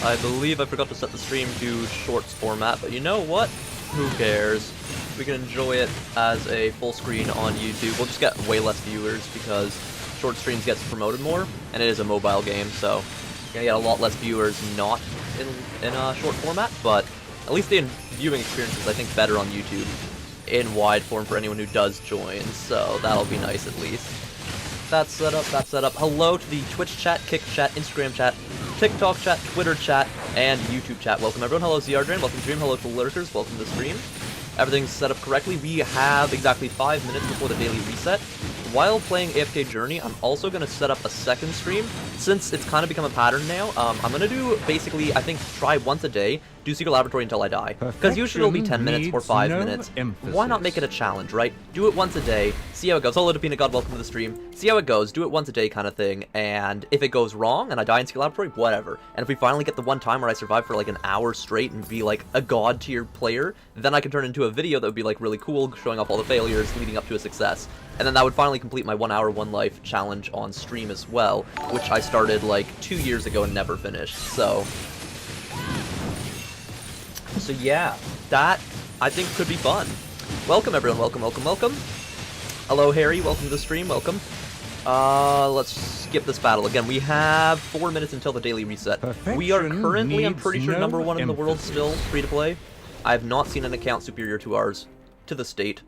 I believe I forgot to set the stream to shorts format, but you know what? Who cares? We can enjoy it as a full screen on YouTube. We'll just get way less viewers because short streams gets promoted more, and it is a mobile game, so you're gonna get a lot less viewers not in a short format, but at least the viewing experience is, I think, better on YouTube in wide form for anyone who does join, so that'll be nice at least. That's set up, that's set up. Hello to the Twitch chat, Kick chat, Instagram chat, TikTok chat, Twitter chat, and YouTube chat. Welcome everyone. Hello ZRDrain, welcome to stream. Hello to lurkers, welcome to the stream. Everything's set up correctly. We have exactly 5 minutes before the daily reset. While playing AFK Journey, I'm also going to set up a second stream, since it's kind of become a pattern now. I'm going to do, basically, I think, try once a day, do Secret Laboratory until I die. Because usually it'll be 10 minutes or 5 minutes. Why not make it a challenge, right? Do it once a day, see how it goes. Hello to Peanut God, welcome to the stream. See how it goes, do it once a day kind of thing, and if it goes wrong and I die in Secret Laboratory, whatever. And if we finally get the one time where I survive for like an hour straight and be like a god tier player, then I can turn into a video that would be like really cool, showing off all the failures leading up to a success. And then that would finally complete my 1 hour, 1 life challenge on stream as well, which I started like 2 years ago and never finished, so yeah, that, I think, could be fun. Welcome everyone, welcome, welcome, welcome. Hello Harry, welcome to the stream, welcome. Let's skip this battle. Again, we have 4 minutes until the daily reset. We are currently, I'm pretty sure, #1 in the world still, free to play. I have not seen an account superior to ours, to the state.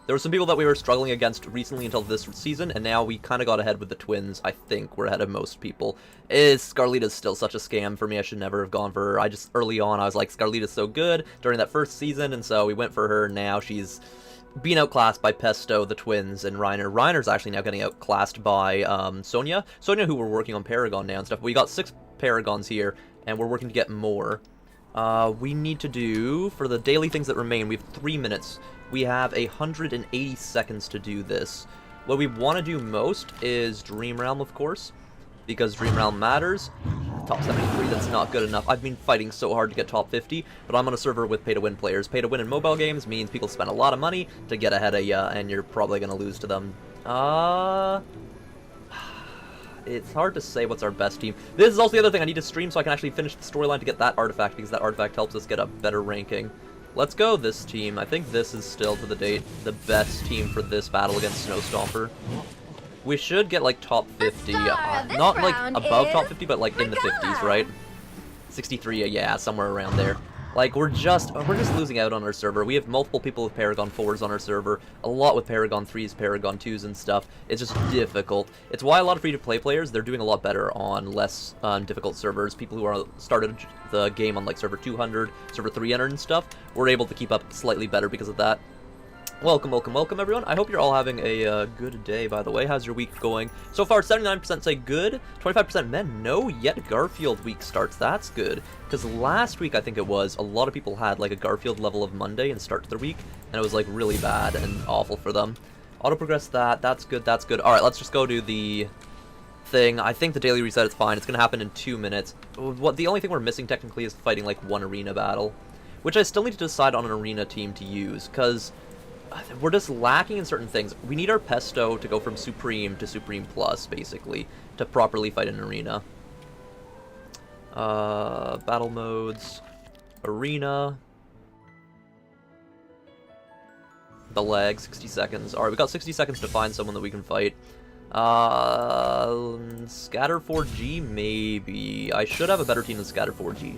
There were some people that we were struggling against recently until this season, and now we kind of got ahead with the twins. I think we're ahead of most people. Scarlita's still such a scam for me. I should never have gone for her. Early on, I was like, Scarlita's so good during that first season, and so we went for her. Now she's being outclassed by Pesto, the twins, and Reiner. Reiner's actually now getting outclassed by Sonya. Sonya, who we're working on Paragon now and stuff. We got 6 Paragons here, and we're working to get more. We need to do, for the daily things that remain, we have 3 minutes. We have 180 seconds to do this. What we want to do most is Dream Realm, of course, because Dream Realm matters. Top 73, that's not good enough. I've been fighting so hard to get top 50, but I'm on a server with pay-to-win players. Pay-to-win in mobile games means people spend a lot of money to get ahead of ya, and you're probably going to lose to them. It's hard to say what's our best team. This is also the other thing, I need to stream so I can actually finish the storyline to get that artifact, because that artifact helps us get a better ranking. Let's go this team. I think this is still, to the date, the best team for this battle against Snow Stomper. We should get, like, top 50. Not, like, above top 50, but, like, in the 50s, right? 63, yeah, somewhere around there. Like, we're just losing out on our server. We have multiple people with Paragon 4s on our server, a lot with Paragon 3s, Paragon 2s and stuff. It's just difficult. It's why a lot of free-to-play players, they're doing a lot better on less difficult servers. People who are started the game on, like, server 200, server 300 and stuff, we're able to keep up slightly better because of that. Welcome, welcome, welcome, everyone. I hope you're all having a good day, by the way. How's your week going? So far, 79% say good, 25% men no, yet Garfield week starts. That's good. Because last week, I think it was, a lot of people had, like, a Garfield level of Monday and start to their week, and it was, like, really bad and awful for them. Auto-progress that. That's good, that's good. Alright, let's just go do the thing. I think the daily reset is fine. It's going to happen in 2 minutes. The only thing we're missing, technically, is fighting, like, 1 arena battle, which I still need to decide on an arena team to use, because we're just lacking in certain things. We need our Pesto to go from Supreme to Supreme Plus, basically, to properly fight an arena. Battle modes, arena, the lag, 60 seconds. Alright, we got 60 seconds to find someone that we can fight. Scatter 4G, maybe. I should have a better team than Scatter 4G.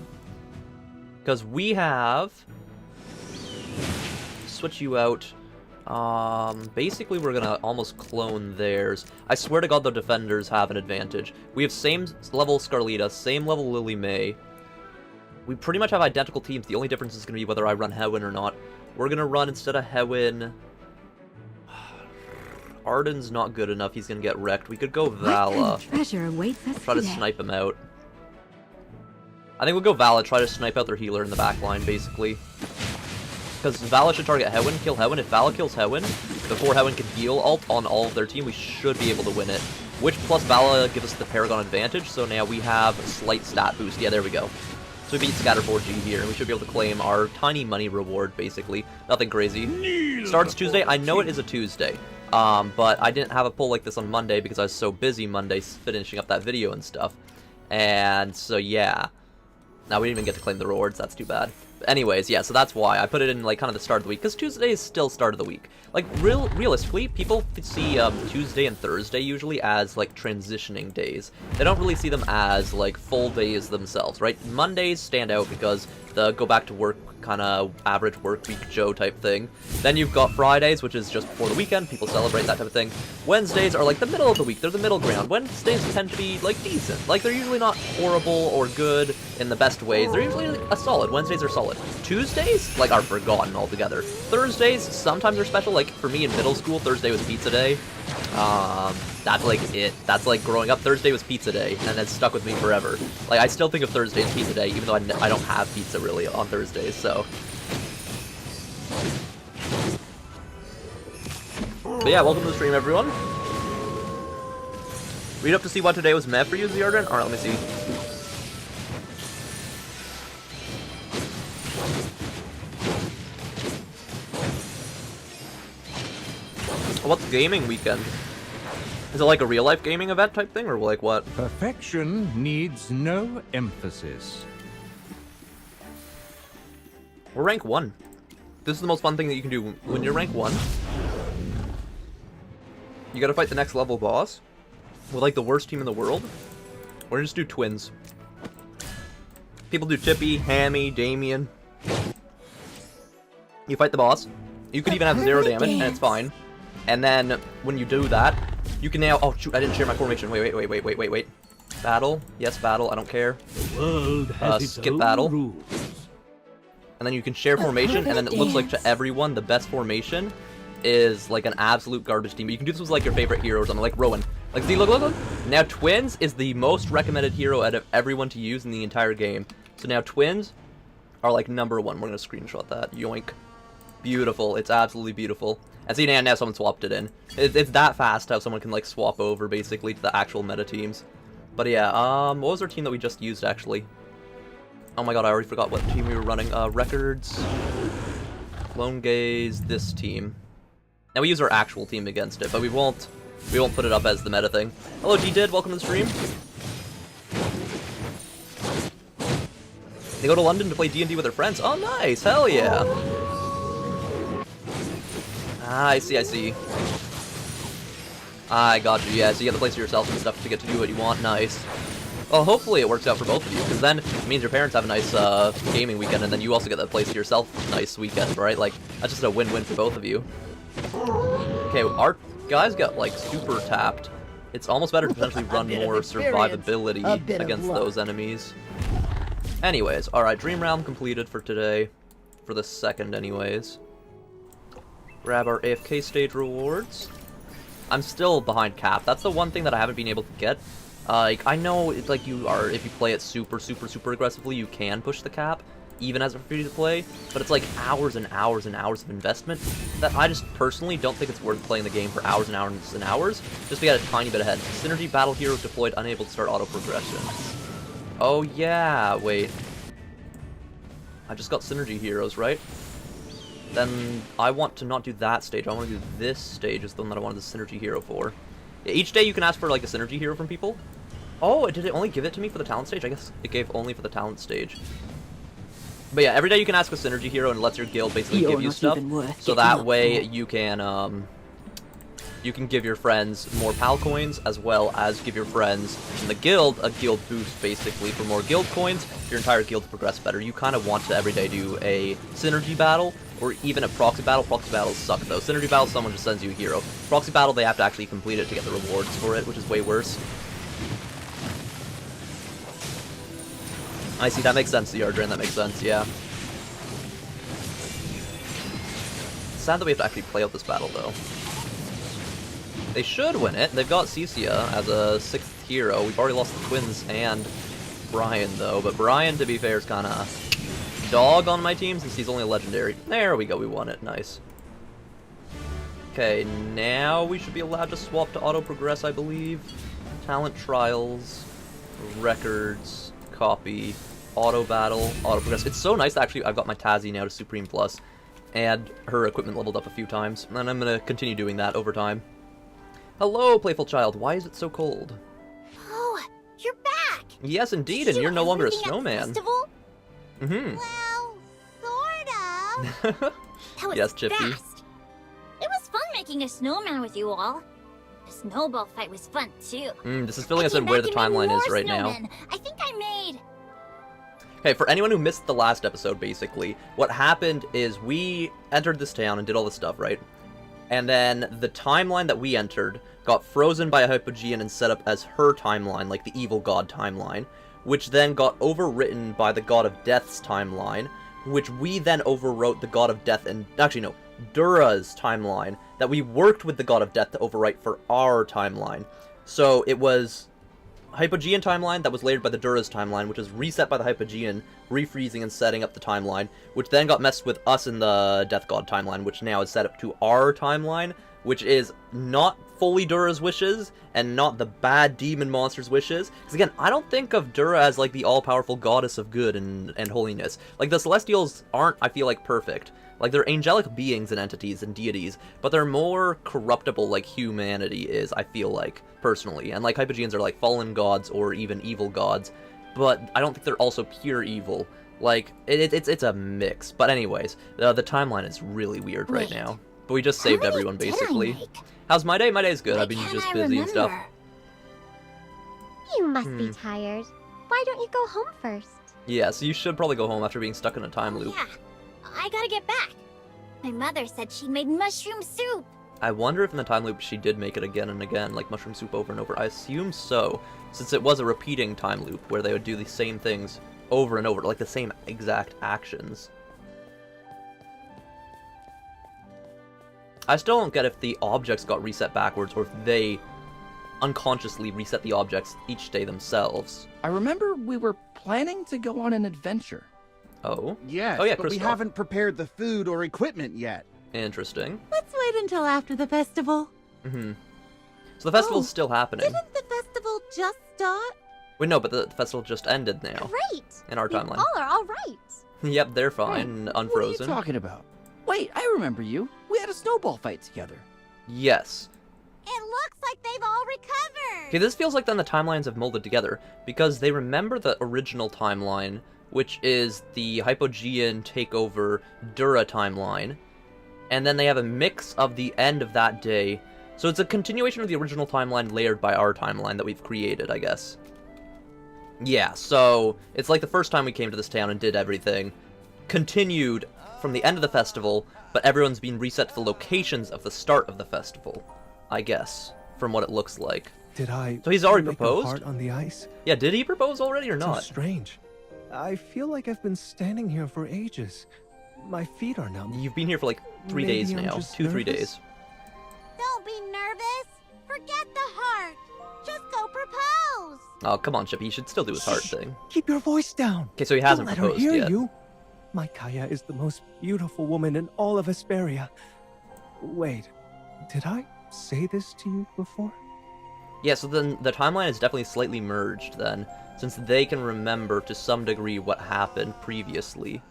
Because we have... Switch you out. Basically we're gonna almost clone theirs. I swear to God the defenders have an advantage. We have same level Scarlita, same level Lily May. We pretty much have identical teams. The only difference is gonna be whether I run Hewin or not. We're gonna run, instead of Hewin, Arden's not good enough. He's gonna get wrecked. We could go Vala. Treasure awaits us try to snipe him out. I think we'll go Vala, try to snipe out their healer in the back line, basically. Because Vala should target Hewin, kill Hewin. If Vala kills Hewin, before Hewin can heal ult on all of their team, we should be able to win it. Which plus Vala gives us the Paragon advantage, so now we have a slight stat boost. Yeah, there we go. So we beat Scatter 4G here, and we should be able to claim our tiny money reward, basically. Nothing crazy. Starts Tuesday. I know it is a Tuesday, but I didn't have a poll like this on Monday because I was so busy Monday finishing up that video and stuff. And so, yeah. Now we didn't even get to claim the rewards, that's too bad. But anyways, yeah, so that's why I put it in like kind of the start of the week, because Tuesday is still start of the week. Like realistically, people see Tuesday and Thursday usually as like transitioning days. They don't really see them as like full days themselves, right? Mondays stand out because the go back to work kind of average work week Joe type thing. Then you've got Fridays, which is just before the weekend, people celebrate that type of thing. Wednesdays are like the middle of the week, they're the middle ground. Wednesdays tend to be like decent, like they're usually not horrible or good in the best ways, they're usually like a solid. Wednesdays are solid. Tuesdays, like, are forgotten altogether. Thursdays sometimes are special, like for me in middle school, Thursday was pizza day. That's like it. That's like growing up, Thursday was pizza day, and it's stuck with me forever. Like, I still think of Thursday as pizza day, even though I don't have pizza really on Thursdays, so. But yeah, welcome to the stream, everyone. Read up to see what today was meant for you, Zardin? Alright, let me see. What's gaming weekend? Is it like a real-life gaming event type thing, or like what? Perfection needs no emphasis. We're rank 1. This is the most fun thing that you can do. When you're rank 1, you gotta fight the next level boss with like the worst team in the world. We're gonna just do twins. People do Tippy, Hammy, Damien. You fight the boss. You could even have 0 damage, and it's fine. And then, when you do that, you can now... Oh, shoot, I didn't share my formation. Wait. Battle. Yes, battle. I don't care. The world has skip battle. rules. And then you can share formation, and then it looks like to everyone, the best formation is like an absolute garbage team. You can do this with like your favorite hero or something, like Rowan. Like, see, look. Now, Twins is the most recommended hero out of everyone to use in the entire game. So now Twins are like #1. We're going to screenshot that. Yoink. Beautiful. It's absolutely beautiful. And see, now someone swapped it in. It's that fast how someone can, like, swap over, basically, to the actual meta teams. But yeah, what was our team that we just used, actually? Oh my god, I already forgot what team we were running. Records, Lone Gaze, this team. Now, we use our actual team against it, but we won't put it up as the meta thing. Hello, G-Did, welcome to the stream. They go to London to play D&D with their friends. Oh, nice, hell yeah. Ah, I see. I got you, yeah, so you get the place to yourself and stuff to get to do what you want, nice. Well, hopefully it works out for both of you, because then it means your parents have a nice gaming weekend, and then you also get that place to yourself nice weekend, right? Like, that's just a win-win for both of you. Okay, our guys got, like, super tapped. It's almost better to potentially run more survivability against those enemies. Anyways, alright, Dream Realm completed for today. For the second, anyways. Grab our AFK stage rewards. I'm still behind cap. That's the one thing that I haven't been able to get. Like, I know, it's like if you play it super aggressively, you can push the cap, even as a free-to-play, but it's like hours and hours and hours of investment that I just personally don't think it's worth playing the game for hours and hours and hours, just to get a tiny bit ahead. Synergy battle heroes deployed, unable to start auto-progression. Oh yeah, wait. I just got synergy heroes, right? Then I want to not do that stage. I want to do this stage is the one that I wanted the synergy hero for. Yeah, each day you can ask for like a synergy hero from people. Oh, did it only give it to me for the talent stage? I guess it gave only for the talent stage. But yeah, every day you can ask a synergy hero and it lets your guild basically give you stuff. So that way you can give your friends more PAL coins, as well as give your friends in the guild a guild boost, basically, for more guild coins, your entire guild to progress better. You kind of want to every day do a synergy battle, or even a proxy battle. Proxy battles suck, though. Synergy battle, someone just sends you a hero. Proxy battle, they have to actually complete it to get the rewards for it, which is way worse. I see, that makes sense, the Ardran, that makes sense, yeah. It's sad that we have to actually play out this battle, though. They should win it. They've got Cecia as a 6th hero. We've already lost the Twins and Brian, though. But Brian, to be fair, is kind of dog on my team since he's only a legendary. There we go. We won it. Nice. Okay, now we should be allowed to swap to auto-progress, I believe. Talent trials, records, copy, auto-battle, auto-progress. It's so nice that actually I've got my Tazzy now to Supreme Plus, and her equipment leveled up a few times, and I'm going to continue doing that over time. Hello, playful child. Why is it so cold? Oh, you're back! Yes, indeed, and you're no longer a snowman. Mm-hmm. Well, sort of. That was Yes, Chippy. fast. It was fun making a snowman with you all. The snowball fight was fun too. This is filling I us in came where back the and made timeline is more right now. snowmen. I think I made... Okay, for anyone who missed the last episode, basically, what happened is we entered this town and did all this stuff, right? And then the timeline that we entered got frozen by a Hypogean and set up as her timeline, like the evil god timeline, which then got overwritten by the god of death's timeline, which we then overwrote the god of death and... Actually, no. Dura's timeline that we worked with the god of death to overwrite for our timeline. So it was Hypogean timeline that was layered by the Dura's timeline, which was reset by the Hypogean, refreezing and setting up the timeline, which then got messed with us in the Death God timeline, which now is set up to our timeline, which is not fully Dura's wishes, and not the bad demon monster's wishes. Because again, I don't think of Dura as like the all-powerful goddess of good and holiness. Like, the Celestials aren't, I feel like, perfect. Like, they're angelic beings and entities and deities, but they're more corruptible like humanity is, I feel like, personally. And like, Hypogeans are like fallen gods or even evil gods, but I don't think they're also pure evil. Like, it's a mix. But anyways, the timeline is really weird right now. But we just saved everyone, basically. How's my day? My day's good. I've been just busy and stuff. You must be tired. Why don't you go home first? Yeah, so you should probably go home after being stuck in a time loop. Yeah, I gotta get back. My mother said she made mushroom soup. I wonder if in the time loop she did make it again and again, like mushroom soup over and over. I assume so, since it was a repeating time loop where they would do the same things over and over, like the same exact actions. I still don't get if the objects got reset backwards or if they unconsciously reset the objects each day themselves. I remember we were planning to go on an adventure. Oh? Yes, Oh yeah, but we Kristoff. haven't prepared the food or equipment yet. Interesting. Let's wait until after the festival. Mm-hmm. So the festival's still happening. Didn't the festival just start? Wait, no, but the festival just ended now. Great! In our You timeline. all are all right. Yep, they're fine, What are you unfrozen. talking about? Wait, I remember you. We had a snowball fight together. Yes. It looks like they've all recovered. Okay, this feels like then the timelines have molded together, because they remember the original timeline, which is the Hypogean takeover Dura timeline, and then they have a mix of the end of that day. So it's a continuation of the original timeline layered by our timeline that we've created, I guess. Yeah, so it's like the first time we came to this town and did everything, continued from the end of the festival, but everyone's been reset to the locations of the start of the festival, I guess, from what it looks like. Did I? So he's already make proposed? A heart on the ice? Yeah, did he propose already or So not? strange. I feel like I've been standing here for ages. My feet are numb. You've been here for like 3 Maybe days I'm now. just 2-3 nervous? days. Don't be nervous. Forget the heart. Just go propose. Oh, come on, Chippy. He should still do his heart Shh. thing. Keep your voice down. Okay, so he hasn't Don't let her proposed hear yet. you. My Kaya is the most beautiful woman in all of Asperia. Wait, did I say this to you before? Yeah, so then the timeline is definitely slightly merged then, since they can remember to some degree what happened previously.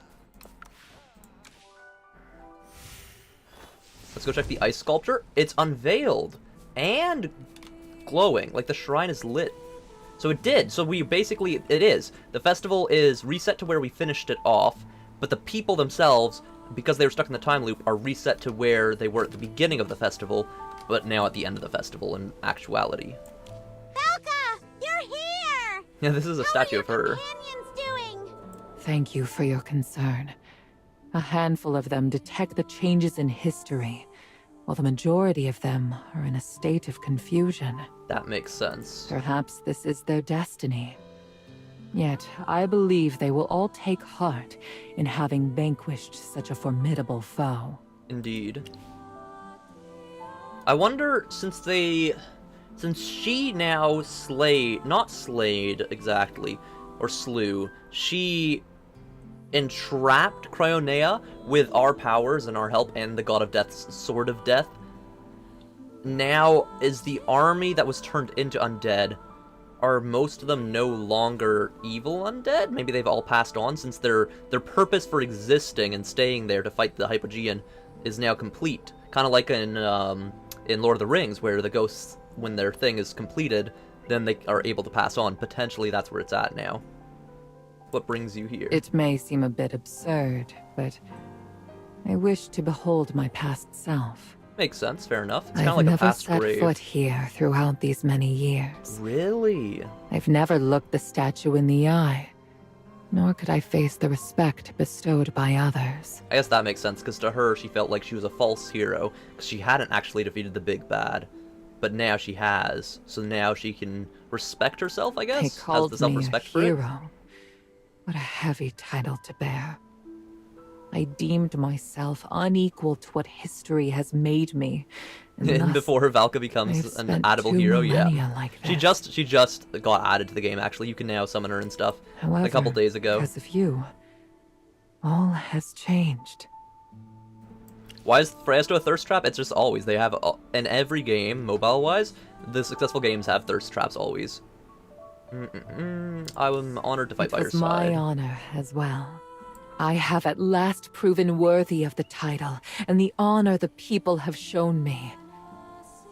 Let's go check the ice sculpture. It's unveiled and glowing, like the shrine is lit. So it did. So we basically, it is. The festival is reset to where we finished it off, but the people themselves, because they were stuck in the time loop, are reset to where they were at the beginning of the festival, but now at the end of the festival in actuality. Falca, you're here. Yeah, this is a statue of her. Companions doing? Thank you for your concern. A handful of them detect the changes in history, while the majority of them are in a state of confusion. That makes sense. Perhaps this is their destiny. Yet, I believe they will all take heart in having vanquished such a formidable foe. Indeed. I wonder, since she now not slayed exactly, or slew, she entrapped Cryonea with our powers and our help and the God of Death's Sword of Death. Now, is the army that was turned into undead, are most of them no longer evil undead? Maybe they've all passed on, since their purpose for existing and staying there to fight the Hypogean is now complete. Kind of like in Lord of the Rings, where the ghosts, when their thing is completed, then they are able to pass on. Potentially that's where it's at now. What brings you here? It may seem a bit absurd, but I wish to behold my past self. Makes sense, fair enough. It's kind I've of like a never past set grave. foot here throughout these many years. Really? I've never looked the statue in the eye, nor could I face the respect bestowed by others. I guess that makes sense, because to her, she felt like she was a false hero, because she hadn't actually defeated the big bad. But now she has, so now she can respect herself, I guess? They Has called the me a self-respect for it? hero. What a heavy title to bear. I deemed myself unequal to what history has made me. And thus, Before Valka becomes I've an spent addable 2 hero, yeah. millennia like She this. just got added to the game, actually. You can now summon her and stuff. However, a couple days ago. because of you, all has changed. Why is Freya's a thirst trap? It's just always. They have, in every game, mobile-wise, the successful games have thirst traps always. I'm honored to fight by your It was my side. honor as well. I have at last proven worthy of the title and the honor the people have shown me.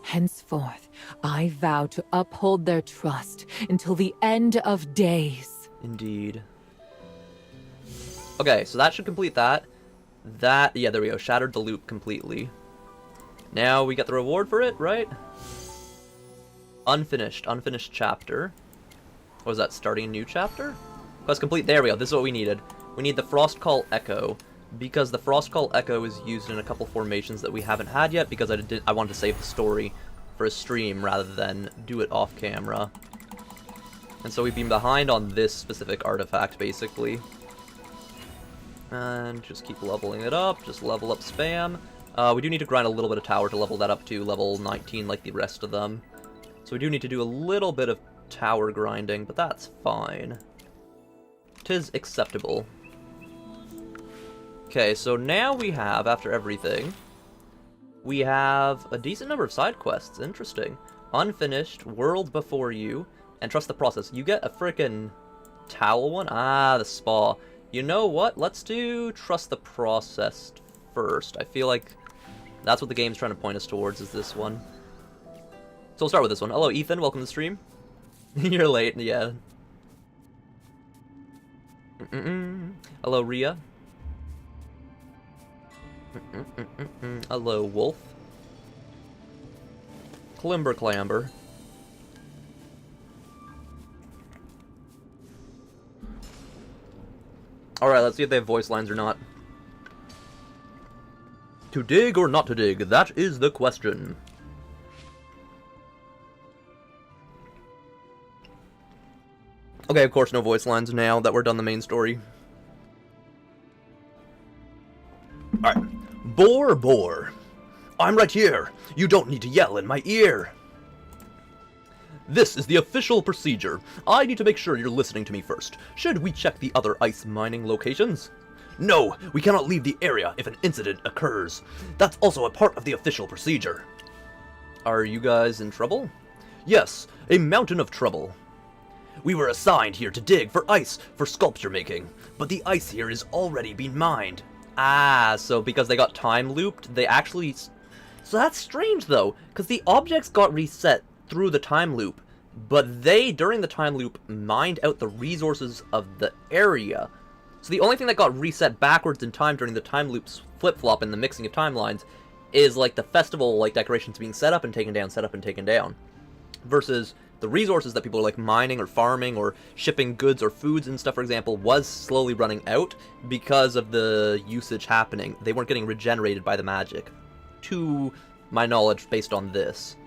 Henceforth, I vow to uphold their trust until the end of days. Indeed. Okay, so that should complete that. Yeah, there we go. Shattered the loop completely. Now we get the reward for it, right? Unfinished chapter. What was that, starting a new chapter? Quest complete, there we go, this is what we needed. We need the Frost Call Echo, because the Frost Call Echo is used in a couple formations that we haven't had yet, because I wanted to save the story for a stream rather than do it off camera. And so we've been behind on this specific artifact, basically. And just keep leveling it up, just level up spam. We do need to grind a little bit of tower to level that up to level 19 like the rest of them. So we do need to do a little bit of tower grinding, but that's fine. 'Tis acceptable. Okay, so now we have, after everything, we have a decent number of side quests. Interesting. Unfinished, World Before You, and Trust the Process. You get a frickin' towel one? Ah, the spa. You know what? Let's do Trust the Process first. I feel like that's what the game's trying to point us towards, is this one. So we'll start with this one. Hello, Ethan. Welcome to the stream. You're late, yeah. Hello, Rhea. Hello, Wolf. Climber Clamber. Alright, let's see if they have voice lines or not. To dig or not to dig? That is the question. Okay, of course, no voice lines now that we're done the main story. Alright. Boar. I'm right here. You don't need to yell in my ear. This is the official procedure. I need to make sure you're listening to me first. Should we check the other ice mining locations? No, we cannot leave the area if an incident occurs. That's also a part of the official procedure. Are you guys in trouble? Yes, a mountain of trouble. We were assigned here to dig for ice for sculpture making, but the ice here is already been mined. Ah, so because they got time looped, they actually... So that's strange though, because the objects got reset through the time loop, but they, during the time loop, mined out the resources of the area. So the only thing that got reset backwards in time during the time loop's flip-flop and the mixing of timelines is like the festival like decorations being set up and taken down, set up and taken down. Versus the resources that people are like mining or farming or shipping goods or foods and stuff, for example, was slowly running out because of the usage happening. They weren't getting regenerated by the magic, to my knowledge, based on this.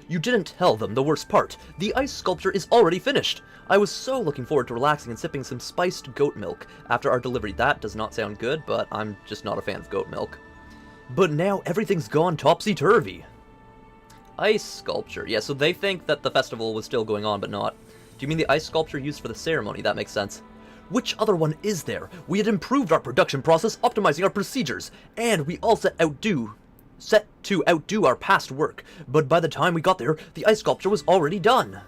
You didn't tell them the worst part. The ice sculpture is already finished. I was so looking forward to relaxing and sipping some spiced goat milk after our delivery. That does not sound good, but I'm just not a fan of goat milk. But now everything's gone topsy-turvy. Ice sculpture. Yeah, so they think that the festival was still going on, but not. Do you mean the ice sculpture used for the ceremony? That makes sense. Which other one is there? We had improved our production process, optimizing our procedures, and we all set to outdo our past work. But by the time we got there, the ice sculpture was already done.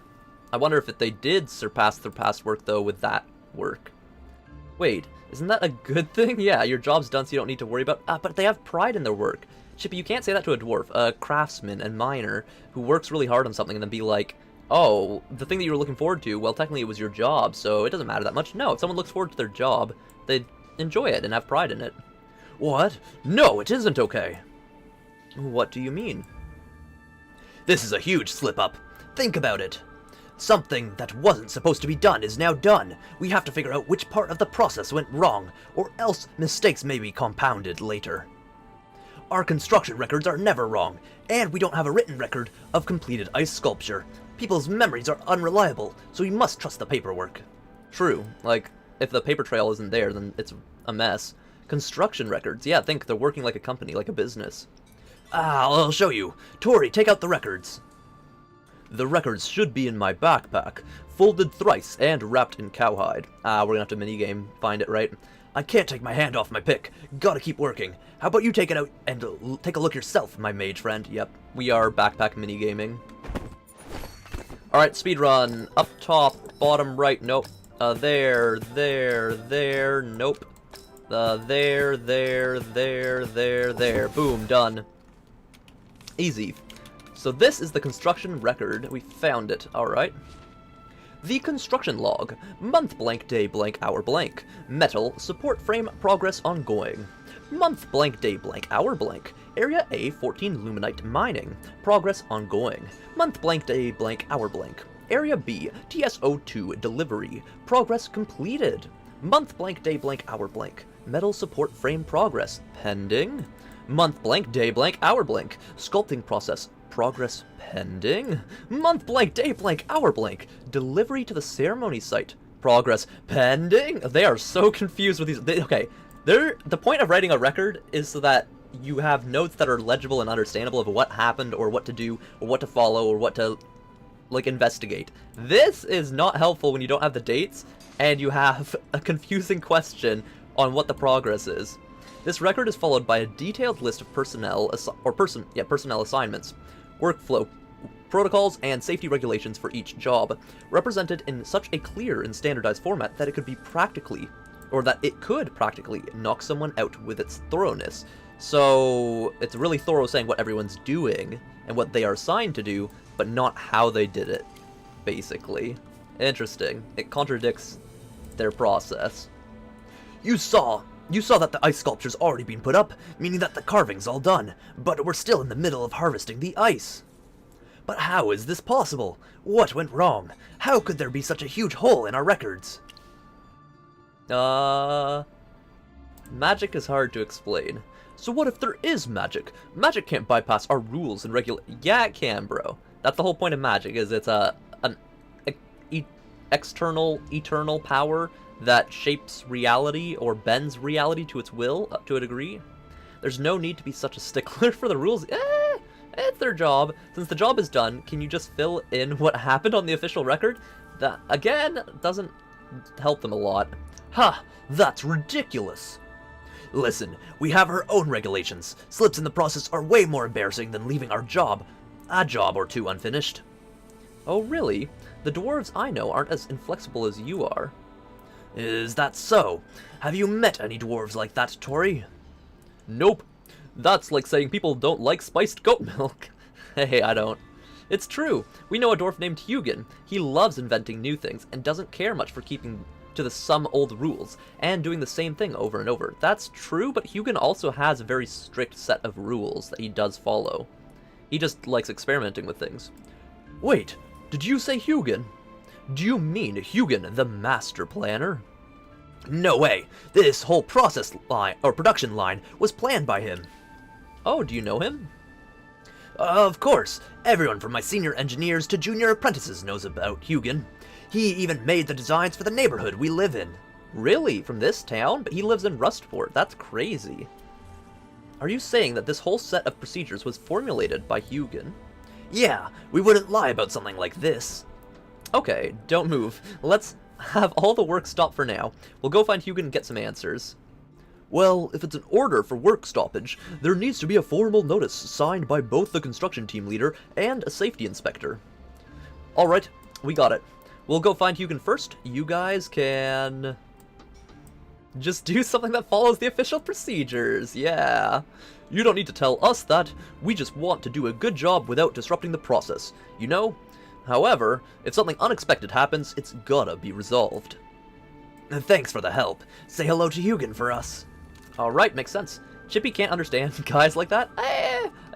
I wonder if they did surpass their past work, though, with that work. Wait, isn't that a good thing? Yeah, your job's done, so you don't need to worry about... but they have pride in their work. Chippy, you can't say that to a dwarf, a craftsman and miner, who works really hard on something and then be like, Oh, the thing that you were looking forward to, well, technically it was your job, so it doesn't matter that much. No, if someone looks forward to their job, they enjoy it and have pride in it. What? No, it isn't okay. What do you mean? This is a huge slip-up. Think about it. Something that wasn't supposed to be done is now done. We have to figure out which part of the process went wrong, or else mistakes may be compounded later. Our construction records are never wrong, and we don't have a written record of completed ice sculpture. People's memories are unreliable, so we must trust the paperwork. True. Like, if the paper trail isn't there, then it's a mess. Construction records. Yeah, think they're working like a company, like a business. I'll show you. Tori, take out the records. The records should be in my backpack, folded thrice and wrapped in cowhide. We're gonna have to minigame, find it, right? I can't take my hand off my pick. Gotta keep working. How about you take it out and take a look yourself, my mage friend? Yep, we are backpack minigaming. Alright, speedrun. Up top, bottom right, nope. There, nope. There. Boom, done. Easy. So this is the construction record. We found it, alright. The construction log. Month blank, day blank, hour blank. Metal, support frame, progress ongoing. Month blank, day blank, hour blank. Area A14 luminite mining. Progress ongoing. Month blank, day blank, hour blank. Area B, TSO2 delivery. Progress completed. Month blank, day blank, hour blank. Metal support frame progress. Pending. Month blank, day blank, hour blank. Sculpting process. Progress pending. Month blank, day blank, hour blank. Delivery to the ceremony site. Progress pending. They are so confused with these. Okay, the point of writing a record is so that you have notes that are legible and understandable of what happened or what to do or what to follow or what to, like, investigate. This is not helpful when you don't have the dates and you have a confusing question on what the progress is. This record is followed by a detailed list of personnel assignments, workflow, protocols, and safety regulations for each job, represented in such a clear and standardized format that it could practically knock someone out with its thoroughness. So it's really thorough saying what everyone's doing and what they are assigned to do, but not how they did it, basically. Interesting. It contradicts their process. You saw that the ice sculpture's already been put up, meaning that the carving's all done, but we're still in the middle of harvesting the ice. But how is this possible? What went wrong? How could there be such a huge hole in our records? Magic is hard to explain. So what if there is magic? Magic can't bypass our rules and Yeah, it can, bro. That's the whole point of magic, is it's an external, eternal power that shapes reality or bends reality to its will, to a degree. There's no need to be such a stickler for the rules. It's their job. Since the job is done, can you just fill in what happened on the official record? That, again, doesn't help them a lot. Ha! That's ridiculous! Listen, we have our own regulations. Slips in the process are way more embarrassing than leaving a job or two unfinished. Oh, really? The dwarves I know aren't as inflexible as you are. Is that so? Have you met any dwarves like that, Tori? Nope. That's like saying people don't like spiced goat milk. Hey, I don't. It's true. We know a dwarf named Hugin. He loves inventing new things and doesn't care much for keeping to some old rules and doing the same thing over and over. That's true, but Hugin also has a very strict set of rules that he does follow. He just likes experimenting with things. Wait, did you say Hugin? Do you mean Hugin, the master planner? No way! This whole process line, or production line, was planned by him. Oh, do you know him? Of course! Everyone from my senior engineers to junior apprentices knows about Hugin. He even made the designs for the neighborhood we live in. Really? From this town? But he lives in Rustport. That's crazy. Are you saying that this whole set of procedures was formulated by Hugin? Yeah, we wouldn't lie about something like this. Okay, don't move. Let's have all the work stop for now. We'll go find Hugin and get some answers. Well, if it's an order for work stoppage, there needs to be a formal notice signed by both the construction team leader and a safety inspector. Alright, we got it. We'll go find Hugin first. You guys can just do something that follows the official procedures. Yeah. You don't need to tell us that. We just want to do a good job without disrupting the process. You know? However, if something unexpected happens, it's gotta be resolved. And thanks for the help. Say hello to Hugin for us. Alright, makes sense. Chippy can't understand guys like that?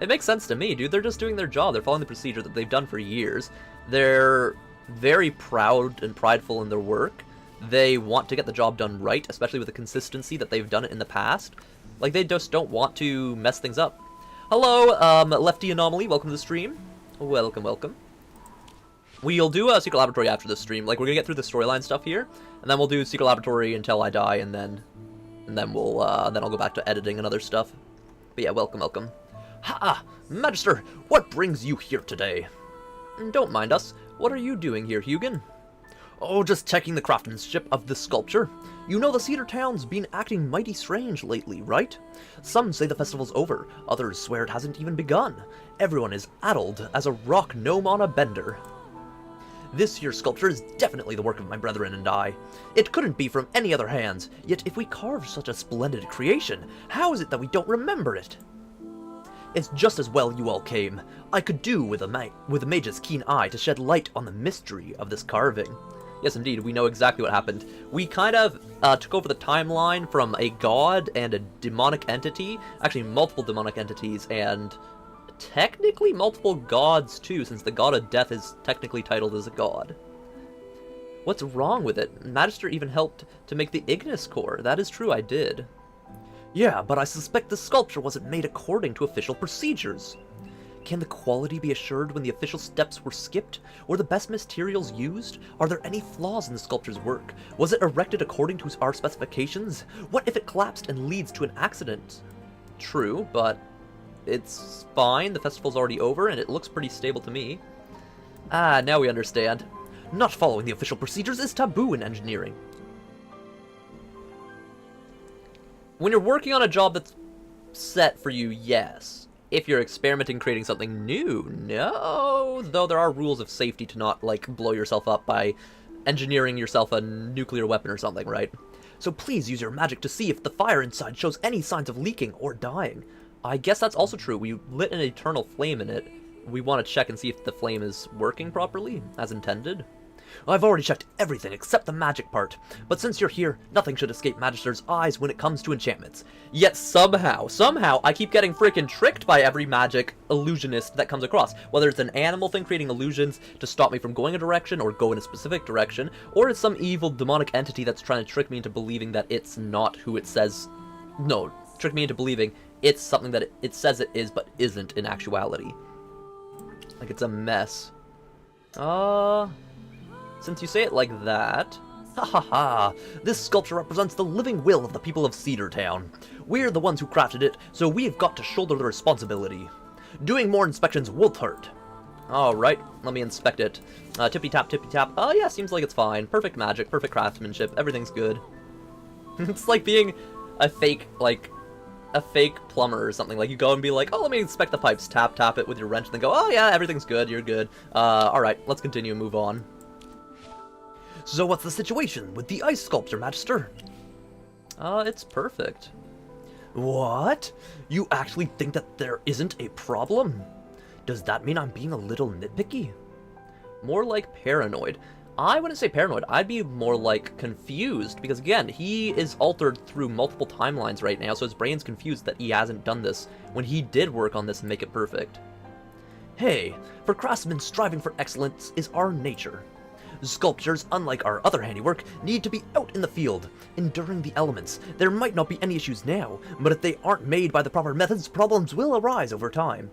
It makes sense to me, dude. They're just doing their job. They're following the procedure that they've done for years. They're very proud and prideful in their work. They want to get the job done right, especially with the consistency that they've done it in the past. Like, they just don't want to mess things up. Hello, Lefty Anomaly. Welcome to the stream. Welcome, welcome. We'll do a Secret Laboratory after this stream. Like, we're gonna get through the storyline stuff here, and then we'll do Secret Laboratory until I die, and then we'll, then I'll go back to editing and other stuff. But yeah, welcome, welcome. Ha! Magister, what brings you here today? Don't mind us. What are you doing here, Hugin? Oh, just checking the craftsmanship of this sculpture. You know the Cedar Town's been acting mighty strange lately, right? Some say the festival's over, others swear it hasn't even begun. Everyone is addled as a rock gnome on a bender. This here sculpture is definitely the work of my brethren and I. It couldn't be from any other hands, yet if we carved such a splendid creation, how is it that we don't remember it? It's just as well you all came. I could do with a mage's keen eye to shed light on the mystery of this carving. Yes, indeed, we know exactly what happened. We kind of took over the timeline from a god and a demonic entity, actually multiple demonic entities, and technically multiple gods too, since the god of death is technically titled as a god. What's wrong with it? Magister even helped to make the Ignis core. That is true, I did. Yeah, but I suspect the sculpture wasn't made according to official procedures. Can the quality be assured when the official steps were skipped? Were the best materials used? Are there any flaws in the sculpture's work? Was it erected according to our specifications? What if it collapsed and leads to an accident? True, but it's fine. The festival's already over, and it looks pretty stable to me. Ah, now we understand. Not following the official procedures is taboo in engineering. When you're working on a job that's set for you, yes. If you're experimenting, creating something new, no. Though there are rules of safety to not, like, blow yourself up by engineering yourself a nuclear weapon or something, right? So please use your magic to see if the fire inside shows any signs of leaking or dying. I guess that's also true. We lit an eternal flame in it. We want to check and see if the flame is working properly, as intended. I've already checked everything except the magic part, but since you're here, nothing should escape Magister's eyes when it comes to enchantments. Yet somehow, I keep getting freaking tricked by every magic illusionist that comes across. Whether it's an animal thing creating illusions to stop me from going a direction or go in a specific direction, or it's some evil demonic entity that's trying to trick me into believing that it's not who it says. No, trick me into believing it's something that it says it is but isn't in actuality. Like, it's a mess. Since you say it like that... Ha ha ha! This sculpture represents the living will of the people of Cedar Town. We're the ones who crafted it, so we've got to shoulder the responsibility. Doing more inspections won't hurt. Alright, let me inspect it. Tippy-tap, tippy-tap. Oh yeah, seems like it's fine. Perfect magic, perfect craftsmanship, everything's good. It's like being a fake plumber or something. Like, you go and be like, oh, let me inspect the pipes. Tap it with your wrench, and then go, oh yeah, everything's good, you're good. Alright, let's continue and move on. So what's the situation with the ice sculpture, Magister? It's perfect. What? You actually think that there isn't a problem? Does that mean I'm being a little nitpicky? More like paranoid. I wouldn't say paranoid, I'd be more like confused, because again, he is altered through multiple timelines right now, so his brain's confused that he hasn't done this when he did work on this and make it perfect. Hey, for craftsmen, striving for excellence is our nature. Sculptures, unlike our other handiwork, need to be out in the field, enduring the elements. There might not be any issues now, but if they aren't made by the proper methods, problems will arise over time.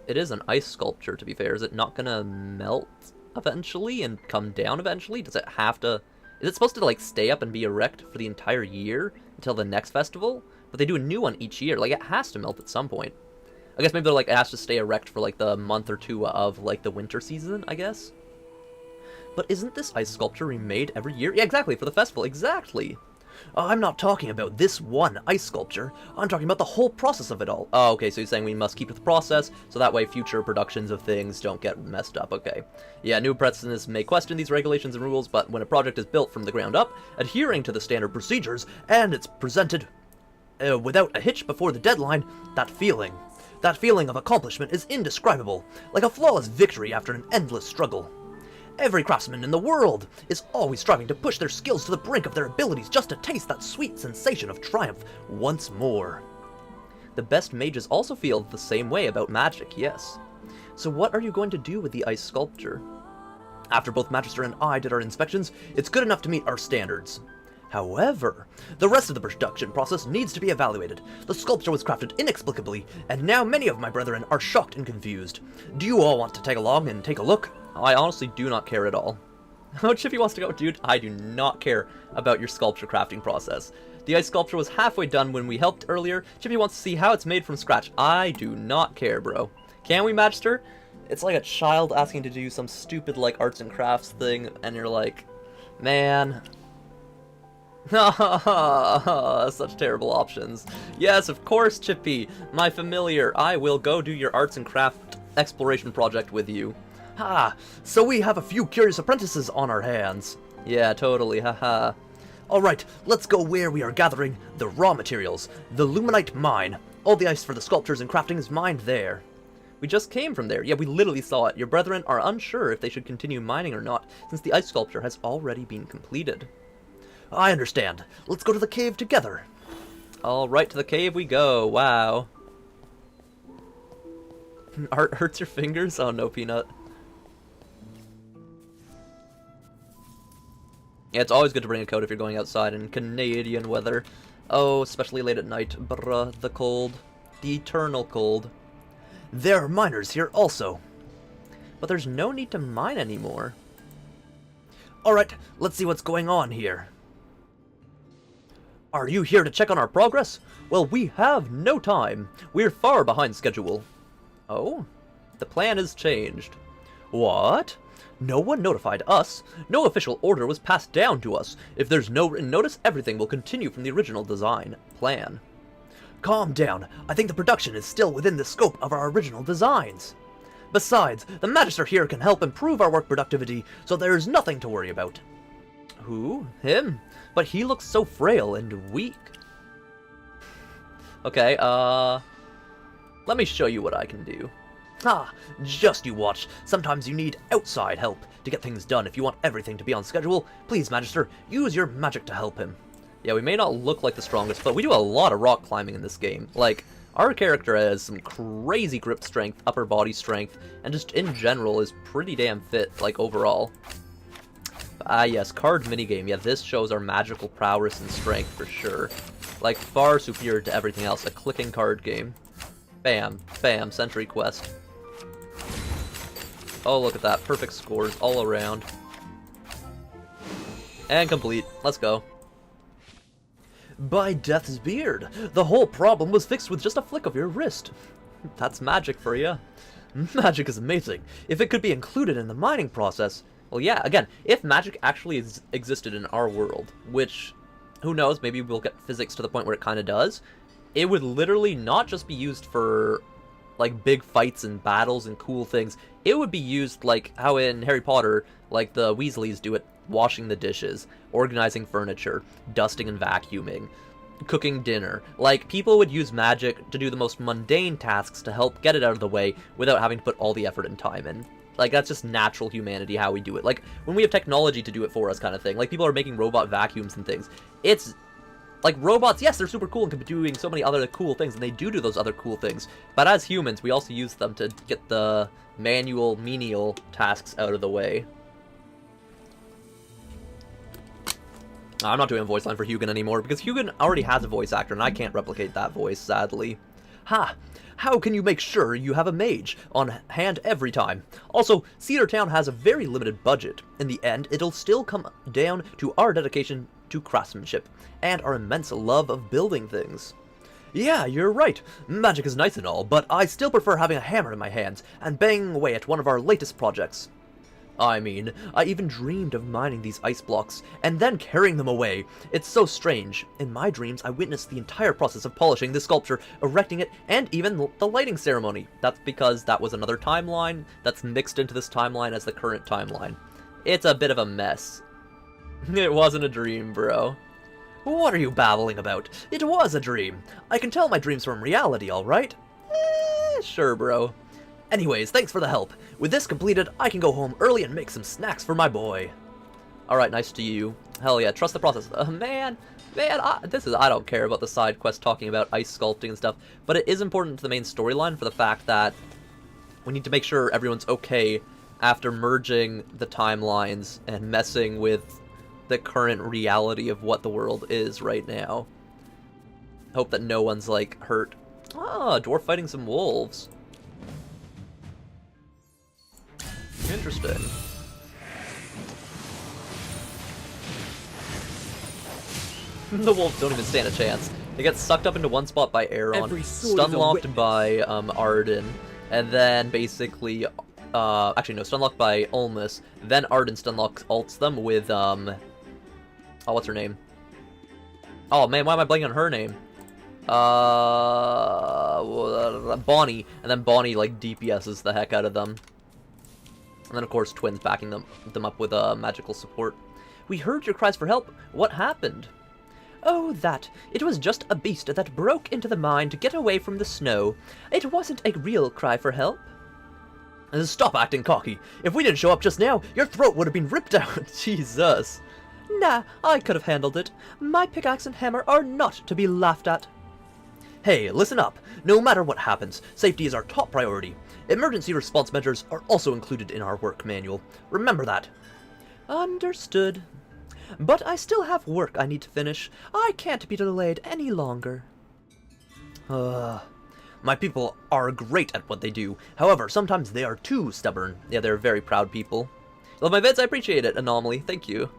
It is an ice sculpture, to be fair. Is it not gonna melt eventually and come down eventually? Does it have to... Is it supposed to, like, stay up and be erect for the entire year until the next festival? But they do a new one each year. Like, it has to melt at some point. I guess maybe they're like, it has to stay erect for, like, the month or two of, like, the winter season, I guess? But isn't this ice sculpture remade every year? Yeah, exactly, for the festival, exactly. I'm not talking about this one ice sculpture. I'm talking about the whole process of it all. Oh, okay, so you're saying we must keep to the process, so that way future productions of things don't get messed up, okay. Yeah, new precedents may question these regulations and rules, but when a project is built from the ground up, adhering to the standard procedures, and it's presented without a hitch before the deadline, that feeling of accomplishment is indescribable, like a flawless victory after an endless struggle. Every craftsman in the world is always striving to push their skills to the brink of their abilities just to taste that sweet sensation of triumph once more. The best mages also feel the same way about magic, yes. So what are you going to do with the ice sculpture? After both Magister and I did our inspections, it's good enough to meet our standards. However, the rest of the production process needs to be evaluated. The sculpture was crafted inexplicably, and now many of my brethren are shocked and confused. Do you all want to tag along and take a look? I honestly do not care at all. Oh, Chippy wants to go. Dude, I do not care about your sculpture crafting process. The ice sculpture was halfway done when we helped earlier. Chippy wants to see how it's made from scratch. I do not care, bro. Can we, Magister? It's like a child asking to do some stupid, like, arts and crafts thing, and you're like, man... Such terrible options. Yes, of course, Chippy, my familiar. I will go do your arts and craft exploration project with you. Ha! So we have a few curious apprentices on our hands. Yeah, totally, haha. Alright, let's go where we are gathering the raw materials. The Luminite mine. All the ice for the sculptures and crafting is mined there. We just came from there. Yeah, we literally saw it. Your brethren are unsure if they should continue mining or not, since the ice sculpture has already been completed. I understand. Let's go to the cave together. Alright, to the cave we go. Wow. Art hurts your fingers? Oh no, Peanut. Yeah, it's always good to bring a coat if you're going outside in Canadian weather. Oh, especially late at night. Bruh, the cold. The eternal cold. There are miners here also. But there's no need to mine anymore. Alright, let's see what's going on here. Are you here to check on our progress? Well, we have no time. We're far behind schedule. Oh? The plan has changed. What? No one notified us. No official order was passed down to us. If there's no written notice, everything will continue from the original design plan. Calm down. I think the production is still within the scope of our original designs. Besides, the Magister here can help improve our work productivity, so there's nothing to worry about. Who? Him? But he looks so frail and weak. Okay, let me show you what I can do. Ah, just you watch. Sometimes you need outside help to get things done. If you want everything to be on schedule, please, Magister, use your magic to help him. Yeah, we may not look like the strongest, but we do a lot of rock climbing in this game. Like, our character has some crazy grip strength, upper body strength, and just in general is pretty damn fit, like, overall. Ah, yes, card minigame. Yeah, this shows our magical prowess and strength for sure. Like, far superior to everything else. A clicking card game. Bam, bam, Century Quest. Oh, look at that. Perfect scores all around. And complete. Let's go. By Death's Beard, the whole problem was fixed with just a flick of your wrist. That's magic for you. Magic is amazing. If it could be included in the mining process... Well, yeah, again, if magic actually existed in our world, which, who knows, maybe we'll get physics to the point where it kind of does, it would literally not just be used for, like, big fights and battles and cool things. It would be used, like, how in Harry Potter, like, the Weasleys do it, washing the dishes, organizing furniture, dusting and vacuuming, cooking dinner. Like, people would use magic to do the most mundane tasks to help get it out of the way without having to put all the effort and time in. Like, that's just natural humanity, how we do it. Like, when we have technology to do it for us kind of thing. Like, people are making robot vacuums and things. It's, like, robots, yes, they're super cool and can be doing so many other cool things, and they do those other cool things. But as humans, we also use them to get the manual, menial tasks out of the way. I'm not doing a voice line for Hugin anymore, because Hugin already has a voice actor, and I can't replicate that voice, sadly. Ha! How can you make sure you have a mage on hand every time? Also, Cedar Town has a very limited budget. In the end, it'll still come down to our dedication to craftsmanship, and our immense love of building things. Yeah, you're right. Magic is nice and all, but I still prefer having a hammer in my hands and banging away at one of our latest projects. I mean, I even dreamed of mining these ice blocks, and then carrying them away. It's so strange. In my dreams, I witnessed the entire process of polishing this sculpture, erecting it, and even the lighting ceremony. That's because that was another timeline that's mixed into this timeline as the current timeline. It's a bit of a mess. It wasn't a dream, bro. What are you babbling about? It was a dream. I can tell my dreams from reality, alright? Sure, bro. Anyways, thanks for the help. With this completed, I can go home early and make some snacks for my boy. Alright, nice to you. Hell yeah, trust the process. Man, I don't care about the side quest talking about ice sculpting and stuff, but it is important to the main storyline for the fact that we need to make sure everyone's okay after merging the timelines and messing with the current reality of what the world is right now. Hope that no one's, like, hurt. Ah, dwarf fighting some wolves. Interesting. The wolves don't even stand a chance. They get sucked up into one spot by Aeron, stun-locked by Arden, and then basically, actually no, stun-locked by Ulmus, then Arden stun-locks ults them with, oh, what's her name? Oh man, why am I blanking on her name? Bonnie, and then Bonnie, like, DPS's the heck out of them. And then, of course, Twins backing them up with magical support. We heard your cries for help. What happened? Oh, that. It was just a beast that broke into the mine to get away from the snow. It wasn't a real cry for help. Stop acting cocky. If we didn't show up just now, your throat would have been ripped out. Jesus. Nah, I could have handled it. My pickaxe and hammer are not to be laughed at. Hey, listen up. No matter what happens, safety is our top priority. Emergency response measures are also included in our work manual. Remember that. Understood. But I still have work I need to finish. I can't be delayed any longer. My people are great at what they do. However, sometimes they are too stubborn. Yeah, they're very proud people. Love my vids, I appreciate it, Anomaly. Thank you.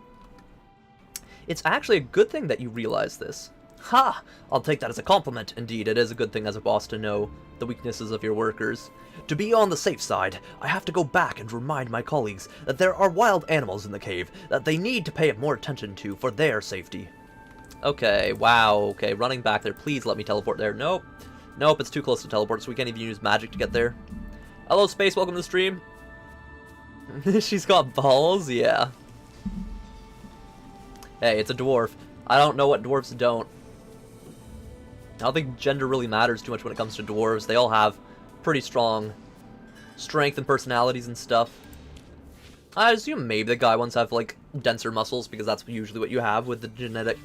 It's actually a good thing that you realize this. Ha! I'll take that as a compliment. Indeed, it is a good thing as a boss to know the weaknesses of your workers. To be on the safe side, I have to go back and remind my colleagues that there are wild animals in the cave that they need to pay more attention to for their safety. Okay, wow, okay, running back there. Please let me teleport there. Nope. Nope, it's too close to teleport, so we can't even use magic to get there. Hello, Space, welcome to the stream. She's got balls? Yeah. Hey, it's a dwarf. I don't know what dwarfs don't. I don't think gender really matters too much when it comes to dwarves. They all have pretty strong strength and personalities and stuff. I assume maybe the guy ones have, like, denser muscles, because that's usually what you have with the genetic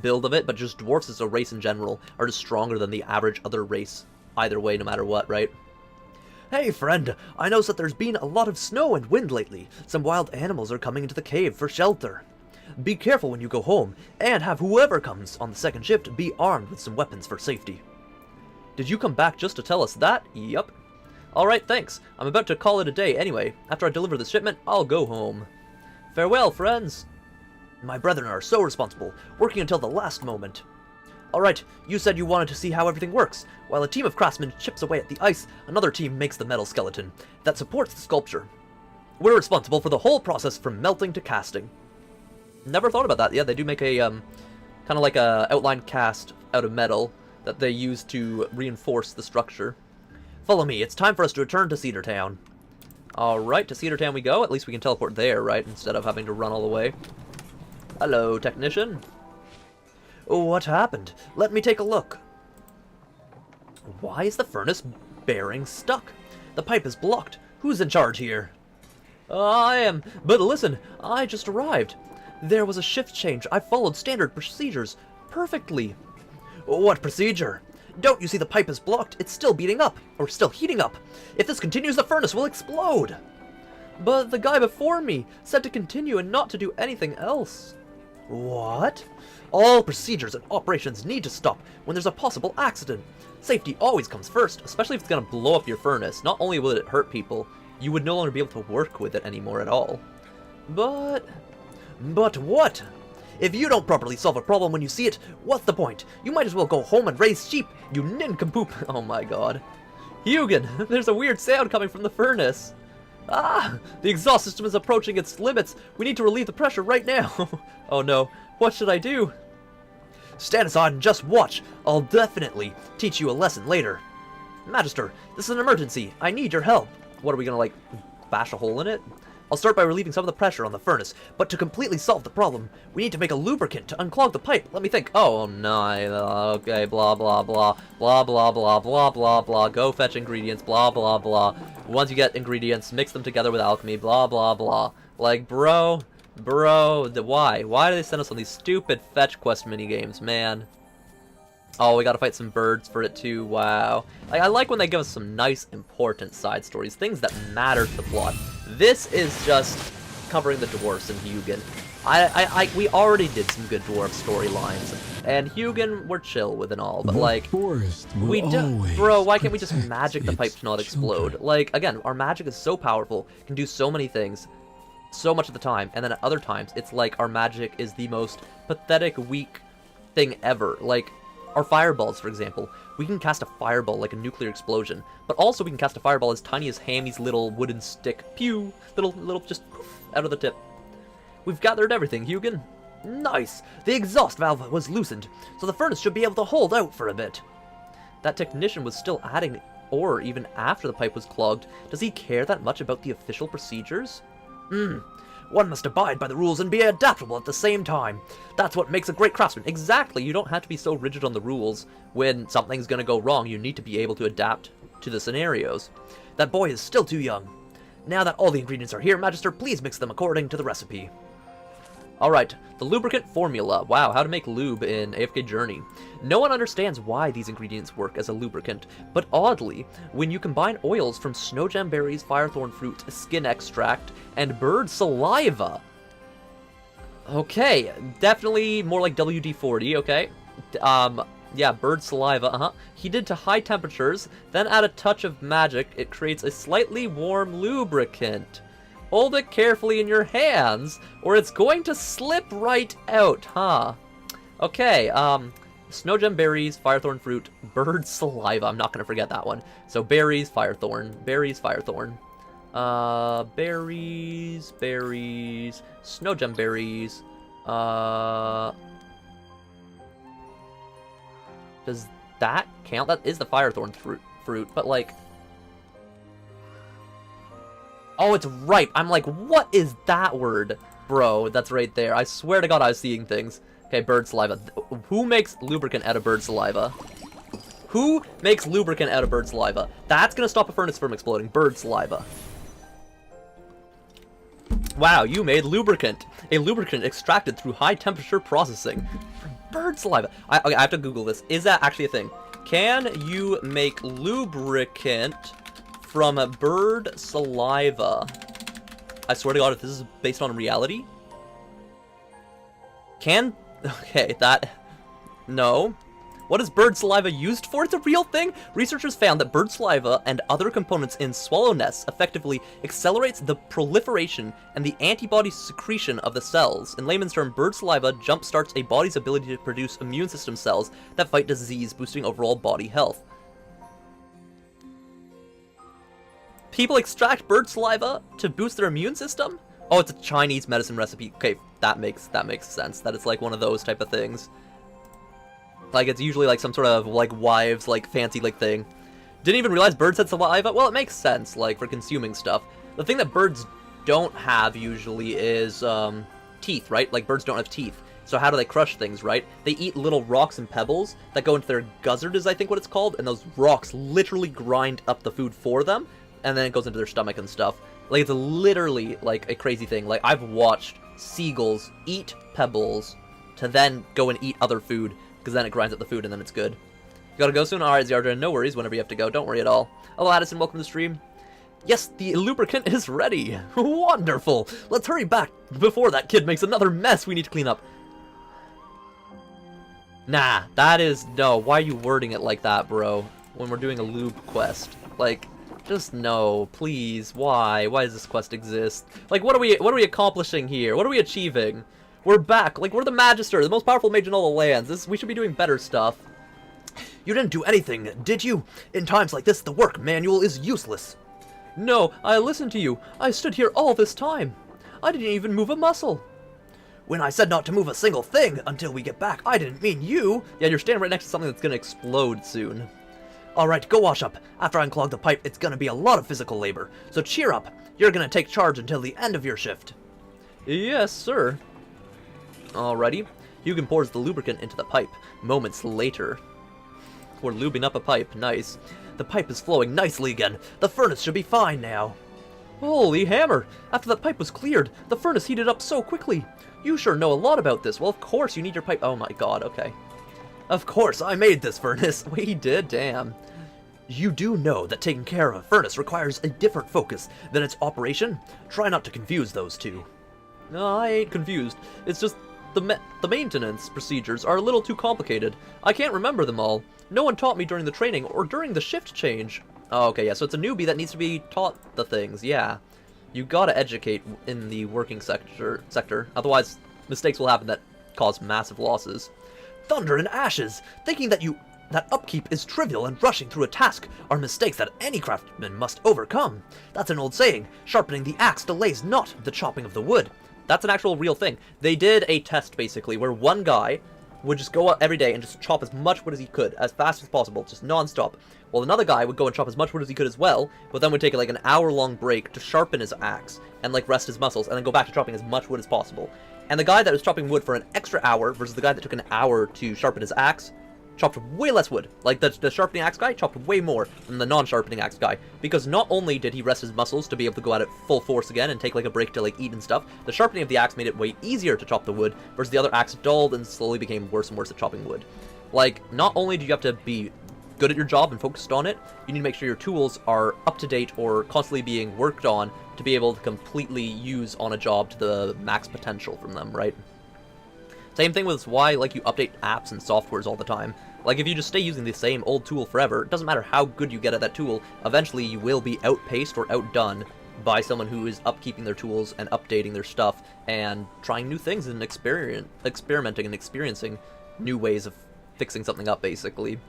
build of it, but just dwarfs as a race in general are just stronger than the average other race, either way, no matter what, right? Hey friend, I noticed that there's been a lot of snow and wind lately. Some wild animals are coming into the cave for shelter. Be careful when you go home, and have whoever comes on the second shift be armed with some weapons for safety. Did you come back just to tell us that? Yup. Alright, thanks. I'm about to call it a day anyway. After I deliver the shipment, I'll go home. Farewell, friends. My brethren are so responsible, working until the last moment. Alright, you said you wanted to see how everything works. While a team of craftsmen chips away at the ice, another team makes the metal skeleton that supports the sculpture. We're responsible for the whole process from melting to casting. Never thought about that. Yeah, they do make a, kind of like a outline cast out of metal that they use to reinforce the structure. Follow me. It's time for us to return to Cedar Town. Alright, to Cedar Town we go. At least we can teleport there, right? Instead of having to run all the way. Hello, technician. Oh, what happened? Let me take a look. Why is the furnace bearing stuck? The pipe is blocked. Who's in charge here? I am. But listen, I just arrived. There was a shift change. I followed standard procedures perfectly. What procedure? Don't you see the pipe is blocked? It's still beating up, or still heating up. If this continues, the furnace will explode. But the guy before me said to continue and not to do anything else. What? All procedures and operations need to stop when there's a possible accident. Safety always comes first, especially if it's going to blow up your furnace. Not only will it hurt people, you would no longer be able to work with it anymore at all. But what? If you don't properly solve a problem when you see it, what's the point? You might as well go home and raise sheep, you nincompoop. Oh my god. Hugin, there's a weird sound coming from the furnace. Ah, the exhaust system is approaching its limits. We need to relieve the pressure right now. Oh no, what should I do? Stand aside and just watch. I'll definitely teach you a lesson later. Magister, this is an emergency. I need your help. What, are we gonna, like, bash a hole in it? I'll start by relieving some of the pressure on the furnace, but to completely solve the problem, we need to make a lubricant to unclog the pipe. Let me think. Oh, no. Okay, blah, blah, blah. Blah, blah, blah, blah, blah, blah. Go fetch ingredients. Blah, blah, blah. Once you get ingredients, mix them together with alchemy, blah, blah, blah. Like, bro, why? Why do they send us on these stupid fetch quest minigames, man? Oh, we gotta fight some birds for it too, wow. Like, I like when they give us some nice, important side stories, things that matter to the plot. This is just covering the dwarfs and Hugin. We already did some good dwarf storylines, and Hugin we're chill with and all, but like, bro, why can't we just magic the pipe to not explode? Like, again, our magic is so powerful, can do so many things, so much of the time, and then at other times, it's like our magic is the most pathetic, weak thing ever. Like, our fireballs, for example, we can cast a fireball like a nuclear explosion, but also we can cast a fireball as tiny as Hammy's little wooden stick, pew, little just poof, out of the tip. We've gathered everything, Hugin. Nice! The exhaust valve was loosened, so the furnace should be able to hold out for a bit. That technician was still adding ore even after the pipe was clogged. Does he care that much about the official procedures? One must abide by the rules and be adaptable at the same time. That's what makes a great craftsman. Exactly, you don't have to be so rigid on the rules. When something's gonna go wrong, you need to be able to adapt to the scenarios. That boy is still too young. Now that all the ingredients are here, Magister, please mix them according to the recipe. Alright, the lubricant formula. Wow, how to make lube in AFK Journey. No one understands why these ingredients work as a lubricant, but oddly, when you combine oils from snow gem berries, firethorn fruit, skin extract, and bird saliva. Okay, definitely more like WD-40, okay. Yeah, bird saliva, Heated to high temperatures, then add a touch of magic, it creates a slightly warm lubricant. Hold it carefully in your hands, or it's going to slip right out, huh? Okay, snow gem berries, firethorn fruit, bird saliva. I'm not gonna forget that one. So berries, firethorn, berries, snow gem berries. Does that count? That is the firethorn fruit, but like. Oh, it's right. I'm like, what is that word? Bro, that's right there. I swear to God I was seeing things. Okay, bird saliva. Who makes lubricant out of bird saliva? Who makes lubricant out of bird saliva? That's gonna stop a furnace from exploding. Bird saliva. Wow, you made lubricant. A lubricant extracted through high temperature processing. Bird saliva. Okay, I have to Google this. Is that actually a thing? Can you make lubricant from a bird saliva? I swear to God, if this is based on reality. Okay, no. What is bird saliva used for? It's a real thing? Researchers found that bird saliva and other components in swallow nests effectively accelerates the proliferation and the antibody secretion of the cells. In layman's term, bird saliva jumpstarts a body's ability to produce immune system cells that fight disease, boosting overall body health. People extract bird saliva to boost their immune system? Oh, it's a Chinese medicine recipe. Okay, that makes sense. That it's like one of those type of things. Like, it's usually like some sort of like wives like fancy like thing. Didn't even realize birds had saliva? Well, it makes sense, like, for consuming stuff. The thing that birds don't have usually is teeth, right? Like, birds don't have teeth. So how do they crush things, right? They eat little rocks and pebbles that go into their guzzard, is I think what it's called, and those rocks literally grind up the food for them, and then it goes into their stomach and stuff. Like, it's literally, like, a crazy thing. Like, I've watched seagulls eat pebbles to then go and eat other food, because then it grinds up the food and then it's good. You gotta go soon? Alright, Zardra, no worries whenever you have to go. Don't worry at all. Hello, Addison, welcome to the stream. Yes, the lubricant is ready. Wonderful. Let's hurry back before that kid makes another mess we need to clean up. Nah, that is... No, why are you wording it like that, bro? When we're doing a lube quest. Like... Just no, please. Why? Why does this quest exist? Like, what are we accomplishing here? What are we achieving? We're back. Like, we're the Magister, the most powerful mage in all the lands. We should be doing better stuff. You didn't do anything, did you? In times like this, the work manual is useless. No, I listened to you. I stood here all this time. I didn't even move a muscle. When I said not to move a single thing until we get back, I didn't mean you. Yeah, you're standing right next to something that's gonna explode soon. Alright, go wash up. After I unclog the pipe, it's gonna be a lot of physical labor. So cheer up. You're gonna take charge until the end of your shift. Yes, sir. Alrighty. Hugin pours the lubricant into the pipe. Moments later. We're lubing up a pipe. Nice. The pipe is flowing nicely again. The furnace should be fine now. Holy hammer! After that pipe was cleared, the furnace heated up so quickly. You sure know a lot about this. Well, of course you need your pipe. Oh my god, okay. Of course, I made this furnace. We did, damn. You do know that taking care of a furnace requires a different focus than its operation? Try not to confuse those two. No, I ain't confused. It's just the maintenance procedures are a little too complicated. I can't remember them all. No one taught me during the training or during the shift change. Oh, okay, yeah, so it's a newbie that needs to be taught the things, yeah. You gotta educate in the working sector, otherwise mistakes will happen that cause massive losses. Thunder and ashes! Thinking that upkeep is trivial and rushing through a task are mistakes that any craftsman must overcome. That's an old saying. Sharpening the axe delays not the chopping of the wood. That's an actual real thing. They did a test, basically, where one guy would just go out every day and just chop as much wood as he could, as fast as possible, just non-stop. While another guy would go and chop as much wood as he could as well, but then would take like an hour-long break to sharpen his axe and like rest his muscles, and then go back to chopping as much wood as possible. And the guy that was chopping wood for an extra hour versus the guy that took an hour to sharpen his axe chopped way less wood. Like, the sharpening axe guy chopped way more than the non-sharpening axe guy. Because not only did he rest his muscles to be able to go at it full force again and take, like, a break to, like, eat and stuff, the sharpening of the axe made it way easier to chop the wood, versus the other axe dulled and slowly became worse and worse at chopping wood. Like, not only do you have to be good at your job and focused on it, you need to make sure your tools are up to date or constantly being worked on to be able to completely use on a job to the max potential from them, right? Same thing with why, like, you update apps and softwares all the time. Like, if you just stay using the same old tool forever, it doesn't matter how good you get at that tool, eventually you will be outpaced or outdone by someone who is upkeeping their tools and updating their stuff and trying new things and experimenting and experiencing new ways of fixing something up, basically.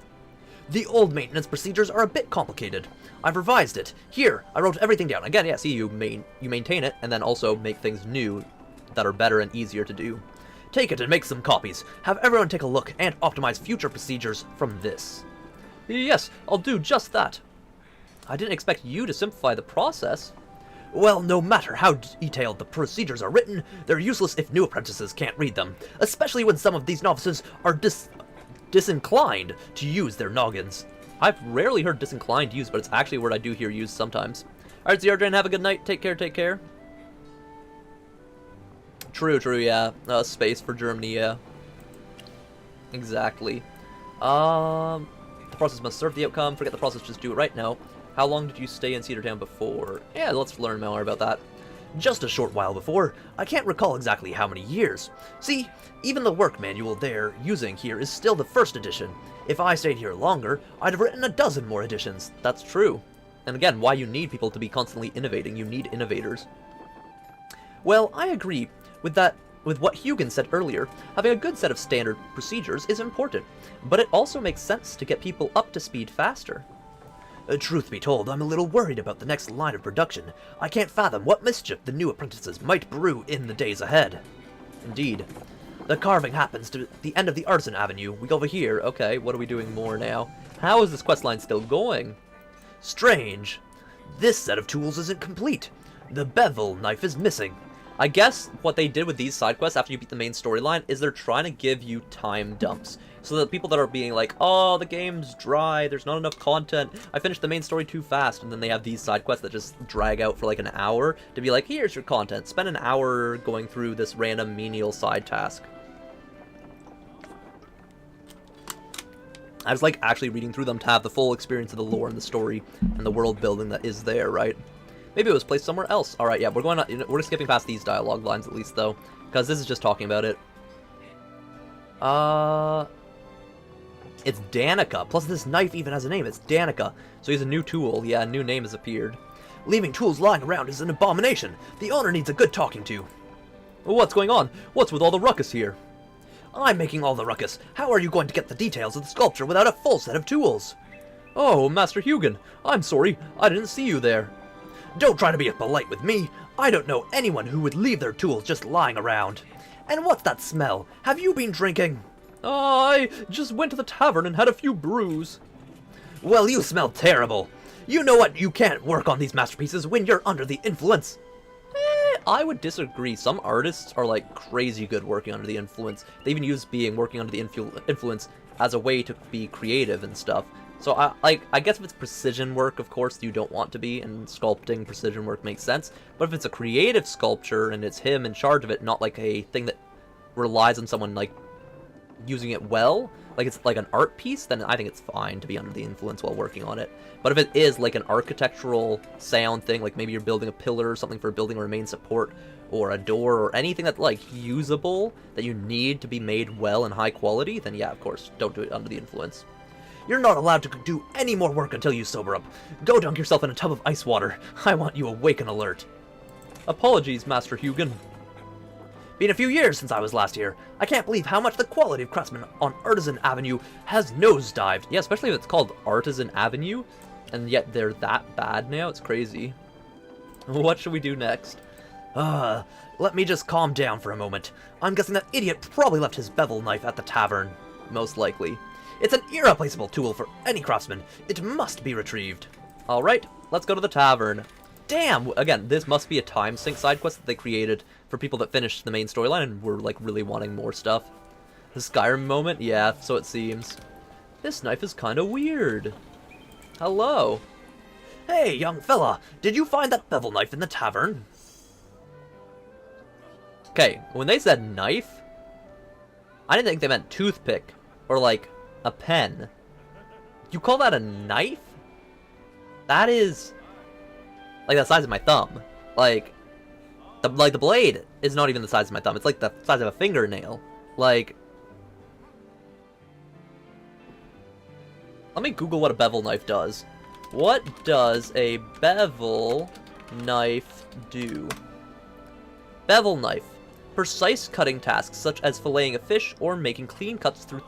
The old maintenance procedures are a bit complicated. I've revised it. Here, I wrote everything down. Again, yeah, see, you maintain it, and then also make things new that are better and easier to do. Take it and make some copies. Have everyone take a look and optimize future procedures from this. Yes, I'll do just that. I didn't expect you to simplify the process. Well, no matter how detailed the procedures are written, they're useless if new apprentices can't read them, especially when some of these novices are disinclined to use their noggins. I've rarely heard disinclined used, but it's actually a word I do hear used sometimes. Alright, ZRJN, have a good night. Take care, take care. True, yeah. Space for Germany, yeah. Exactly. The process must serve the outcome. Forget the process, just do it right now. How long did you stay in Cedar Town before? Yeah, let's learn more about that. Just a short while before. I can't recall exactly how many years. See, even the work manual they're using here is still the first edition. If I stayed here longer, I'd have written a dozen more editions. That's true. And again, why you need people to be constantly innovating. You need innovators. Well, I agree with what Hugin said earlier. Having a good set of standard procedures is important, but it also makes sense to get people up to speed faster. Truth be told, I'm a little worried about the next line of production. I can't fathom what mischief the new apprentices might brew in the days ahead. Indeed. The carving happens to the end of the Artisan Avenue. We go over here. Okay, what are we doing more now? How is this questline still going? Strange. This set of tools isn't complete. The bevel knife is missing. I guess what they did with these side quests after you beat the main storyline is they're trying to give you time dumps. So that people that are being like, oh, the game's dry, there's not enough content, I finished the main story too fast, and then they have these side quests that just drag out for like an hour to be like, here's your content, spend an hour going through this random menial side task. I was like actually reading through them to have the full experience of the lore and the story and the world building that is there, right? Maybe it was placed somewhere else. Alright, yeah, we're skipping past these dialogue lines at least, though. Because this is just talking about it. It's Danica. Plus this knife even has a name. It's Danica. So he's a new tool. Yeah, a new name has appeared. Leaving tools lying around is an abomination. The owner needs a good talking to. What's going on? What's with all the ruckus here? I'm making all the ruckus. How are you going to get the details of the sculpture without a full set of tools? Oh, Master Hugin. I'm sorry. I didn't see you there. Don't try to be polite with me. I don't know anyone who would leave their tools just lying around. And what's that smell? Have you been drinking? I just went to the tavern and had a few brews. Well, you smell terrible. You know what? You can't work on these masterpieces when you're under the influence. I would disagree. Some artists are like crazy good working under the influence. They even use working under the influence as a way to be creative and stuff. So I guess if it's precision work, of course, you don't want to be, and sculpting precision work makes sense. But if it's a creative sculpture and it's him in charge of it, not like a thing that relies on someone like using it well, like it's like an art piece, then I think it's fine to be under the influence while working on it. But if it is like an architectural sound thing, like maybe you're building a pillar or something for a building or a main support, or a door, or anything that's like usable, that you need to be made well and high quality, then yeah, of course, don't do it under the influence. You're not allowed to do any more work until you sober up. Go dunk yourself in a tub of ice water. I want you awake and alert. Apologies, Master Hugin. Been a few years since I was last here. I can't believe how much the quality of craftsmen on Artisan Avenue has nosedived. Yeah, especially if it's called Artisan Avenue, and yet they're that bad now. It's crazy. What should we do next? Let me just calm down for a moment. I'm guessing that idiot probably left his bevel knife at the tavern. Most likely. It's an irreplaceable tool for any craftsman. It must be retrieved. Alright, let's go to the tavern. Damn! Again, this must be a time sync side quest that they created for people that finished the main storyline and were, like, really wanting more stuff. The Skyrim moment? Yeah, so it seems. This knife is kinda weird. Hello. Hey, young fella! Did you find that bevel knife in the tavern? Okay, when they said knife, I didn't think they meant toothpick, or, like, a pen. You call that a knife? That is like the size of my thumb. Like the blade is not even the size of my thumb. It's like the size of a fingernail. Like, let me Google what a bevel knife does. What does a bevel knife do? Bevel knife. Precise cutting tasks such as filleting a fish or making clean cuts through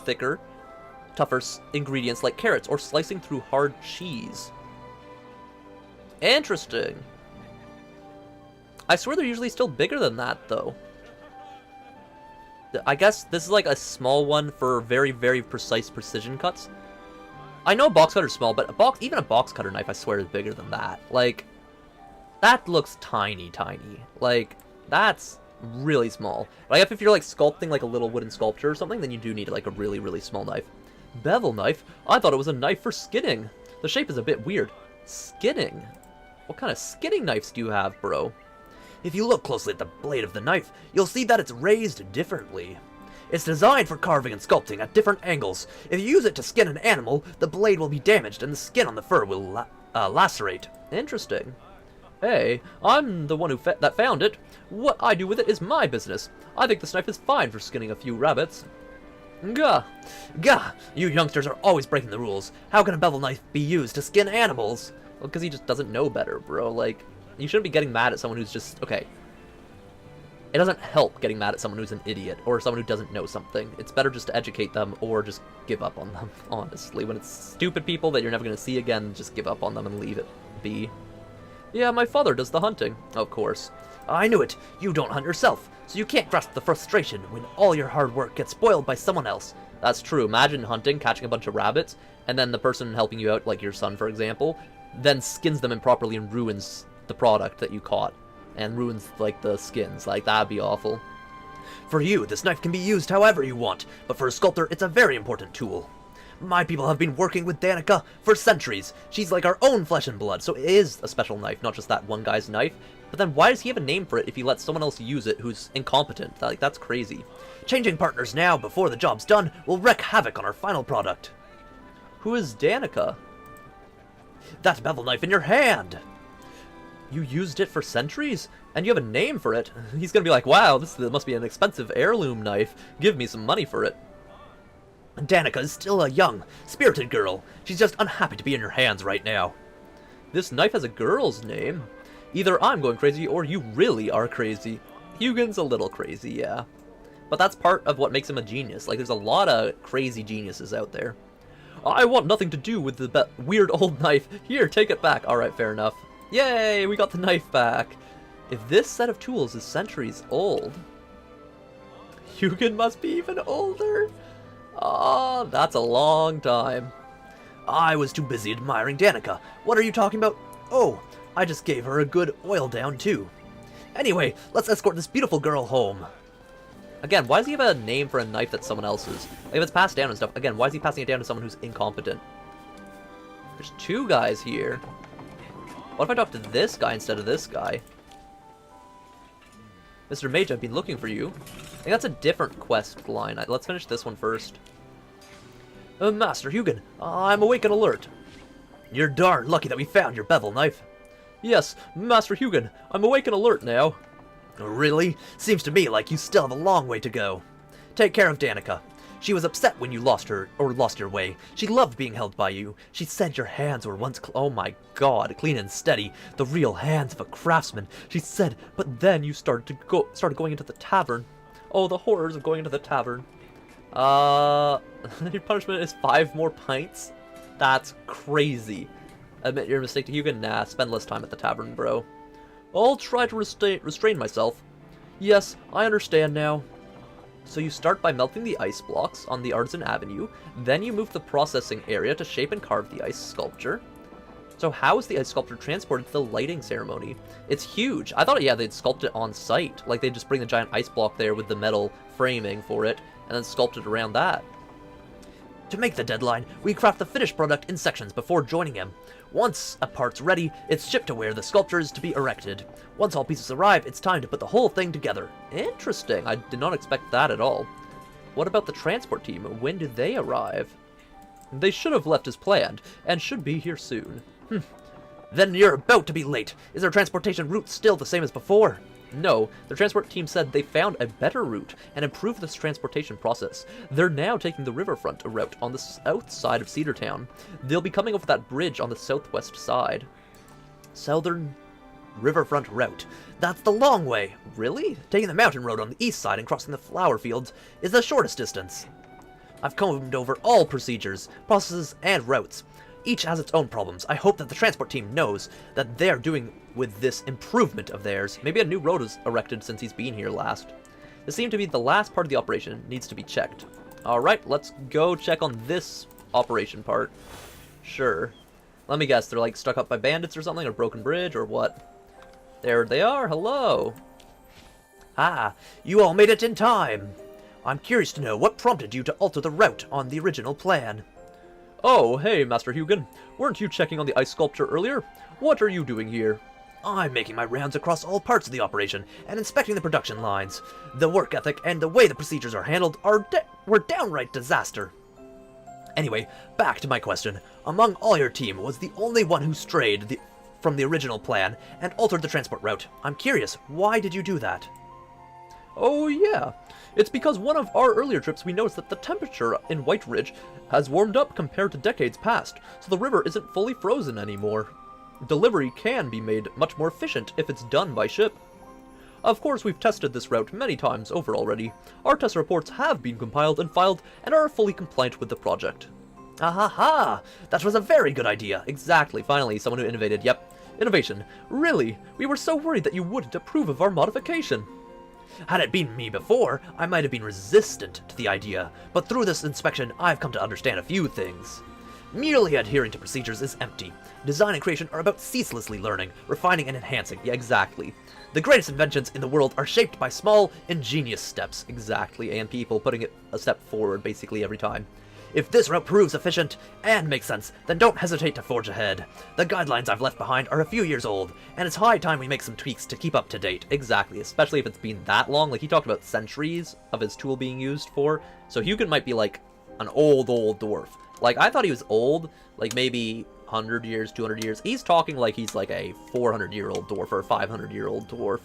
tougher ingredients like carrots or slicing through hard cheese. Interesting. I swear they're usually still bigger than that, though. I guess this is like a small one for very, very precise precision cuts. I know a box cutter's small, but even a box cutter knife, I swear, is bigger than that. Like, that looks tiny, tiny. Like, that's really small. Like, if you're like sculpting like a little wooden sculpture or something, then you do need like a really, really small knife. Bevel knife? I thought it was a knife for skinning. The shape is a bit weird. Skinning? What kind of skinning knives do you have, bro? If you look closely at the blade of the knife, you'll see that it's raised differently. It's designed for carving and sculpting at different angles. If you use it to skin an animal, the blade will be damaged and the skin on the fur will lacerate. Interesting. Hey, I'm the one that found it. What I do with it is my business. I think this knife is fine for skinning a few rabbits. Gah! Gah! You youngsters are always breaking the rules. How can a bevel knife be used to skin animals? Well, because he just doesn't know better, bro. Like, you shouldn't be getting mad at someone who's just... Okay. It doesn't help getting mad at someone who's an idiot, or someone who doesn't know something. It's better just to educate them, or just give up on them, honestly. When it's stupid people that you're never going to see again, just give up on them and leave it be. Yeah, my father does the hunting. Of course. I knew it. You don't hunt yourself, so you can't grasp the frustration when all your hard work gets spoiled by someone else. That's true. Imagine hunting, catching a bunch of rabbits, and then the person helping you out, like your son, for example, then skins them improperly and ruins the product that you caught. And ruins, like, the skins. Like, that'd be awful. For you, this knife can be used however you want, but for a sculptor, it's a very important tool. My people have been working with Danica for centuries. She's like our own flesh and blood, so it is a special knife, not just that one guy's knife. But then why does he have a name for it if he lets someone else use it who's incompetent? Like, that's crazy. Changing partners now, before the job's done, will wreak havoc on our final product. Who is Danica? That bevel knife in your hand! You used it for centuries? And you have a name for it? He's gonna be like, wow, this must be an expensive heirloom knife. Give me some money for it. Danica is still a young, spirited girl. She's just unhappy to be in your hands right now. This knife has a girl's name. Either I'm going crazy or you really are crazy. Hugin's a little crazy, yeah. But that's part of what makes him a genius. Like, there's a lot of crazy geniuses out there. I want nothing to do with the weird old knife. Here, take it back. Alright, fair enough. Yay, we got the knife back. If this set of tools is centuries old, Hugin must be even older. Oh, that's a long time. I was too busy admiring Danica. What are you talking about? Oh, I just gave her a good oil down too. Anyway, let's escort this beautiful girl home. Again, why does he have a name for a knife that's someone else's? Like, if it's passed down and stuff, again, why is he passing it down to someone who's incompetent? There's 2 guys here. What if I talk to this guy instead of this guy? Mr. Mage, I've been looking for you. I think that's a different quest line. Let's finish this one first. Master Hugin, I'm awake and alert. You're darn lucky that we found your bevel knife. Yes, Master Hugin, I'm awake and alert now. Really? Seems to me like you still have a long way to go. Take care of Danica. She was upset when you lost her, or lost your way. She loved being held by you. She said your hands were once oh my god, clean and steady. The real hands of a craftsman. She said, but then you started going into the tavern. Oh, the horrors of going into the tavern. Your punishment is 5 more pints? That's crazy. Admit your mistake to Hugo? Nah, spend less time at the tavern, bro. I'll try to restrain myself. Yes, I understand now. So you start by melting the ice blocks on the Artisan Avenue, then you move to the processing area to shape and carve the ice sculpture. So how is the ice sculpture transported to the lighting ceremony? It's huge. I thought, yeah, they'd sculpt it on site. Like, they'd just bring the giant ice block there with the metal framing for it, and then sculpt it around that. To make the deadline, we craft the finished product in sections before joining him. Once a part's ready, it's shipped to where the sculpture is to be erected. Once all pieces arrive, it's time to put the whole thing together. Interesting. I did not expect that at all. What about the transport team? When do they arrive? They should have left as planned, and should be here soon. Then you're about to be late. Is their transportation route still the same as before? No, the transport team said they found a better route and improved this transportation process. They're now taking the riverfront route on the south side of Cedartown. They'll be coming over that bridge on the southwest side. Southern riverfront route. That's the long way. Really? Taking the mountain road on the east side and crossing the flower fields is the shortest distance. I've combed over all procedures, processes, and routes. Each has its own problems. I hope that the transport team knows that they're doing with this improvement of theirs. Maybe a new road was erected since he's been here last. This seemed to be the last part of the operation. Needs to be checked. Alright, let's go check on this operation part. Sure. Let me guess, they're like stuck up by bandits or something, or broken bridge, or what? There they are, hello! Ah, you all made it in time! I'm curious to know what prompted you to alter the route on the original plan. Oh, hey, Master Hugin. Weren't you checking on the ice sculpture earlier? What are you doing here? I'm making my rounds across all parts of the operation and inspecting the production lines. The work ethic and the way the procedures are handled were downright disaster. Anyway, back to my question. Among all your team was the only one who strayed from the original plan and altered the transport route. I'm curious, why did you do that? Oh yeah, it's because one of our earlier trips we noticed that the temperature in White Ridge has warmed up compared to decades past, so the river isn't fully frozen anymore. Delivery can be made much more efficient if it's done by ship. Of course, we've tested this route many times over already. Our test reports have been compiled and filed and are fully compliant with the project. Ahaha! That was a very good idea. Exactly, finally, someone who innovated. Yep, innovation. Really? We were so worried that you wouldn't approve of our modification. Had it been me before, I might have been resistant to the idea, but through this inspection, I've come to understand a few things. Merely adhering to procedures is empty. Design and creation are about ceaselessly learning, refining, and enhancing. Yeah, exactly. The greatest inventions in the world are shaped by small, ingenious steps. Exactly, and people putting it a step forward basically every time. If this route proves efficient and makes sense, then don't hesitate to forge ahead. The guidelines I've left behind are a few years old, and it's high time we make some tweaks to keep up to date. Exactly, especially if it's been that long. Like, he talked about centuries of his tool being used for. So Hugin might be like an old dwarf. Like, I thought he was old, like maybe 100 years, 200 years. He's talking like he's like a 400-year-old dwarf or a 500-year-old dwarf.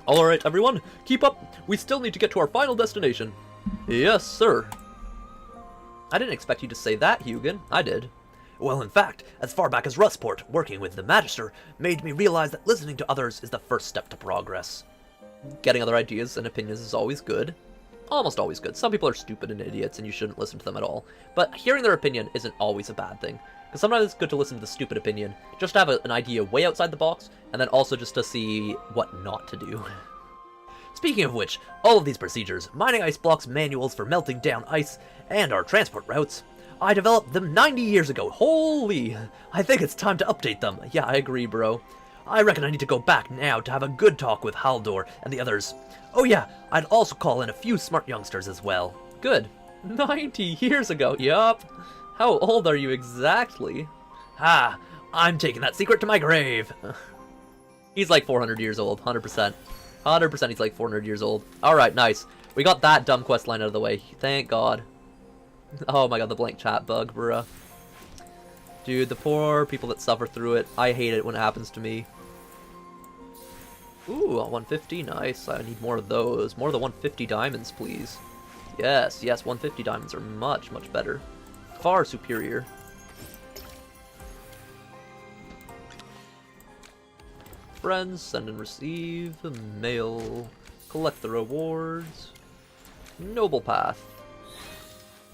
Alright, everyone, keep up. We still need to get to our final destination. Yes, sir. I didn't expect you to say that, Hugin. I did. Well, in fact, as far back as Rustport, working with the Magister made me realize that listening to others is the first step to progress. Getting other ideas and opinions is always good. Almost always good. Some people are stupid and idiots and you shouldn't listen to them at all. But hearing their opinion isn't always a bad thing. Because sometimes it's good to listen to the stupid opinion, just to have an idea way outside the box, and then also just to see what not to do. Speaking of which, all of these procedures, mining ice blocks, manuals for melting down ice, and our transport routes, I developed them 90 years ago. Holy! I think it's time to update them. Yeah, I agree, bro. I reckon I need to go back now to have a good talk with Haldor and the others. Oh yeah, I'd also call in a few smart youngsters as well. Good. 90 years ago, yup. How old are you exactly? Ah, I'm taking that secret to my grave. He's like 400 years old, 100%. 100% he's like 400 years old. Alright, nice. We got that dumb quest line out of the way. Thank God. Oh my god, the blank chat bug, bruh. Dude, the poor people that suffer through it. I hate it when it happens to me. Ooh, 150, nice. I need more of those. More of the 150 diamonds, please. Yes, yes, 150 diamonds are much, much better. Far superior. Friends, send and receive, mail, collect the rewards, noble path.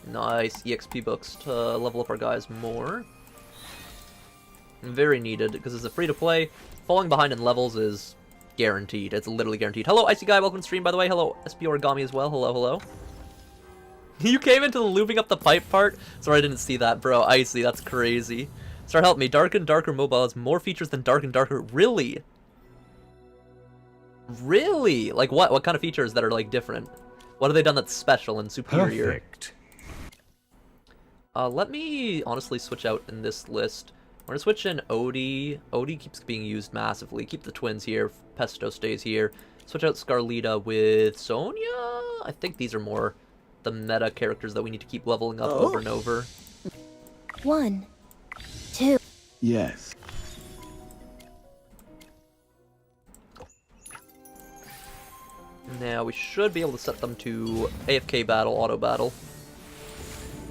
Nice, EXP books to level up our guys more. Very needed, because as a free-to-play, falling behind in levels is guaranteed. It's literally guaranteed. Hello, Icy Guy, welcome to stream, by the way. Hello, SP Origami as well. Hello, hello. You came into the looping up the pipe part? Sorry, I didn't see that, bro. Icy, that's crazy. Start help me. Dark and Darker Mobile has more features than Dark and Darker. Really? Really? Like what? What kind of features that are like different? What have they done that's special and superior? Perfect. Let me honestly switch out in this list. We're gonna switch in Odie. Odie keeps being used massively. Keep the twins here. Pesto stays here. Switch out Scarlita with Sonya. I think these are more the meta characters that we need to keep leveling up over and over. 1, 2. Yes. Now we should be able to set them to AFK battle, auto battle.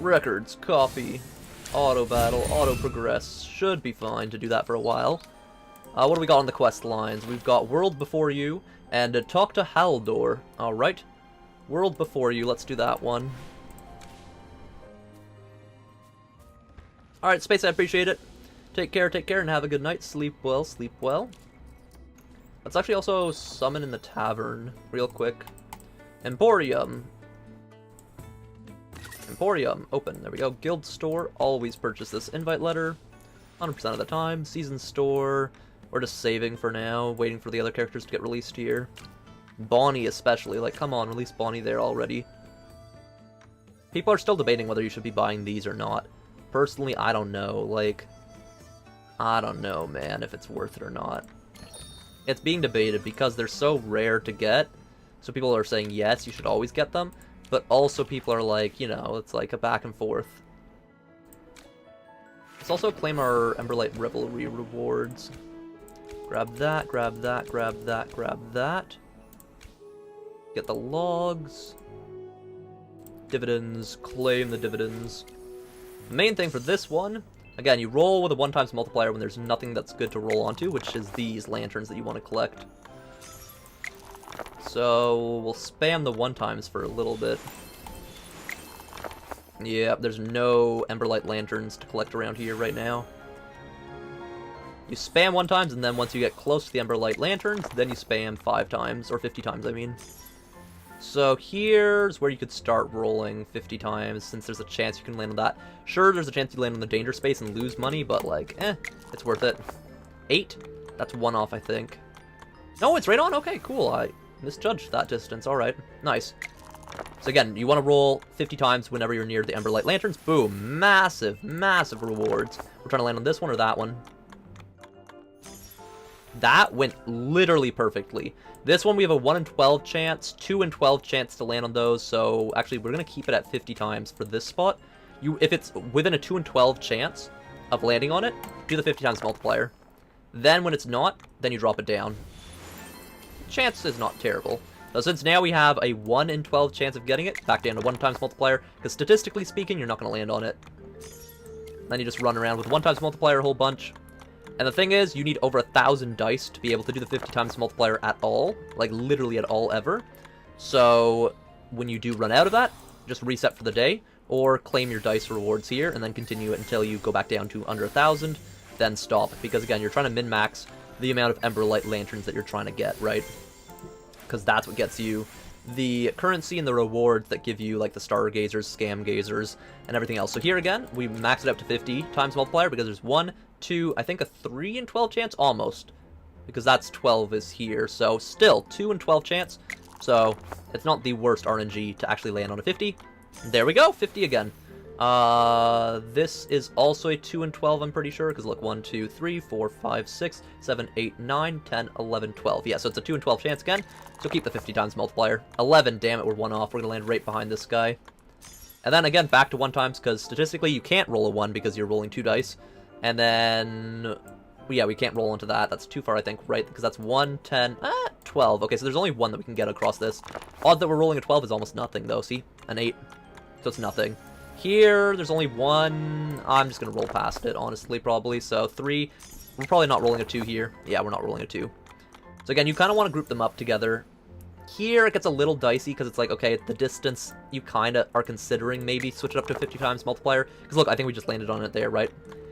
Records, copy, auto battle, auto progress. Should be fine to do that for a while. What do we got on the quest lines? We've got World Before You and Talk to Haldor. Alright. World Before You, let's do that one. Alright, Space, I appreciate it. Take care, and have a good night. Sleep well, sleep well. Let's actually also summon in the tavern real quick. Emporium. Emporium, open. There we go. Guild store, always purchase this invite letter. 100% of the time. Season store, we're just saving for now, waiting for the other characters to get released here. Bonnie especially, like come on, release Bonnie there already. People are still debating whether you should be buying these or not. Personally, I don't know, like, I don't know, man, if it's worth it or not. It's being debated because they're so rare to get, so people are saying yes, you should always get them, but also people are like, you know, it's like a back and forth. Let's also claim our Emberlight Revelry rewards. Grab that, grab that, grab that, grab that. Get the logs. Dividends, claim the dividends. The main thing for this one, again, you roll with a 1x multiplier when there's nothing that's good to roll onto, which is these lanterns that you want to collect. So we'll spam the 1x for a little bit. Yeah, there's no Emberlight lanterns to collect around here right now. You spam 1x, and then once you get close to the Emberlight lanterns, then you spam 5x, or 50x, I mean. So here's where you could start rolling 50 times, since there's a chance you can land on that. Sure, there's a chance you land on the danger space and lose money, but like, it's worth it. 8? That's 1 off, I think. No, it's right on? Okay, cool. I misjudged that distance. Alright, nice. So again, you want to roll 50 times whenever you're near the Emberlight lanterns. Boom. Massive, massive rewards. We're trying to land on this one or that one. That went literally perfectly. This one we have a 1 in 12 chance, 2 in 12 chance to land on those, so actually we're going to keep it at 50 times for this spot. If it's within a 2 in 12 chance of landing on it, do the 50 times multiplier. Then when it's not, then you drop it down. Chance is not terrible. So since now we have a 1 in 12 chance of getting it, back down to 1 times multiplier, because statistically speaking, you're not going to land on it. Then you just run around with 1 times multiplier a whole bunch. And the thing is, you need over 1,000 dice to be able to do the 50 times multiplier at all. Like, literally at all, ever. So, when you do run out of that, just reset for the day, or claim your dice rewards here, and then continue it until you go back down to under 1,000, then stop. Because, again, you're trying to min-max the amount of Emberlight lanterns that you're trying to get, right? Because that's what gets you the currency and the rewards that give you, like, the Stargazers, Scam Gazers, and everything else. So here, again, we max it up to 50 times multiplier, because there's 1, 2, I think a 3 in 12 chance? Almost. because that's 12 is here. So still 2 and 12 chance. So it's not the worst RNG to actually land on a 50. There we go, 50 again. This is also a 2 and 12, I'm pretty sure, because look, 1, 2, 3, 4, 5, 6, 7, 8, 9, 10, 11, 12. Yeah, so it's a 2 and 12 chance again, so keep the 50 times multiplier. 11, damn it, we're 1 off. We're going to land right behind this guy. And then again, back to 1 times, because statistically you can't roll a 1 because you're rolling 2 dice. And then, yeah, we can't roll into that. That's too far, I think, right? Because that's 1, 10, 12. Okay, so there's only 1 that we can get across this. Odds that we're rolling a 12 is almost nothing, though. See? An 8. So it's nothing. Here, there's only 1. I'm just going to roll past it, honestly, probably. So 3. We're probably not rolling a 2 here. Yeah, we're not rolling a 2. So again, you kind of want to group them up together. Here, it gets a little dicey, because it's like, okay, the distance, you kind of are considering maybe switch it up to 50 times multiplier. Because look, I think we just landed on it there, right?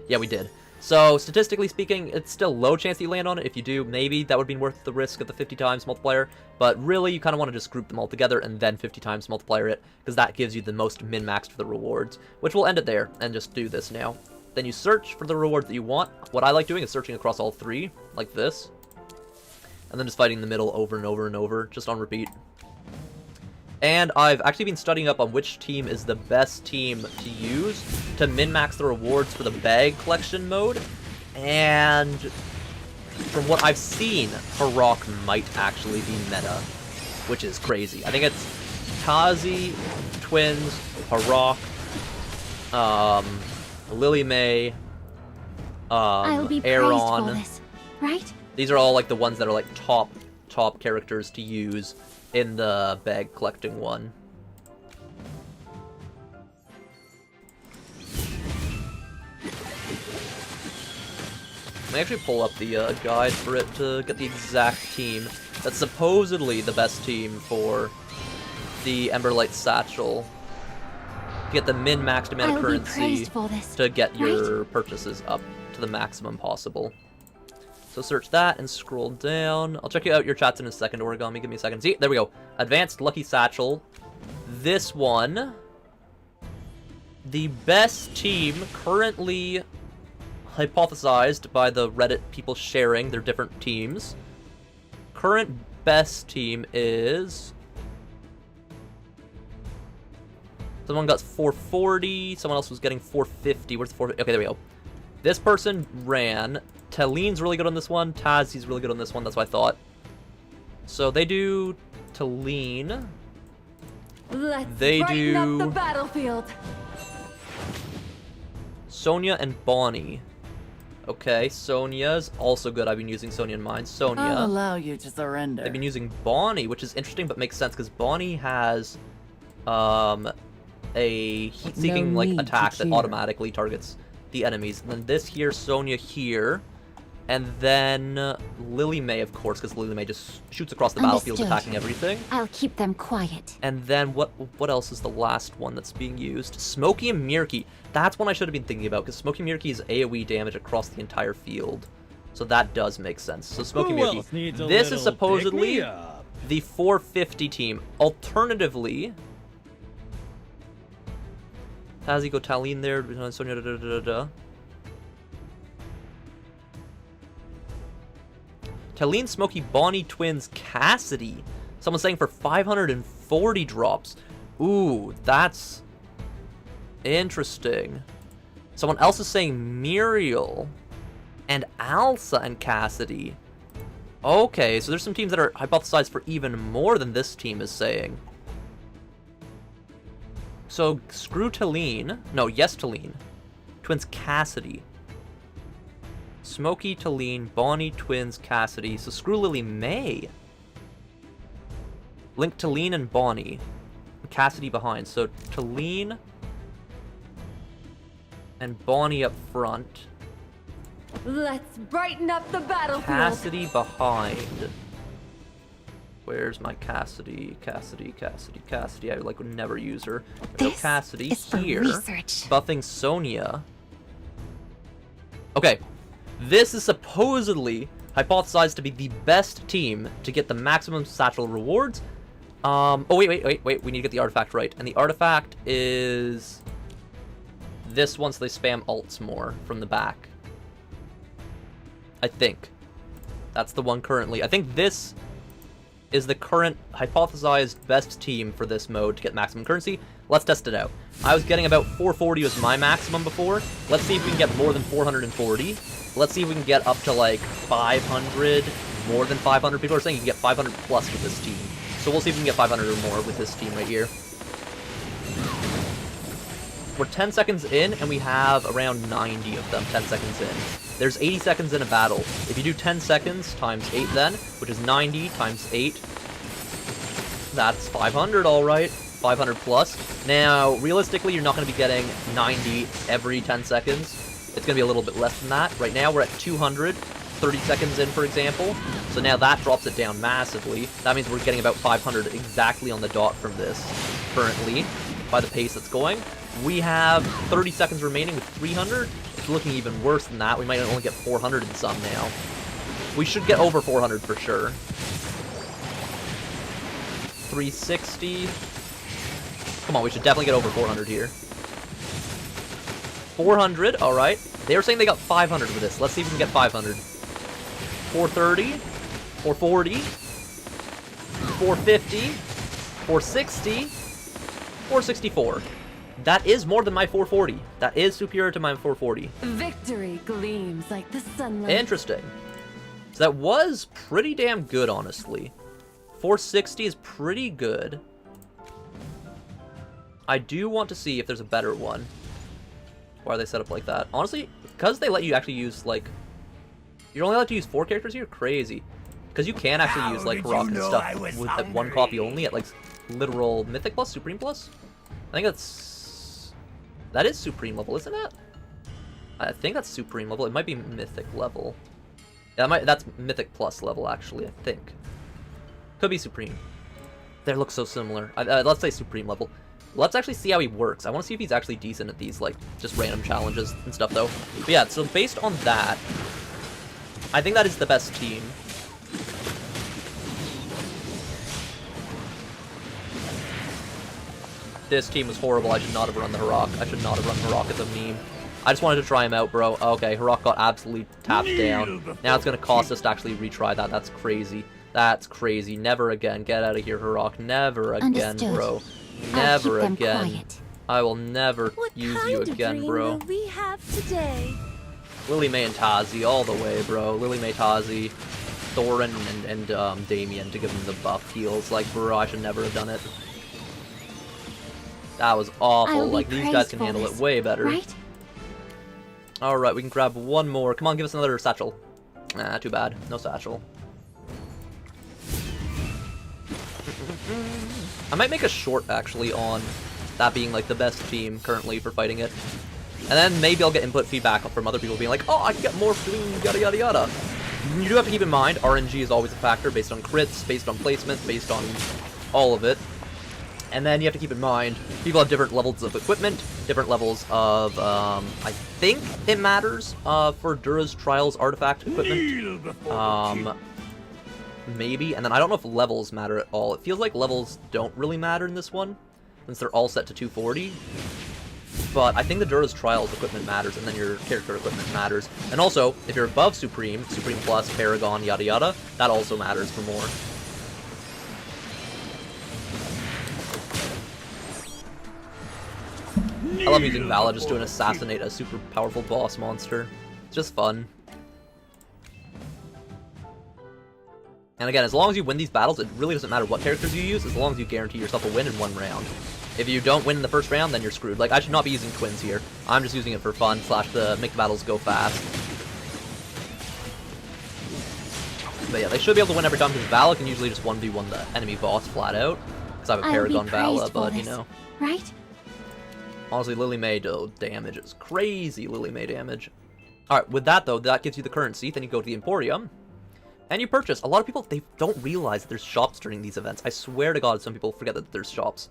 Yeah, we did. So, statistically speaking, it's still low chance that you land on it. If you do, maybe that would be worth the risk of the 50 times multiplier. But really, you kind of want to just group them all together and then 50 times multiplier it, because that gives you the most min-maxed for the rewards. Which we'll end it there and just do this now. Then you search for the rewards that you want. What I like doing is searching across all 3, like this. And then just fighting in the middle over and over and over, just on repeat. And I've actually been studying up on which team is the best team to use to min-max the rewards for the bag collection mode. And from what I've seen, Harok might actually be meta, which is crazy. I think it's Tazi, Twins, Harok, Lily May, I'll be praised Aaron. for this, right? These are all like the ones that are like top characters to use in the bag collecting one. Let me actually pull up the guide for it to get the exact team that's supposedly the best team for the Emberlight Satchel. Get the min-maxed amount of currency to get your purchases up to the maximum possible. So search that and scroll down. I'll check out your chats in a second, Origami. Give me a second. See, there we go. Advanced Lucky Satchel. This one. The best team currently hypothesized by the Reddit people sharing their different teams. Current best team is... Someone got 440. Someone else was getting 450. Where's the 450? Okay, there we go. This person ran... Taline's really good on this one. Tazi's really good on this one. That's what I thought. So they do Taline. They do up the battlefield. Sonia and Bonnie. Okay, Sonia's also good. I've been using Sonia in mine. Sonia. I'll allow you to surrender. They've been using Bonnie, which is interesting but makes sense because Bonnie has a heat-seeking attack that automatically targets the enemies. And then this here, Sonia here. And then Lily May, of course, because Lily May just shoots across the battlefield attacking everything. I'll keep them quiet. And then what else is the last one that's being used? Smokey and Mirky. That's one I should have been thinking about, because Smokey and Mirky is AoE damage across the entire field. So that does make sense. So Smokey and Mirky. This is supposedly the 450 team. Alternatively... Tazi go Taline there, Sonia Taline, Smokey, Bonnie, Twins, Cassidy. Someone's saying for 540 drops. Ooh, that's interesting. Someone else is saying Muriel and Alsa and Cassidy. Okay, so there's some teams that are hypothesized for even more than this team is saying. So, screw Taline. No, yes Taline. Twins, Cassidy. Smokey, Taline, Bonnie, Twins, Cassidy. So screw Lily May. Link Taline and Bonnie. Cassidy behind. So Taline and Bonnie up front. Let's brighten up the battlefield. Cassidy behind. Where's my Cassidy? Cassidy. I would never use her. There's no Cassidy here. Buffing Sonia. Okay. This is supposedly hypothesized to be the best team to get the maximum satchel rewards. Oh, wait. We need to get the artifact right. And the artifact is this one, so they spam ults more from the back. I think. That's the one currently. I think this is the current hypothesized best team for this mode to get maximum currency. Let's test it out. I was getting about 440 was my maximum before. Let's see if we can get more than 440. Let's see if we can get up to like 500, more than 500. People are saying you can get 500 plus with this team. So we'll see if we can get 500 or more with this team right here. We're 10 seconds in, and we have around 90 of them 10 seconds in. There's 80 seconds in a battle. If you do 10 seconds times 8 then, which is 90 times 8, that's 500, alright. 500 plus. Now, realistically, you're not going to be getting 90 every 10 seconds. It's going to be a little bit less than that. Right now, we're at 200, 30 seconds in, for example. So now that drops it down massively. That means we're getting about 500 exactly on the dot from this, currently, by the pace that's going. We have 30 seconds remaining with 300. It's looking even worse than that. We might only get 400 in some now. We should get over 400 for sure. 360. Come on, we should definitely get over 400 here. 400, alright. They were saying they got 500 with this. Let's see if we can get 500. 430. 440. 450. 460. 464. That is more than my 440. That is superior to my 440. Victory gleams like the sunlight. Interesting. So that was pretty damn good, honestly. 460 is pretty good. I do want to see if there's a better one. Why are they set up like that? Honestly, because they let you actually use, like... You're only allowed to use 4 characters here? Crazy. Because you can actually use, like, rock and stuff with that one copy only at, like, literal Mythic Plus, Supreme Plus? I think that's... That is Supreme level, isn't it? I think that's Supreme level. It might be Mythic level. Yeah, that's Mythic Plus level, actually, I think. Could be Supreme. They look so similar. Let's say Supreme level. Let's actually see how he works. I want to see if he's actually decent at these, like, just random challenges and stuff, though. But yeah, so based on that, I think that is the best team. This team was horrible. I should not have run the Harok. I should not have run Harok as a meme. I just wanted to try him out, bro. Okay, Harok got absolutely tapped down. Now it's going to cost us to actually retry that. That's crazy. That's crazy. Never again. Get out of here, Harok. Never again, Understood. bro. I'll Never keep them again. quiet. I will never use you again, bro. What we have today? Lily May and Tazi all the way, bro. Lily May, Tazi, Thorin, and Damien to give them the buff heals. Like, bro, I should never have done it. That was awful. Like, these guys can handle it way better. Right? Alright, we can grab one more. Come on, give us another satchel. Nah, too bad. No satchel. I might make a short, actually, on that being, like, the best team currently for fighting it. And then maybe I'll get input feedback from other people being like, oh, I can get more for doing yada yada yada. You do have to keep in mind, RNG is always a factor based on crits, based on placement, based on all of it. And then you have to keep in mind, people have different levels of equipment, different levels of, I think it matters, for Dura's Trials artifact equipment. Maybe, and then I don't know if levels matter at all. It feels like levels don't really matter in this one, since they're all set to 240. But I think the Dura's Trials equipment matters, and then your character equipment matters. And also, if you're above Supreme, Supreme Plus, Paragon, yada yada, that also matters for more. I love using Vala just to assassinate a super powerful boss monster. It's just fun. And again, as long as you win these battles, it really doesn't matter what characters you use, as long as you guarantee yourself a win in one round. If you don't win in the first round, then you're screwed. Like, I should not be using twins here. I'm just using it for fun, / to make the battles go fast. But yeah, they should be able to win every time, because Vala can usually just 1v1 the enemy boss flat out. Because I have a Paragon Vala, but, you know. Right? Honestly, Lily May damage is crazy. Lily May damage. Alright, with that though, that gives you the currency. Then you go to the Emporium, and you purchase. A lot of people, they don't realize that there's shops during these events. I swear to God, some people forget that there's shops.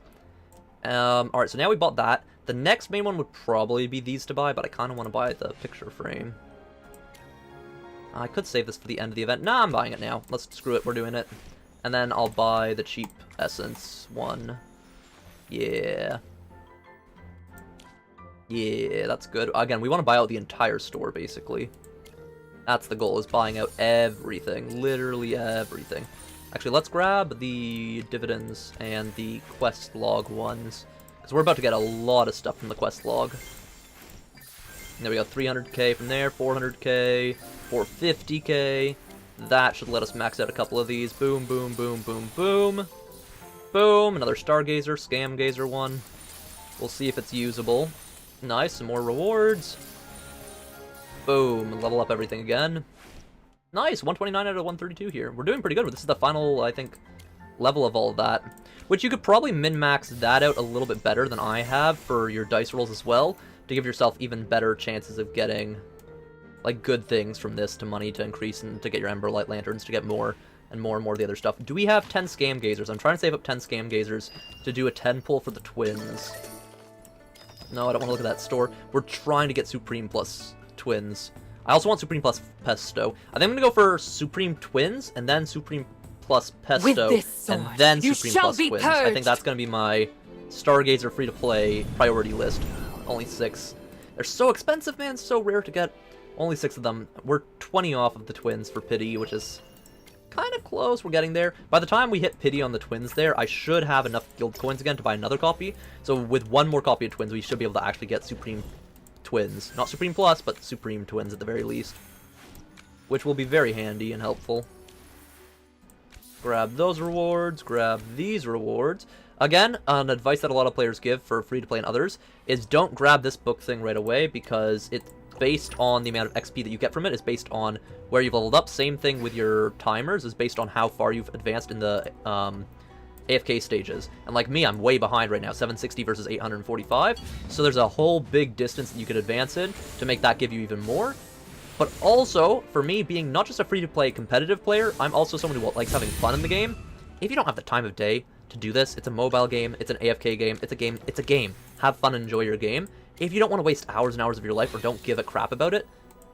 Alright, so now we bought that. The next main one would probably be these to buy, but I kind of want to buy the picture frame. I could save this for the end of the event. Nah, I'm buying it now. Let's screw it, we're doing it. And then I'll buy the cheap essence one. Yeah. Yeah, that's good. Again, we want to buy out the entire store, basically. That's the goal, is buying out everything. Literally everything. Actually, let's grab the dividends and the quest log ones, because we're about to get a lot of stuff from the quest log. There we go, 300k from there, 400k, 450k. That should let us max out a couple of these. Boom, boom, boom, boom, boom. Boom, another Stargazer, Scam Gazer one. We'll see if it's usable. Nice, some more rewards. Boom, level up everything again. Nice, 129 out of 132 here. We're doing pretty good. This is the final, I think, level of all of that. Which you could probably min-max that out a little bit better than I have for your dice rolls as well, to give yourself even better chances of getting, like, good things from this to money to increase and to get your Ember Light Lanterns to get more and more of the other stuff. Do we have 10 Scam Gazers? I'm trying to save up 10 Scam Gazers to do a 10 pull for the twins. No, I don't want to look at that store. We're trying to get Supreme plus twins. I also want Supreme plus Pesto. I think I'm going to go for Supreme Twins, and then Supreme plus Pesto, With this sword, and then you Supreme shall plus be Twins. I think purged. that's going to be my Stargazer free-to-play priority list. Only 6. They're so expensive, man. So rare to get. Only 6 of them. We're 20 off of the twins for pity, which is kind of close. We're getting there. By the time we hit pity on the twins there, I should have enough guild coins again to buy another copy. So with one more copy of twins, we should be able to actually get Supreme Twins. Not Supreme Plus, but Supreme Twins at the very least. Which will be very handy and helpful. Grab those rewards, grab these rewards. Again, an advice that a lot of players give for free-to-play and others is don't grab this book thing right away, because it's based on the amount of XP that you get from it, is based on where you've leveled up. Same thing with your timers, is based on how far you've advanced in the AFK stages. And like me, I'm way behind right now, 760 versus 845, so there's a whole big distance that you could advance in to make that give you even more. But also, for me, being not just a free-to-play competitive player, I'm also someone who likes having fun in the game. If you don't have the time of day to do this, it's a mobile game, it's an AFK game, it's a game. Have fun and enjoy your game. If you don't want to waste hours and hours of your life or don't give a crap about it,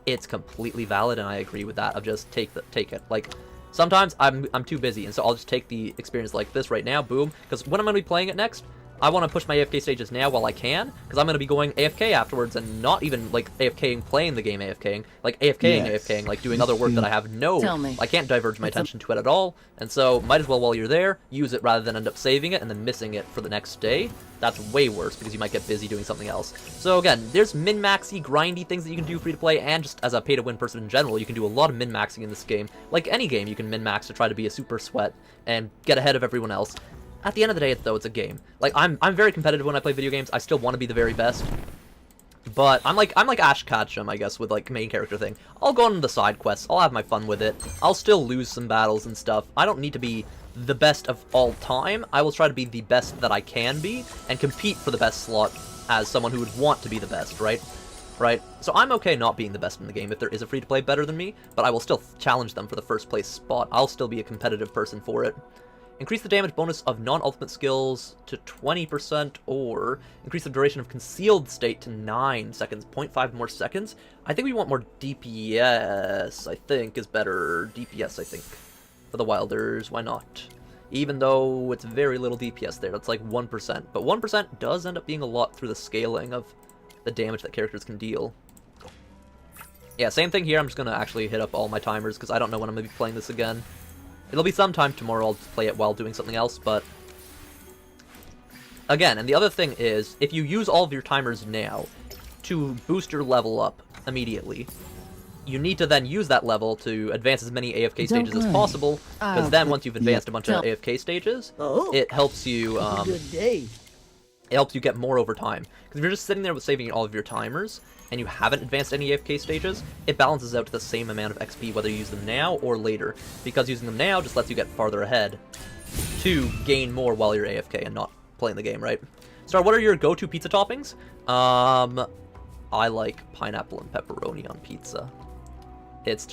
it's completely valid, and I agree with that. I'll just take it. Like, sometimes I'm too busy, and so I'll just take the experience like this right now, boom, because when I'm going to be playing it next, I want to push my AFK stages now while I can, because I'm going to be going AFK afterwards, and not even, like, AFKing, playing the game AFKing, like, AFKing, Yes. AFKing, like, doing other work that I have Tell me. I can't diverge my attention to it at all, and so, might as well, while you're there, use it rather than end up saving it and then missing it for the next day. That's way worse, because you might get busy doing something else. So again, there's min-maxy, grindy things that you can do free-to-play, and just as a pay-to-win person in general, you can do a lot of min-maxing in this game. Like any game, you can min-max to try to be a super sweat and get ahead of everyone else. At the end of the day, though, it's a game. Like, I'm very competitive when I play video games. I still want to be the very best. But I'm like Ash Ketchum, I guess, with, like, main character thing. I'll go on the side quests. I'll have my fun with it. I'll still lose some battles and stuff. I don't need to be the best of all time. I will try to be the best that I can be and compete for the best slot as someone who would want to be the best, right? Right? So I'm okay not being the best in the game if there is a free-to-play better than me, but I will still challenge them for the first place spot. I'll still be a competitive person for it. Increase the damage bonus of non-ultimate skills to 20%, or increase the duration of concealed state to 9 seconds, 0.5 more seconds. I think we want more DPS, I think, is better. DPS, I think, for the Wilders. Why not? Even though it's very little DPS there, that's like 1%. But 1% does end up being a lot through the scaling of the damage that characters can deal. Yeah, same thing here. I'm just going to actually hit up all my timers, because I don't know when I'm going to be playing this again. It'll be sometime tomorrow. I'll just play it while doing something else, but again, and the other thing is, if you use all of your timers now to boost your level up immediately, you need to then use that level to advance as many AFK stages as possible, because then once you've advanced a bunch of AFK stages, it helps you, Good day. it helps you get more over time. Because if you're just sitting there with saving all of your timers, and you haven't advanced any AFK stages, it balances out to the same amount of XP whether you use them now or later, because using them now just lets you get farther ahead to gain more while you're AFK and not playing the game, right? Star, what are your go-to pizza toppings? I like pineapple and pepperoni on pizza. It's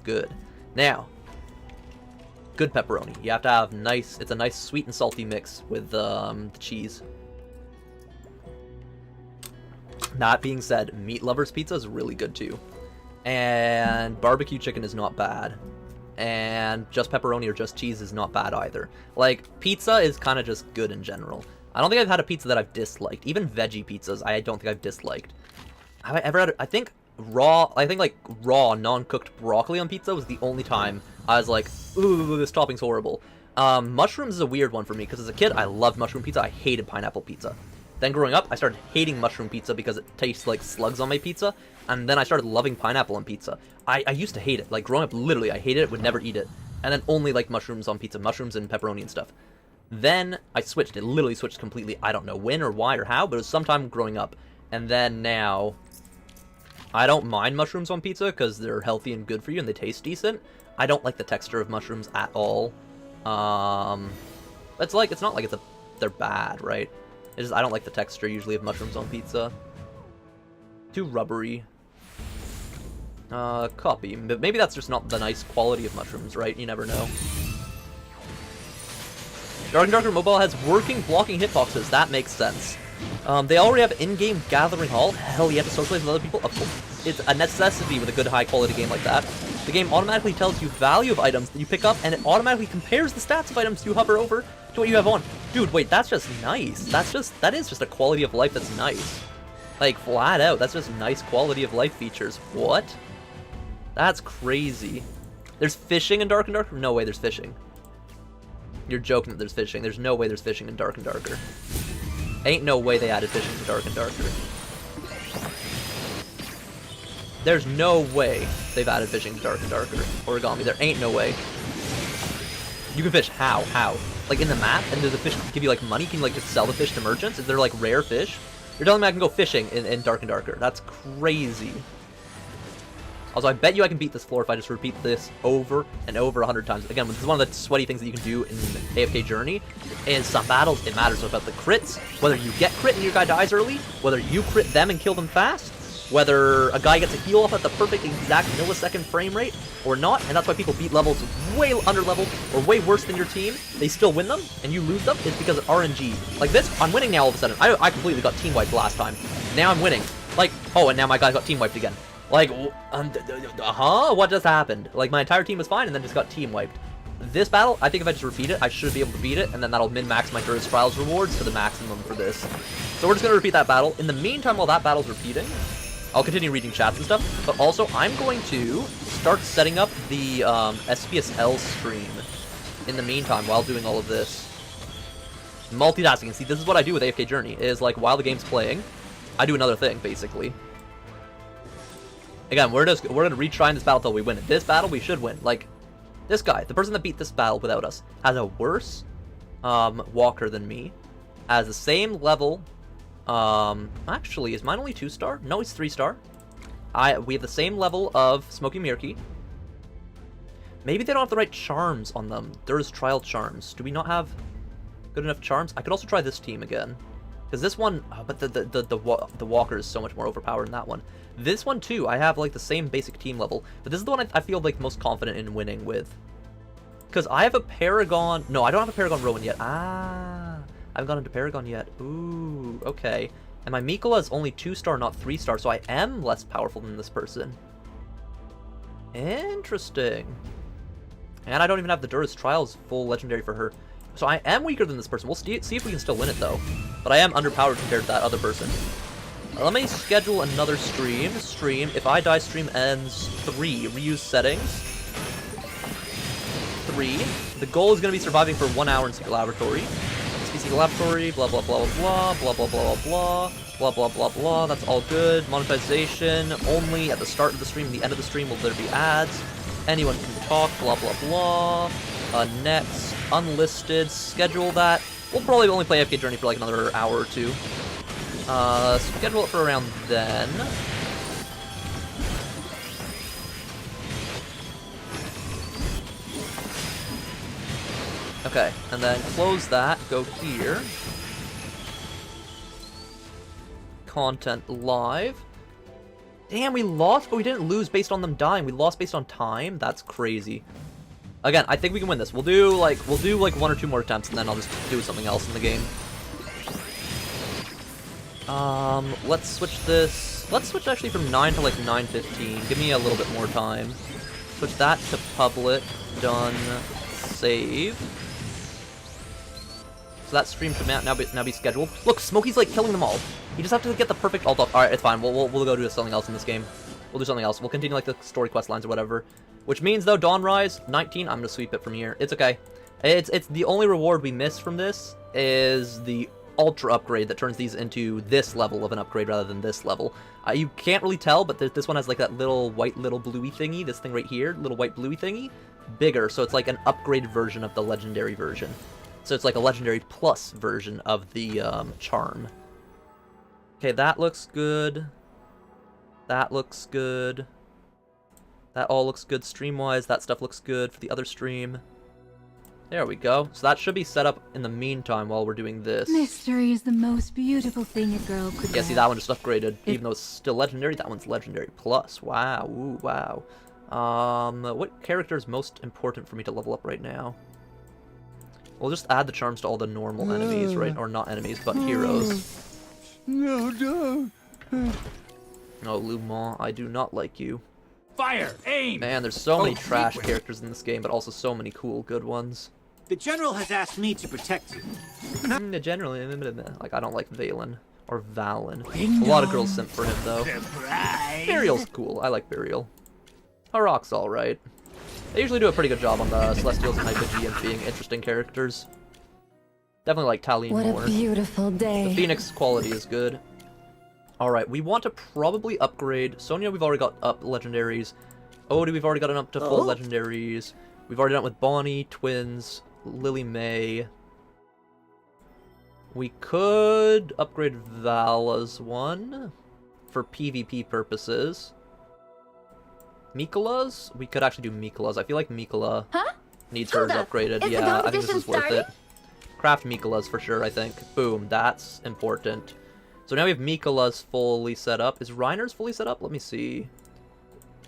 good. Now, good pepperoni. You have to have it's a nice sweet and salty mix with the cheese. That being said, Meat Lover's Pizza is really good too. And barbecue chicken is not bad. And just pepperoni or just cheese is not bad either. Like, pizza is kind of just good in general. I don't think I've had a pizza that I've disliked. Even veggie pizzas, I don't think I've disliked. Have I ever had... I think raw, I think like raw, non-cooked broccoli on pizza was the only time I was like, ooh, this topping's horrible. Mushrooms is a weird one for me, because as a kid, I loved mushroom pizza. I hated pineapple pizza. Then growing up, I started hating mushroom pizza because it tastes like slugs on my pizza, and then I started loving pineapple on pizza. I used to hate it. Like, growing up, literally, I hated it, would never eat it. And then only like mushrooms on pizza, mushrooms and pepperoni and stuff. Then I switched. It literally switched completely. I don't know when or why or how, but it was sometime growing up. And then now, I don't mind mushrooms on pizza because they're healthy and good for you and they taste decent. I don't like the texture of mushrooms at all. It's not like they're bad, right? It's just I don't like the texture usually of mushrooms on pizza. Too rubbery. Copy. But maybe that's just not the nice quality of mushrooms, right? You never know. Dark and Darker Mobile has working blocking hitboxes. That makes sense. They already have in-game Gathering Hall. Hell, you have to socialize with other people? Of course. It's a necessity with a good high-quality game like that. The game automatically tells you value of items that you pick up, and it automatically compares the stats of items you hover over to what you have on. Dude, wait, that's just nice. That is just a quality of life that's nice. Like, flat out, that's just nice quality of life features. What? That's crazy. There's fishing in Dark and Darker? No way there's fishing. You're joking that there's fishing. There's no way there's fishing in Dark and Darker. Ain't no way they added fishing to Dark and Darker. There's no way they've added fishing to Dark and Darker. Origami, there ain't no way. You can fish. How? How? Like in the map? And does the fish give you like money? Can you like just sell the fish to merchants? Is there like rare fish? You're telling me I can go fishing in Dark and Darker. That's crazy. Also, I bet you I can beat this floor if I just repeat this over and over 100 times. Again, this is one of the sweaty things that you can do in AFK Journey. In some battles, it matters about the crits. Whether you get crit and your guy dies early, whether you crit them and kill them fast, whether a guy gets a heal off at the perfect exact millisecond frame rate or not, and that's why people beat levels way under level or way worse than your team. They still win them, and you lose them. It's because of RNG. Like this, I'm winning now all of a sudden. I completely got team wiped last time. Now I'm winning. Like, oh, and now my guy got team wiped again. Like, what just happened? Like, my entire team was fine and then just got team wiped. This battle, I think if I just repeat it, I should be able to beat it, and then that'll min-max my Tourist Trials rewards to the maximum for this. So we're just going to repeat that battle. In the meantime, while that battle's repeating, I'll continue reading chats and stuff, but also I'm going to start setting up the SPSL stream in the meantime while doing all of this. Multitasking. See, this is what I do with AFK Journey, is like while the game's playing, I do another thing, basically. Again, we're gonna retry this battle till we win it. This battle we should win. Like, this guy, the person that beat this battle without us, has a worse walker than me. Has the same level. Actually, is mine only 2-star? No, it's 3-star. We have the same level of Smoky Mirky. Maybe they don't have the right charms on them. There's trial charms. Do we not have good enough charms? I could also try this team again. Because this one, but the walker is so much more overpowered than that one. This one too, I have like the same basic team level, but this is the one I feel like most confident in winning with. Because I have a Paragon, no, I don't have a Paragon Rowan yet. I haven't gone into Paragon yet. Ooh, okay. And my Mikola is only 2-star, not 3-star, so I am less powerful than this person. Interesting. And I don't even have the Dura's Trials full legendary for her. So I am weaker than this person. We'll see if we can still win it, though. But I am underpowered compared to that other person. Let me schedule another stream. If I die, stream ends 3. Reuse settings. 3. The goal is going to be surviving for 1 hour in Secret Laboratory. Secret Laboratory, blah, blah, blah, blah, blah, blah, blah, blah, blah, blah, blah, blah. That's all good. Monetization. Only at the start of the stream and the end of the stream will there be ads. Anyone can talk, blah, blah, blah. Next. Unlisted. Schedule that. We'll probably only play AFK Journey for like another hour or 2. Schedule it for around then. Okay, and then close that, go here. Content live. Damn, we lost, but we didn't lose based on them dying. We lost based on time? That's crazy. Again, I think we can win this. We'll do like 1 or 2 more attempts, and then I'll just do something else in the game. Let's switch this. Let's switch actually from 9 to like 9:15. Give me a little bit more time. Switch that to public. Done. Save. So that stream should now be scheduled. Look, Smokey's like killing them all. You just have to get the perfect ult off. All right, it's fine. We'll go do something else in this game. we'll do something else. We'll continue like the story quest lines or whatever. Which means though, Dawnrise, 19, I'm gonna sweep it from here. It's okay. It's the only reward we miss from this is the Ultra upgrade that turns these into this level of an upgrade rather than this level. You can't really tell, but this one has like that little white little bluey thingy, this thing right here, little white bluey thingy, bigger, so it's like an upgraded version of the legendary version. So it's like a legendary plus version of the charm. Okay, that looks good. That looks good. That all looks good stream-wise. That stuff looks good for the other stream. There we go. So that should be set up in the meantime while we're doing this. Mystery is the most beautiful thing a girl could Yeah, see, that one just upgraded. Even though it's still legendary, that one's legendary plus. Wow, ooh, wow. What character is most important for me to level up right now? We'll just add the charms to all the normal enemies, right? Or not enemies, but heroes. No, don't. Oh, Lumon, I do not like you. Fire! Aim! Man, there's so many trash characters in this game, but also so many cool, good ones. The general has asked me to protect you. The general, like, I don't like Valen or Valen. A lot of girls simp for him, though. Burial's cool. I like Burial. Harok's alright. They usually do a pretty good job on the Celestials and Hyphaeans being interesting characters. Definitely like Taline more. What a beautiful day. The Phoenix quality is good. Alright, we want to probably upgrade... Sonya, we've already got up legendaries. Odie, we've already gotten up to full legendaries. We've already done it with Bonnie, Twins, Lily May. We could upgrade Vala's one for PvP purposes. Mikola's? We could actually do Mikola's. I feel like Mikola needs hers upgraded. Yeah, I think this is worth it. Craft Mikola's for sure, I think. Boom, that's important. So now we have Mikola's fully set up. Is Reiner's fully set up? Let me see.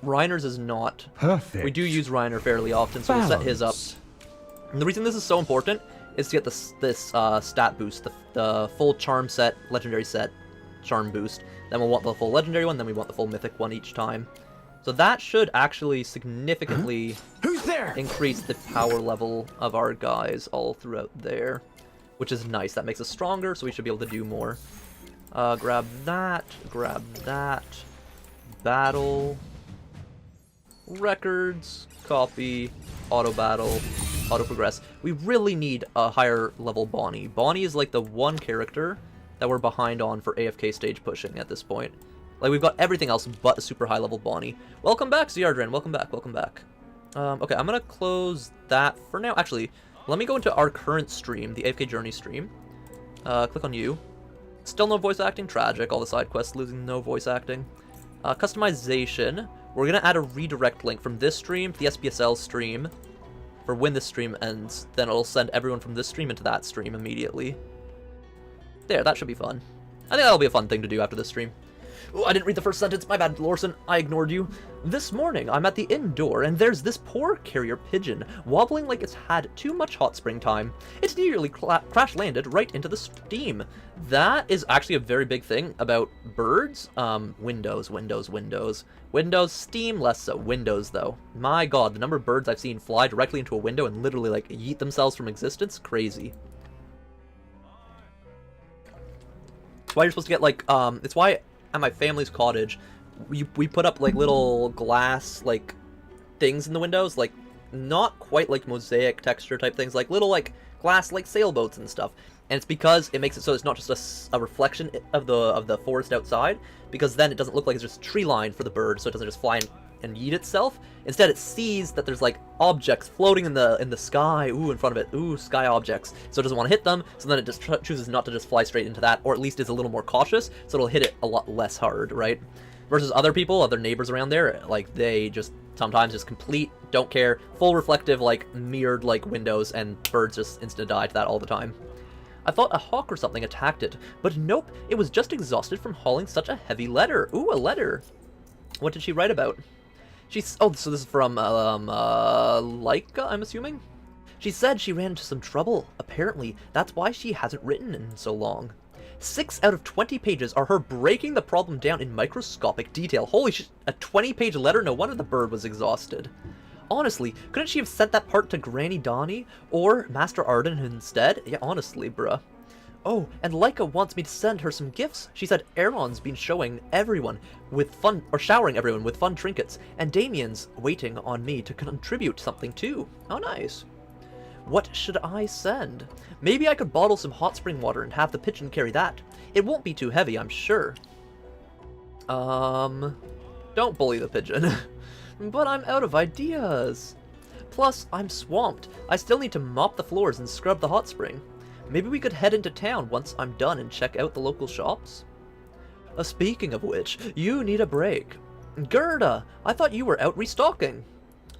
Reiner's is not. Perfect. We do use Reiner fairly often, so we'll set his up. And the reason this is so important is to get this stat boost, the full charm set, legendary set, charm boost. Then we'll want the full legendary one, then we want the full mythic one each time. So that should actually significantly increase the power level of our guys all throughout there, which is nice. That makes us stronger, so we should be able to do more. Grab that, battle, records, copy, auto battle, auto progress. We really need a higher level Bonnie. Bonnie is like the one character that we're behind on for AFK stage pushing at this point. Like, we've got everything else but a super high level Bonnie. Welcome back, Ziardren. Welcome back, welcome back. Okay, I'm gonna close that for now. Actually, let me go into our current stream, the AFK Journey stream. Click on you. Still no voice acting, tragic. All the side quests losing no voice acting. Customization. We're gonna add a redirect link from this stream to the SPSL stream for when this stream ends. Then it'll send everyone from this stream into that stream immediately. There, that should be fun. I think that'll be a fun thing to do after this stream. Oh, I didn't read the first sentence. My bad, Lorson. I ignored you. This morning, I'm at the inn door, and there's this poor carrier pigeon wobbling like it's had too much hot spring time. It nearly crash-landed right into the steam. That is actually a very big thing about birds. Windows. Windows, steam, less so. Windows, though. My god, the number of birds I've seen fly directly into a window and literally, like, yeet themselves from existence? Crazy. It's why you're supposed to get, like, it's why... At my family's cottage, we put up like little glass like things in the windows, like not quite like mosaic texture type things, like little like glass like sailboats and stuff. And it's because it makes it so it's not just a reflection of the forest outside, because then it doesn't look like it's just tree line for the bird, so it doesn't just fly and yeet itself. Instead, it sees that there's like objects floating in the sky, in front of it, sky objects. So it doesn't want to hit them, so then it just chooses not to just fly straight into that, or at least is a little more cautious, so it'll hit it a lot less hard, right? Versus other people, other neighbors around there, like they just sometimes just don't care, full reflective, like mirrored like windows, and birds just instant die to that all the time. I thought a hawk or something attacked it, but nope, it was just exhausted from hauling such a heavy letter. Ooh, a letter. What did she write about? So this is from, Laika, I'm assuming? She said she ran into some trouble. Apparently, that's why she hasn't written in so long. 6 out of 20 pages are her breaking the problem down in microscopic detail. Holy shit, a 20-page letter? No wonder the bird was exhausted. Honestly, couldn't she have sent that part to Granny Donnie or Master Arden instead? Yeah, honestly, bruh. Oh, and Leica wants me to send her some gifts. She said Aaron's been showing everyone with fun, or showering everyone with fun trinkets, and Damien's waiting on me to contribute something too. Oh, nice. What should I send? Maybe I could bottle some hot spring water and have the pigeon carry that. It won't be too heavy, I'm sure. Don't bully the pigeon. But I'm out of ideas. Plus, I'm swamped. I still need to mop the floors and scrub the hot spring. Maybe we could head into town once I'm done and check out the local shops? Speaking of which, you need a break. Gerda, I thought you were out restocking.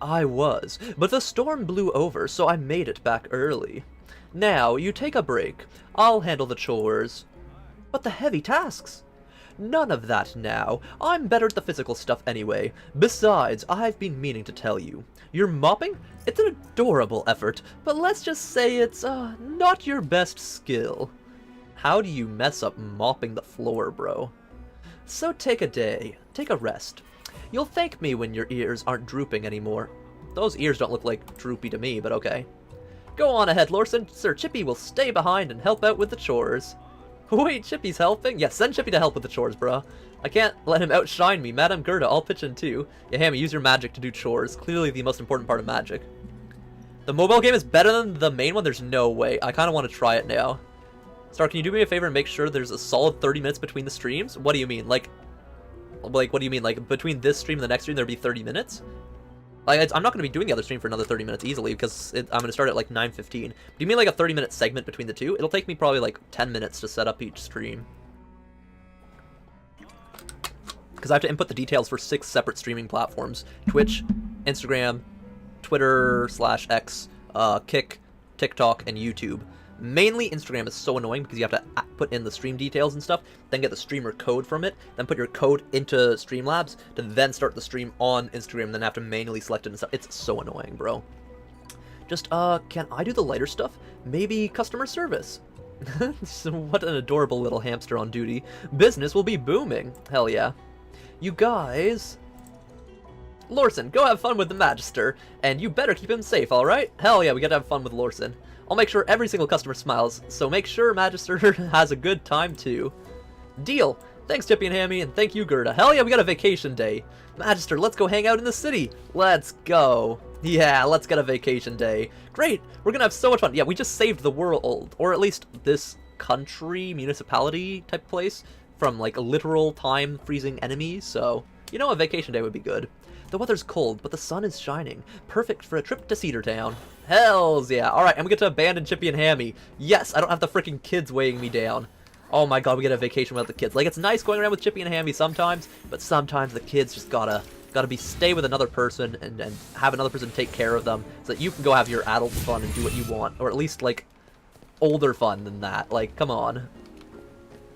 I was, but the storm blew over, so I made it back early. Now, you take a break. I'll handle the chores. But the heavy tasks? None of that now. I'm better at the physical stuff anyway. Besides, I've been meaning to tell you. Your mopping? It's an adorable effort, but let's just say it's, not your best skill. How do you mess up mopping the floor, bro? So take a day. Take a rest. You'll thank me when your ears aren't drooping anymore. Those ears don't look like droopy to me, but okay. Go on ahead, Lorson. Sir Chippy will stay behind and help out with the chores. Wait, Chippy's helping? Yeah, send Chippy to help with the chores, bruh. I can't let him outshine me. Madame Gerda, I'll pitch in too. Yeah, Hammy, use your magic to do chores. Clearly the most important part of magic. The mobile game is better than the main one? There's no way. I kind of want to try it now. Star, can you do me a favor and make sure there's a solid 30 minutes between the streams? What do you mean? Like, what do you mean? Like, between this stream and the next stream, there'd be 30 minutes? Like, I'm not going to be doing the other stream for another 30 minutes easily, because I'm going to start at, like, 9:15. Do you mean, like, a 30-minute segment between the two? It'll take me probably, like, 10 minutes to set up each stream. Because I have to input the details for 6 separate streaming platforms. Twitch, Instagram, Twitter/X, Kick, TikTok, and YouTube. Mainly, Instagram is so annoying because you have to put in the stream details and stuff, then get the streamer code from it, then put your code into Streamlabs, to then start the stream on Instagram, and then have to manually select it and stuff. It's so annoying, bro. Just, can I do the lighter stuff? Maybe customer service. So what an adorable little hamster on duty. Business will be booming. Hell yeah. You guys... Lorson, go have fun with the Magister, and you better keep him safe, alright? Hell yeah, we gotta have fun with Lorson. I'll make sure every single customer smiles, so make sure Magister has a good time too. Deal! Thanks, Chippy and Hammy, and thank you, Gerda. Hell yeah, we got a vacation day. Magister, let's go hang out in the city. Let's go. Yeah, let's get a vacation day. Great, we're gonna have so much fun. Yeah, we just saved the world, or at least this country, municipality type place, from like a literal time-freezing enemies, so, you know, a vacation day would be good. The weather's cold, but the sun is shining. Perfect for a trip to Cedar Town. Hells yeah. Alright, and we get to abandon Chippy and Hammy. Yes, I don't have the freaking kids weighing me down. Oh my god, we get a vacation without the kids. Like, it's nice going around with Chippy and Hammy sometimes, but sometimes the kids just gotta stay with another person and have another person take care of them so that you can go have your adult fun and do what you want. Or at least, like, older fun than that. Like, come on.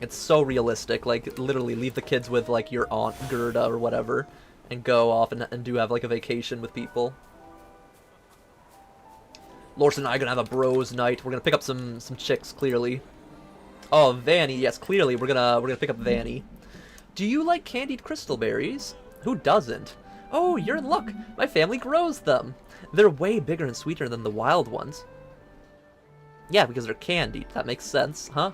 It's so realistic. Like, literally, leave the kids with, like, your Aunt Gerda or whatever. And go off and do have, like, a vacation with people. Lorson and I are gonna have a bros night. We're gonna pick up some chicks, clearly. Oh, Vanny, yes, clearly we're gonna pick up Vanny. Do you like candied crystal berries? Who doesn't? Oh, you're in luck. My family grows them. They're way bigger and sweeter than the wild ones. Yeah, because they're candied. That makes sense, huh?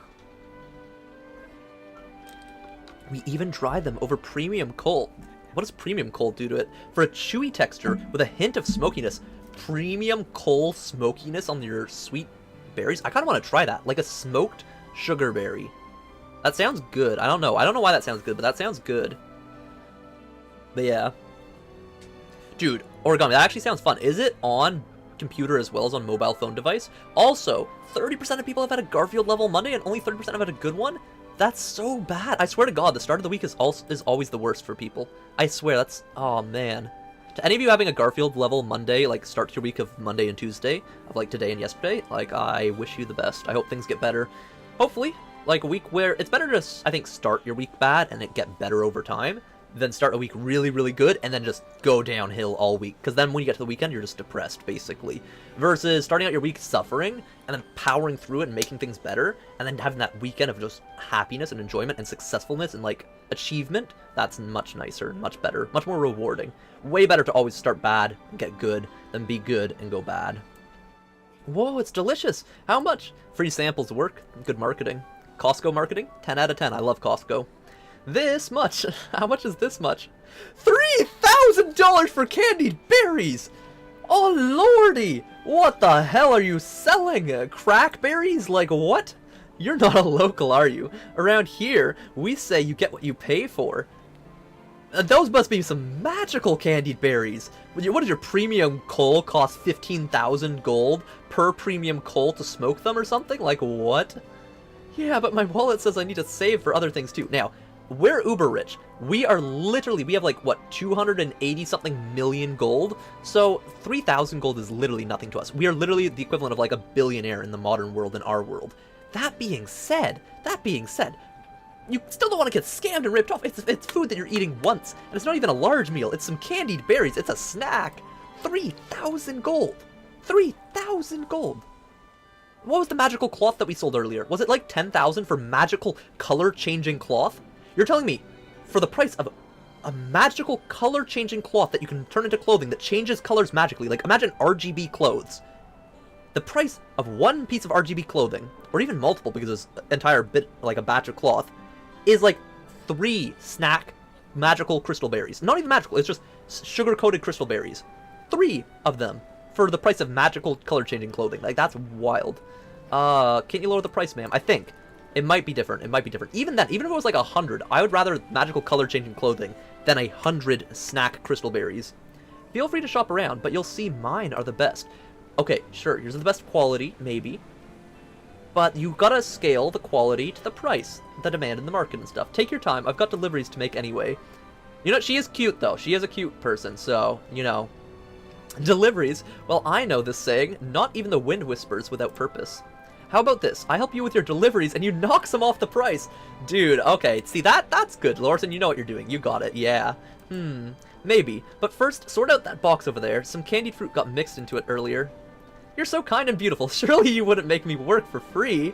We even dry them over premium coal. What does premium coal do to it? For a chewy texture with a hint of smokiness. Premium coal smokiness on your sweet berries? I kind of want to try that. Like a smoked sugar berry. That sounds good. I don't know. I don't know why that sounds good, but that sounds good. But yeah. Dude, origami, that actually sounds fun. Is it on computer as well as on mobile phone device? Also, 30% of people have had a Garfield level Monday and only 30% have had a good one? That's so bad. I swear to God, the start of the week is always the worst for people. I swear, that's... Oh, man. To any of you having a Garfield level Monday, like, start to your week of Monday and Tuesday, of, like, today and yesterday, like, I wish you the best. I hope things get better. Hopefully, like, a week where... It's better to, I think, start your week bad and it get better over time, than start a week really, really good and then just go downhill all week. Because then when you get to the weekend, you're just depressed, basically. Versus starting out your week suffering, and then powering through it and making things better, and then having that weekend of just happiness and enjoyment and successfulness and, like, achievement. That's much nicer, much better, much more rewarding. Way better to always start bad and get good than be good and go bad. Whoa, it's delicious. How much? Free samples work. Good marketing. Costco marketing? 10 out of 10. I love Costco. This much. How much is this much? $3,000 for candied berries! Oh lordy! What the hell are you selling? Crackberries? Like what? You're not a local, are you? Around here, we say you get what you pay for. Those must be some magical candied berries. What does your premium coal cost 15,000 gold per premium coal to smoke them or something? Like what? Yeah, but my wallet says I need to save for other things too. Now, we're uber rich. We are literally, we have like, what, 280 something million gold? So 3,000 gold is literally nothing to us. We are literally the equivalent of like a billionaire in the modern world, in our world. That being said, you still don't want to get scammed and ripped off. It's food that you're eating once, and it's not even a large meal. It's some candied berries. It's a snack. 3,000 gold. 3,000 gold. What was the magical cloth that we sold earlier? Was it like 10,000 for magical color-changing cloth? You're telling me, for the price of a magical color-changing cloth that you can turn into clothing that changes colors magically, like imagine RGB clothes. The price of one piece of RGB clothing, or even multiple because it's an entire bit, like a batch of cloth, is like 3 snack magical crystal berries. Not even magical, it's just sugar-coated crystal berries. 3 of them for the price of magical color-changing clothing. Like, that's wild. Can't you lower the price, ma'am? I think. It might be different. It might be different. Even then, even if it was like 100, I would rather magical color-changing clothing than 100 snack crystal berries. Feel free to shop around, but you'll see mine are the best. Okay, sure, yours are the best quality, maybe. But you gotta scale the quality to the price, the demand in the market and stuff. Take your time. I've got deliveries to make anyway. You know, she is cute, though. She is a cute person, so, you know. Deliveries? Well, I know this saying, not even the wind whispers without purpose. How about this? I help you with your deliveries and you knock some off the price. Dude, okay, see that's good, Lorson, you know what you're doing. You got it, yeah. Maybe. But first, sort out that box over there. Some candied fruit got mixed into it earlier. You're so kind and beautiful. Surely you wouldn't make me work for free.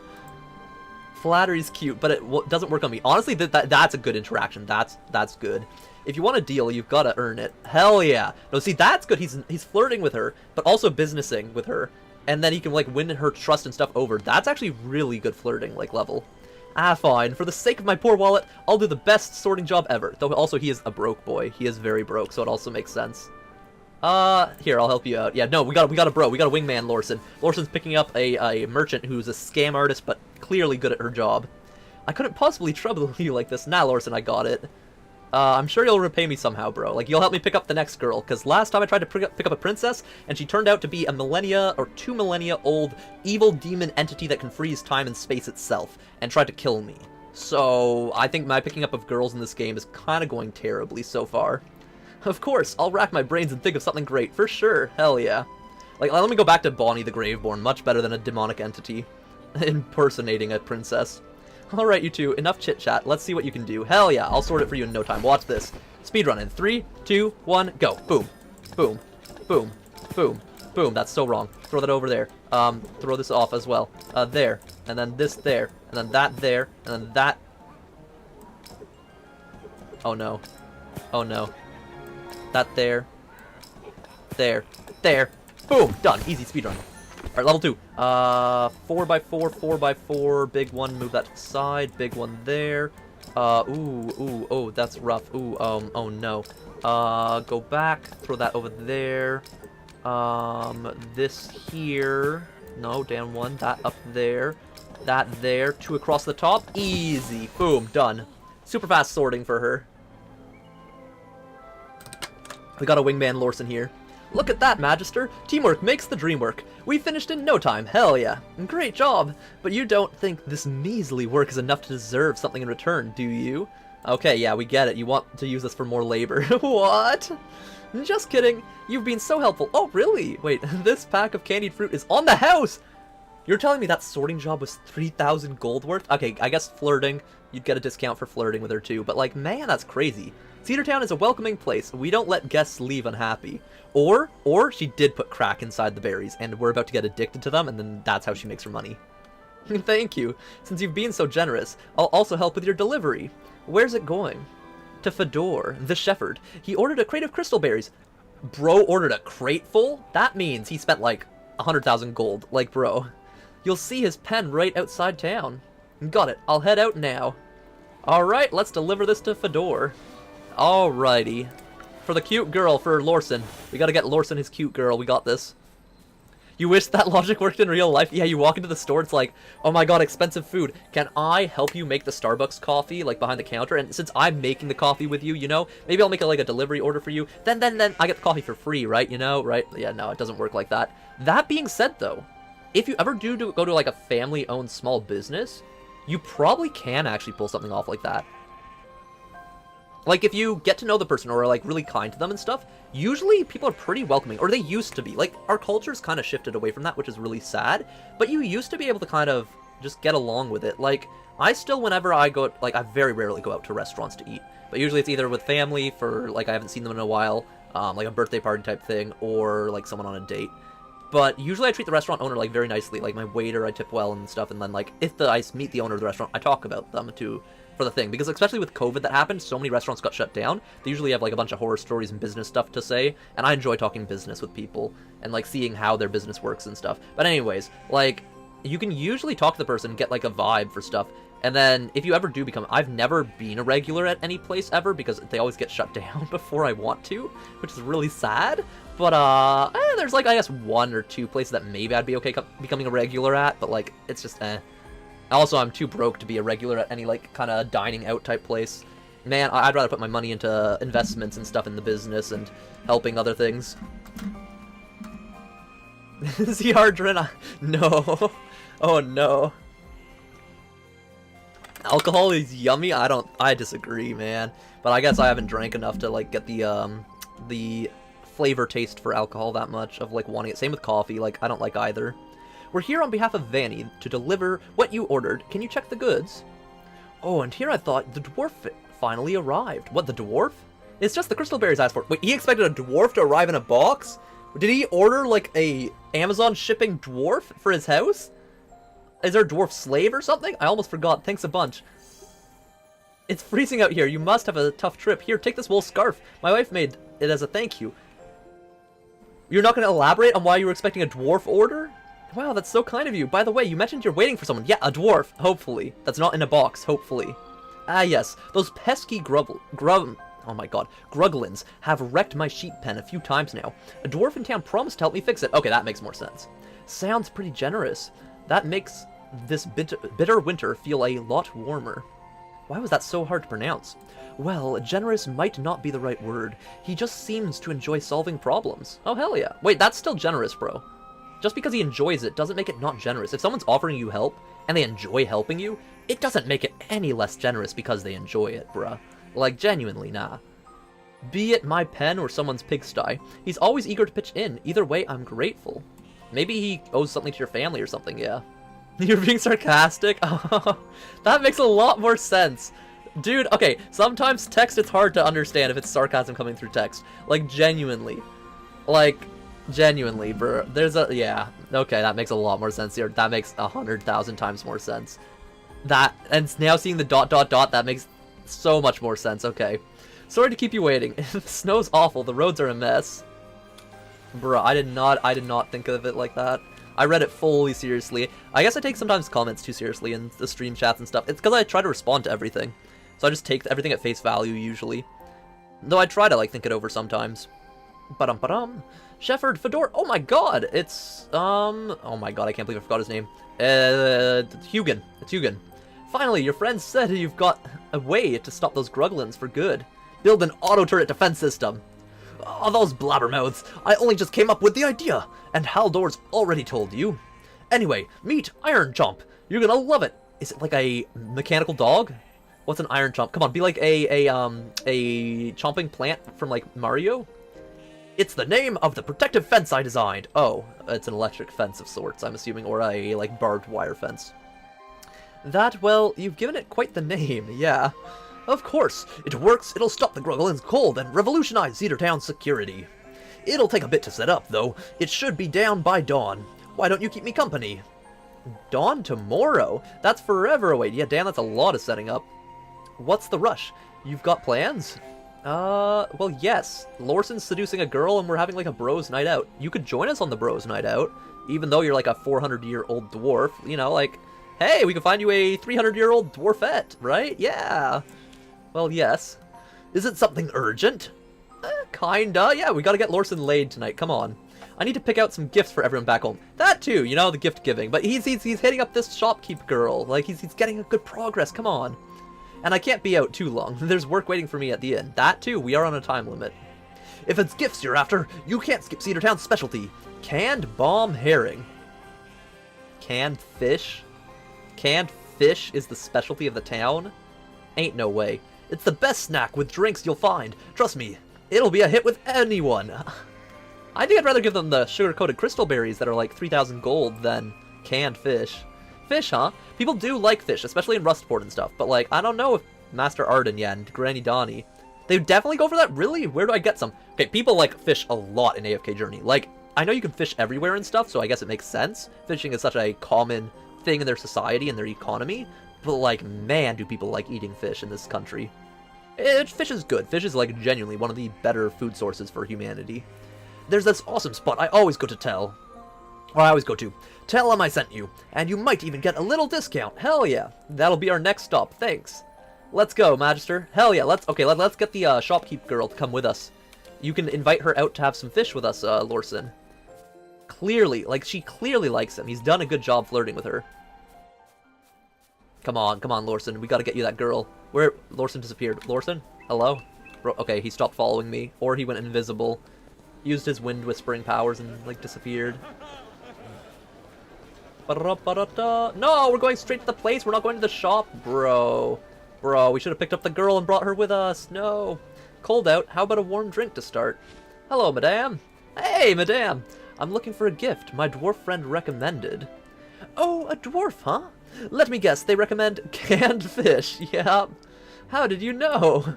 Flattery's cute, but it doesn't work on me. Honestly, that's a good interaction. That's good. If you want a deal, you've got to earn it. Hell yeah. No, see, that's good. He's flirting with her, but also businessing with her. And then he can, like, win her trust and stuff over. That's actually really good flirting, like, level. Ah, fine. For the sake of my poor wallet, I'll do the best sorting job ever. Though also he is a broke boy. He is very broke, so it also makes sense. Here, I'll help you out. Yeah, no, we got a bro. We got a wingman, Lorson. Lorson's picking up a merchant who's a scam artist, but clearly good at her job. I couldn't possibly trouble you like this. Nah, Lorson, I got it. I'm sure you'll repay me somehow, bro. Like, you'll help me pick up the next girl, because last time I tried to pick up a princess, and she turned out to be a millennia, or 2 millennia old evil demon entity that can freeze time and space itself, and tried to kill me. So, I think my picking up of girls in this game is kind of going terribly so far. Of course, I'll rack my brains and think of something great, for sure, hell yeah. Like, let me go back to Bonnie the Graveborn, much better than a demonic entity impersonating a princess. Alright, you two, enough chit-chat. Let's see what you can do. Hell yeah, I'll sort it for you in no time. Watch this. Speedrun in 3, 2, 1, go. Boom. Boom. Boom. Boom. Boom. That's so wrong. Throw that over there. Throw this off as well. There. And then this there. And then that there. And then that. Oh no. Oh no. That there. There. There. Boom. Done. Easy speedrun. Alright, level 2. 4x4, 4x4, big one, move that to the side, big one there. Oh, that's rough. Ooh, oh no. Go back, throw that over there. This here. No, down one, that up there. That there, 2 across the top. Easy. Boom, done. Super fast sorting for her. We got a wingman Lorson here. Look at that, Magister! Teamwork makes the dream work. We finished in no time, hell yeah. Great job! But you don't think this measly work is enough to deserve something in return, do you? Okay, yeah, we get it. You want to use us for more labor. What? Just kidding. You've been so helpful. Oh, really? Wait, this pack of candied fruit is on the house! You're telling me that sorting job was 3,000 gold worth? Okay, I guess flirting. You'd get a discount for flirting with her too, but like, man, that's crazy. Cedar Town is a welcoming place. We don't let guests leave unhappy. Or she did put crack inside the berries, and we're about to get addicted to them, and then that's how she makes her money. Thank you. Since you've been so generous, I'll also help with your delivery. Where's it going? To Fedor, the shepherd. He ordered a crate of crystal berries. Bro ordered a crate full? That means he spent like 100,000 gold. Like, bro. You'll see his pen right outside town. Got it. I'll head out now. Alright, let's deliver this to Fedor. Alrighty. For the cute girl, for Lorson. We gotta get Lorson his cute girl. We got this. You wish that logic worked in real life? Yeah, you walk into the store, it's like, oh my god, expensive food. Can I help you make the Starbucks coffee, like, behind the counter? And since I'm making the coffee with you, you know, maybe I'll make it, like, a delivery order for you. Then I get the coffee for free, right? You know, right? Yeah, no, it doesn't work like that. That being said, though, if you ever do go to, like, a family-owned small business, you probably can actually pull something off like that. Like, if you get to know the person or are, like, really kind to them and stuff, usually people are pretty welcoming, or they used to be. Like, our culture's kind of shifted away from that, which is really sad, but you used to be able to kind of just get along with it. Like, I still, whenever I go, like, I very rarely go out to restaurants to eat, but usually it's either with family for, like, I haven't seen them in a while, like a birthday party type thing, or, like, someone on a date. But usually I treat the restaurant owner, like, very nicely. Like, my waiter, I tip well and stuff, and then, like, if I meet the owner of the restaurant, I talk about them for the thing, because especially with COVID that happened, so many restaurants got shut down. They usually have, like, a bunch of horror stories and business stuff to say, and I enjoy talking business with people and, like, seeing how their business works and stuff. But anyways, like, you can usually talk to the person, get, like, a vibe for stuff, and then if you ever do become... I've never been a regular at any place ever, because they always get shut down before I want to, which is really sad. But, there's, like, I guess 1 or 2 places that maybe I'd be okay becoming a regular at, but, like, it's just, Also, I'm too broke to be a regular at any, like, kind of dining out type place. Man, I'd rather put my money into investments and stuff in the business and helping other things. Is he hard drink? No. Oh, no. Alcohol is yummy? I disagree, man. But I guess I haven't drank enough to, like, get the flavor taste for alcohol that much of, like, wanting it. Same with coffee, like, I don't like either. We're here on behalf of Vanny to deliver what you ordered. Can you check the goods? Oh, and here I thought the dwarf finally arrived. What, the dwarf? It's just the crystal berries I asked for. Wait, he expected a dwarf to arrive in a box? Did he order, like, a Amazon shipping dwarf for his house? Is there a dwarf slave or something? I almost forgot. Thanks a bunch. It's freezing out here. You must have a tough trip. Here, take this wool scarf. My wife made it as a thank you. You're not going to elaborate on why you were expecting a dwarf order? Wow, that's so kind of you. By the way, you mentioned you're waiting for someone. Yeah, a dwarf, hopefully. That's not in a box, hopefully. Ah, yes. Those pesky oh my god, Gruglins have wrecked my sheep pen a few times now. A dwarf in town promised to help me fix it. Okay, that makes more sense. Sounds pretty generous. That makes this bitter winter feel a lot warmer. Why was that so hard to pronounce? Well, generous might not be the right word. He just seems to enjoy solving problems. Oh, hell yeah. Wait, that's still generous, bro. Just because he enjoys it doesn't make it not generous. If someone's offering you help, and they enjoy helping you, it doesn't make it any less generous because they enjoy it, bruh. Like, genuinely, nah. Be it my pen or someone's pigsty, he's always eager to pitch in. Either way, I'm grateful. Maybe he owes something to your family or something, yeah. You're being sarcastic? Oh, that makes a lot more sense. Dude, okay, sometimes text it's hard to understand if it's sarcasm coming through text. Like, genuinely. Like... Genuinely, bro. Yeah. Okay, that makes a lot more sense here. That makes 100,000 times more sense. And now seeing the ... that makes so much more sense. Okay. Sorry to keep you waiting. The snow's awful. The roads are a mess. Bruh, I did not think of it like that. I read it fully seriously. I guess I take sometimes comments too seriously in the stream chats and stuff. It's because I try to respond to everything. So I just take everything at face value, usually. Though I try to, like, think it over sometimes. Ba-dum-ba-dum. Shefford, Fedor, oh my god, it's, oh my god, I can't believe I forgot his name. Hugin, it's Hugin. Finally, your friend said you've got a way to stop those Gruglins for good. Build an auto-turret defense system. Oh, those blabbermouths, I only just came up with the idea, and Haldor's already told you. Anyway, meet Iron Chomp, you're gonna love it. Is it like a mechanical dog? What's an Iron Chomp? Come on, be like a chomping plant from, like, Mario? It's the name of the protective fence I designed. Oh, it's an electric fence of sorts, I'm assuming, or a, like, barbed wire fence. That, well, you've given it quite the name, yeah. Of course, it works, it'll stop the Gruglins cold and revolutionize Cedartown's security. It'll take a bit to set up, though. It should be down by dawn. Why don't you keep me company? Dawn tomorrow? That's forever away. Yeah, damn, that's a lot of setting up. What's the rush? You've got plans? Well, yes. Lorson's seducing a girl and we're having, like, a bros night out. You could join us on the bros night out. Even though you're like a 400-year-old dwarf, you know, like, hey, we can find you a 300-year-old dwarfette, right? Yeah. Well, yes. Is it something urgent? Kinda. Yeah, we gotta get Lorson laid tonight. Come on. I need to pick out some gifts for everyone back home. That too, you know, the gift giving. But he's hitting up this shopkeep girl. Like, he's getting a good progress. Come on. And I can't be out too long. There's work waiting for me at the inn. That too, we are on a time limit. If it's gifts you're after, you can't skip Cedar Town's specialty. Canned bomb herring. Canned fish? Canned fish is the specialty of the town? Ain't no way. It's the best snack with drinks you'll find. Trust me, it'll be a hit with anyone. I think I'd rather give them the sugar-coated crystal berries that are like 3,000 gold than canned fish. Fish, huh? People do like fish, especially in Rustport and stuff, but like, I don't know if Master Arden yet and Granny Donnie. They definitely go for that? Really? Where do I get some? Okay, people like fish a lot in AFK Journey. Like, I know you can fish everywhere and stuff, so I guess it makes sense. Fishing is such a common thing in their society and their economy, but like, man, do people like eating fish in this country. Fish is good. Fish is like genuinely one of the better food sources for humanity. There's this awesome spot I always go to tell. Or I always go to. Tell them I sent you, and you might even get a little discount. Hell yeah. That'll be our next stop. Thanks. Let's go, Magister. Hell yeah. Let's get the shopkeep girl to come with us. You can invite her out to have some fish with us, Lorson. Clearly, like, she clearly likes him. He's done a good job flirting with her. Come on, Lorson. We gotta get you that girl. Where? Lorson disappeared. Lorson? Hello? Bro, okay, he stopped following me. Or he went invisible. Used his wind whispering powers and, like, disappeared. No, we're going straight to the place. We're not going to the shop. Bro, we should have picked up the girl and brought her with us. No. Cold out. How about a warm drink to start? Hello, madame. Hey, madame. I'm looking for a gift my dwarf friend recommended. Oh, a dwarf, huh? Let me guess, they recommend canned fish. Yeah. How did you know?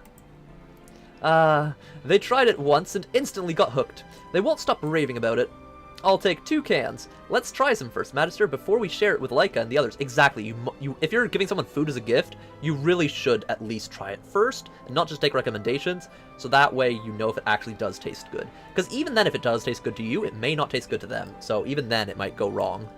They tried it once and instantly got hooked. They won't stop raving about it. I'll take 2 cans. Let's try some first, Magister, before we share it with Laika and the others. Exactly. If you're giving someone food as a gift, you really should at least try it first, and not just take recommendations, so that way you know if it actually does taste good. Because even then, if it does taste good to you, it may not taste good to them, so even then it might go wrong.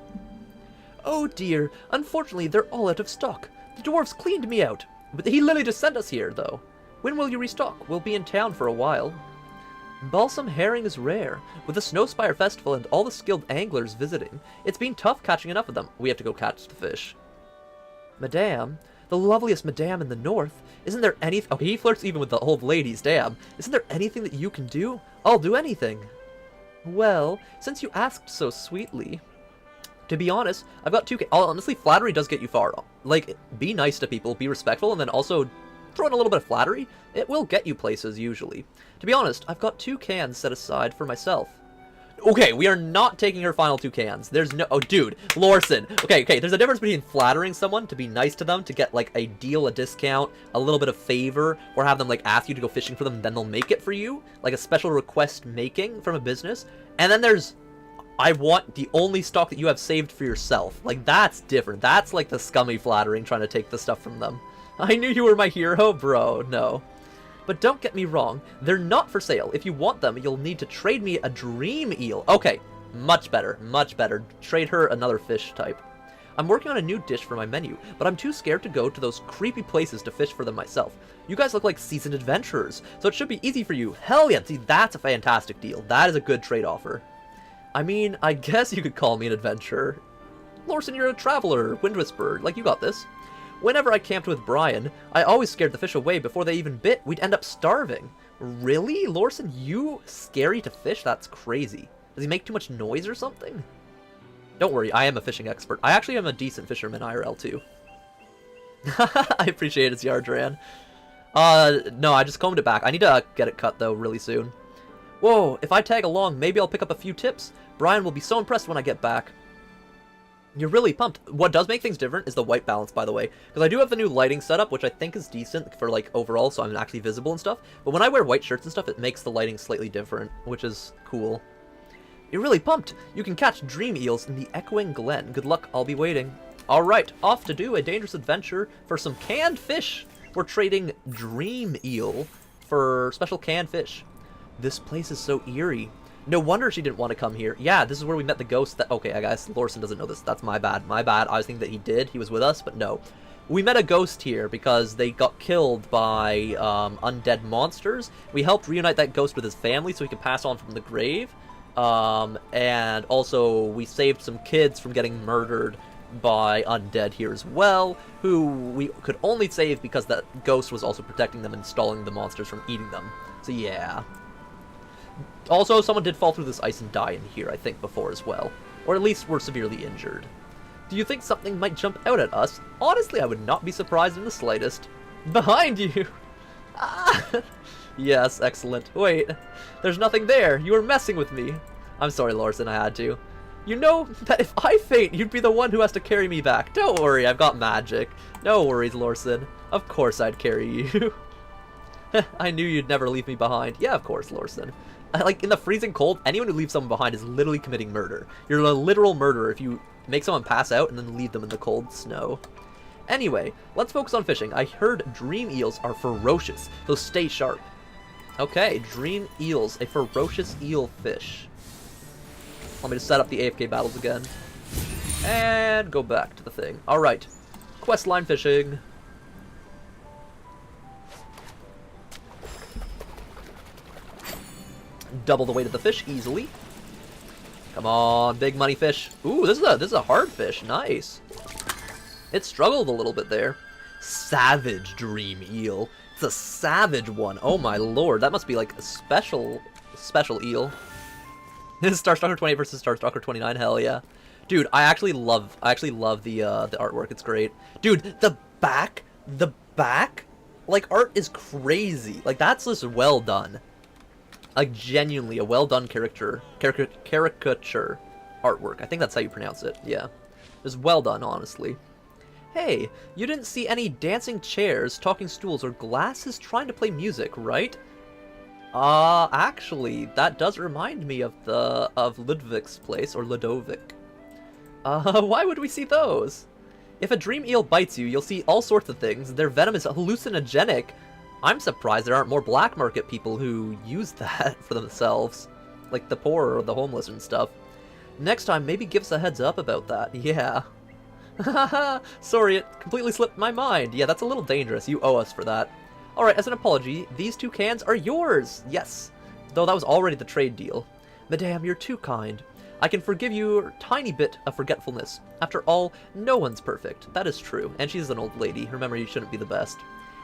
Oh dear, unfortunately they're all out of stock. The dwarves cleaned me out, but he literally just sent us here, though. When will you restock? We'll be in town for a while. Balsam herring is rare. With the Snowspire Festival and all the skilled anglers visiting, it's been tough catching enough of them. We have to go catch the fish. Madame, the loveliest madame in the north, isn't there anything— okay, he flirts even with the old ladies, damn. Isn't there anything that you can do? I'll do anything. Well, since you asked so sweetly. To be honest, I've got 2 honestly, flattery does get you far. Like, be nice to people, be respectful, and then also throw in a little bit of flattery. It will get you places, usually. To be honest, I've got 2 cans set aside for myself. Okay, we are not taking her final 2 cans. There's no— oh, dude, Lorson. Okay, there's a difference between flattering someone to be nice to them, to get, like, a deal, a discount, a little bit of favor, or have them, like, ask you to go fishing for them, then they'll make it for you, like a special request making from a business. And then there's— I want the only stock that you have saved for yourself. Like, that's different. That's like the scummy flattering, trying to take the stuff from them. I knew you were my hero, bro. No. But don't get me wrong, they're not for sale. If you want them, you'll need to trade me a dream eel. Okay, much better, much better. Trade her another fish type. I'm working on a new dish for my menu, but I'm too scared to go to those creepy places to fish for them myself. You guys look like seasoned adventurers, so it should be easy for you. Hell yeah, see, that's a fantastic deal. That is a good trade offer. I mean, I guess you could call me an adventurer. Lorson, you're a traveler, Wind Whisperer, like you got this. Whenever I camped with Brian, I always scared the fish away before they even bit. We'd end up starving. Really? Lorson, you scary to fish? That's crazy. Does he make too much noise or something? Don't worry, I am a fishing expert. I actually am a decent fisherman IRL too. I appreciate it, Yardran. No, I just combed it back. I need to get it cut though really soon. Whoa, if I tag along, maybe I'll pick up a few tips. Brian will be so impressed when I get back. You're really pumped. What does make things different is the white balance, by the way. Because I do have the new lighting setup, which I think is decent for, like, overall, so I'm actually visible and stuff. But when I wear white shirts and stuff, it makes the lighting slightly different, which is cool. You're really pumped. You can catch dream eels in the Echoing Glen. Good luck, I'll be waiting. Alright, off to do a dangerous adventure for some canned fish. We're trading dream eel for special canned fish. This place is so eerie. No wonder she didn't want to come here. Yeah, this is where we met the ghost that... Okay, I guess Lorson doesn't know this. That's my bad. My bad. I was thinking that he did. He was with us, but no. We met a ghost here because they got killed by undead monsters. We helped reunite that ghost with his family so he could pass on from the grave. And also, we saved some kids from getting murdered by undead here as well, who we could only save because that ghost was also protecting them and stalling the monsters from eating them. So yeah. Also, someone did fall through this ice and die in here, I think, before as well. Or at least were severely injured. Do you think something might jump out at us? Honestly, I would not be surprised in the slightest. Behind you! Ah. Yes, excellent. Wait, there's nothing there. You were messing with me. I'm sorry, Lorson, I had to. You know that if I faint, you'd be the one who has to carry me back. Don't worry, I've got magic. No worries, Lorson. Of course I'd carry you. I knew you'd never leave me behind. Yeah, of course, Lorson. Like, in the freezing cold, anyone who leaves someone behind is literally committing murder. You're a literal murderer if you make someone pass out and then leave them in the cold snow. Anyway, let's focus on fishing. I heard dream eels are ferocious, so stay sharp. Okay, dream eels, a ferocious eel fish. Let me just set up the AFK battles again. And go back to the thing. Alright, quest line fishing. Double the weight of the fish easily. Come on, big money fish. Ooh, this is a hard fish. Nice. It struggled a little bit there. Savage dream eel. It's a savage one. Oh my lord, that must be like a special eel. This is Starstalker 28 versus Starstalker 29. Hell yeah, dude. I actually love the artwork. It's great, dude. The back, like art is crazy. Like that's just well done. Like, genuinely, a well-done caricature artwork. I think that's how you pronounce it, yeah. It's well done, honestly. Hey, you didn't see any dancing chairs, talking stools, or glasses trying to play music, right? Actually, that does remind me of Ludwig's place, or Ludovic. Why would we see those? If a dream eel bites you, you'll see all sorts of things. Their venom is hallucinogenic. I'm surprised there aren't more black market people who use that for themselves. Like the poor or the homeless and stuff. Next time, maybe give us a heads up about that. Yeah. Sorry, it completely slipped my mind. Yeah, that's a little dangerous. You owe us for that. Alright, as an apology, these 2 cans are yours. Yes. Though that was already the trade deal. Madame, you're too kind. I can forgive you a tiny bit of forgetfulness. After all, no one's perfect. That is true. And she's an old lady. Her memory shouldn't be the best.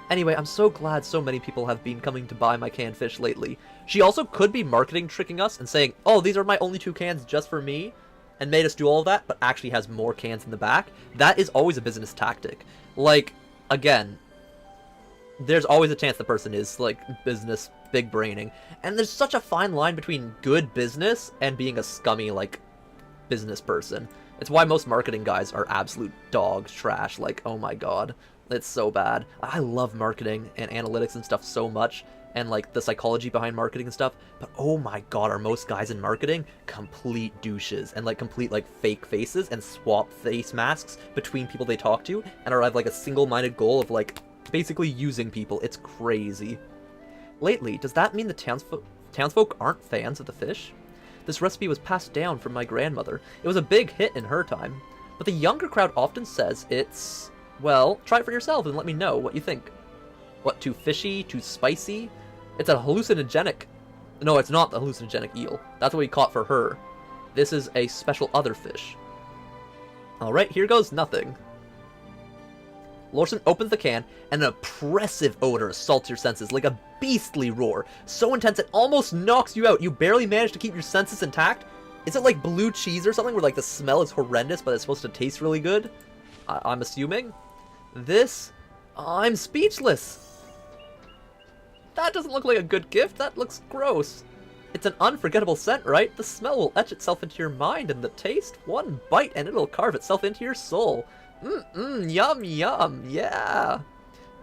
Anyway, I'm so glad so many people have been coming to buy my canned fish lately. She also could be marketing tricking us and saying, oh, these are my only 2 cans just for me, and made us do all of that, but actually has more cans in the back. That is always a business tactic. Like, again, there's always a chance the person is, like, business big braining. And there's such a fine line between good business and being a scummy, like, business person. It's why most marketing guys are absolute dog trash. Like, oh my god. It's so bad. I love marketing and analytics and stuff so much, and like the psychology behind marketing and stuff, but oh my god, are most guys in marketing complete douches and like complete like fake faces and swap face masks between people they talk to and are have like a single-minded goal of like basically using people. It's crazy. Lately, does that mean the townsfolk aren't fans of the fish? This recipe was passed down from my grandmother. It was a big hit in her time, but the younger crowd often says it's... Well, try it for yourself and let me know what you think. What, too fishy? Too spicy? It's a hallucinogenic... No, it's not the hallucinogenic eel. That's what we caught for her. This is a special other fish. Alright, here goes nothing. Lorson opens the can, and an oppressive odor assaults your senses like a beastly roar. So intense it almost knocks you out. You barely manage to keep your senses intact. Is it like blue cheese or something where like the smell is horrendous but it's supposed to taste really good? I'm assuming. This... I'm speechless. That doesn't look like a good gift. That looks gross. It's an unforgettable scent, right? The smell will etch itself into your mind, and the taste, one bite and it'll carve itself into your soul. Yum, yum, yeah.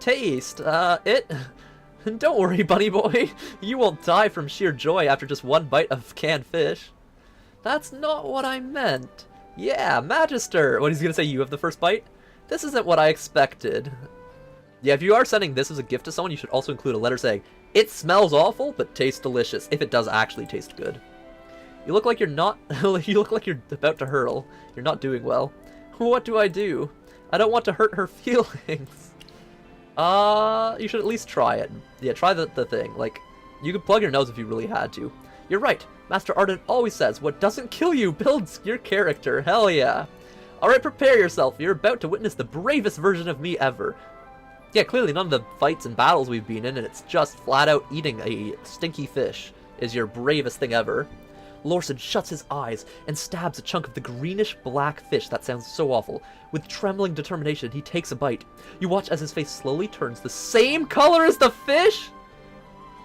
Taste, Don't worry, bunny boy. You won't die from sheer joy after just one bite of canned fish. That's not what I meant. Yeah, Magister. What, he's gonna say you have the first bite? This isn't what I expected. Yeah, if you are sending this as a gift to someone, you should also include a letter saying, it smells awful, but tastes delicious, if it does actually taste good. You look like you're not... you look like you're about to hurl. You're not doing well. What do? I don't want to hurt her feelings. You should at least try it. Yeah, try the thing. Like, you could plug your nose if you really had to. You're right. Master Arden always says, what doesn't kill you builds your character. Hell yeah. Alright, prepare yourself. You're about to witness the bravest version of me ever. Yeah, clearly none of the fights and battles we've been in, and it's just flat out eating a stinky fish is your bravest thing ever. Lorson shuts his eyes and stabs a chunk of the greenish-black fish that sounds so awful. With trembling determination, he takes a bite. You watch as his face slowly turns the same color as the fish?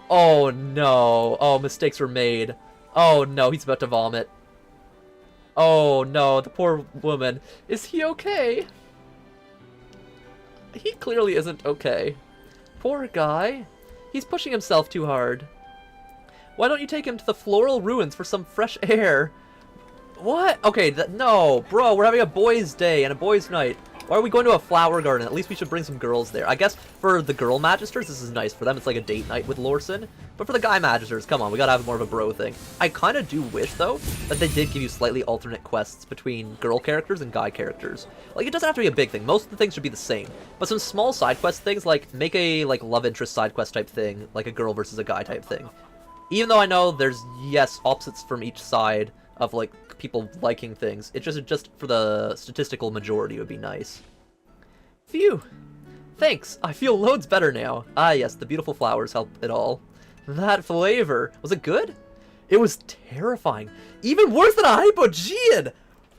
Oh no. Oh, mistakes were made. Oh no, he's about to vomit. Oh no, the poor woman. Is he okay? He clearly isn't okay. Poor guy. He's pushing himself too hard. Why don't you take him to the floral ruins for some fresh air? What? Okay, no, bro, we're having a boys' day and a boys' night. Why are we going to a flower garden? At least we should bring some girls there. I guess for the girl magisters, this is nice. For them, it's like a date night with Lorson. But for the guy magisters, come on, we gotta have more of a bro thing. I kind of do wish, though, that they did give you slightly alternate quests between girl characters and guy characters. Like, it doesn't have to be a big thing. Most of the things should be the same. But some small side quest things, like, make a, like, love interest side quest type thing, like a girl versus a guy type thing. Even though I know there's, yes, opposites from each side of, like, people liking things, it just for the statistical majority would be nice. Phew. Thanks, I feel loads better now. Ah yes, the beautiful flowers help it all. That flavor, was it good? It was terrifying. Even worse than a hypogean!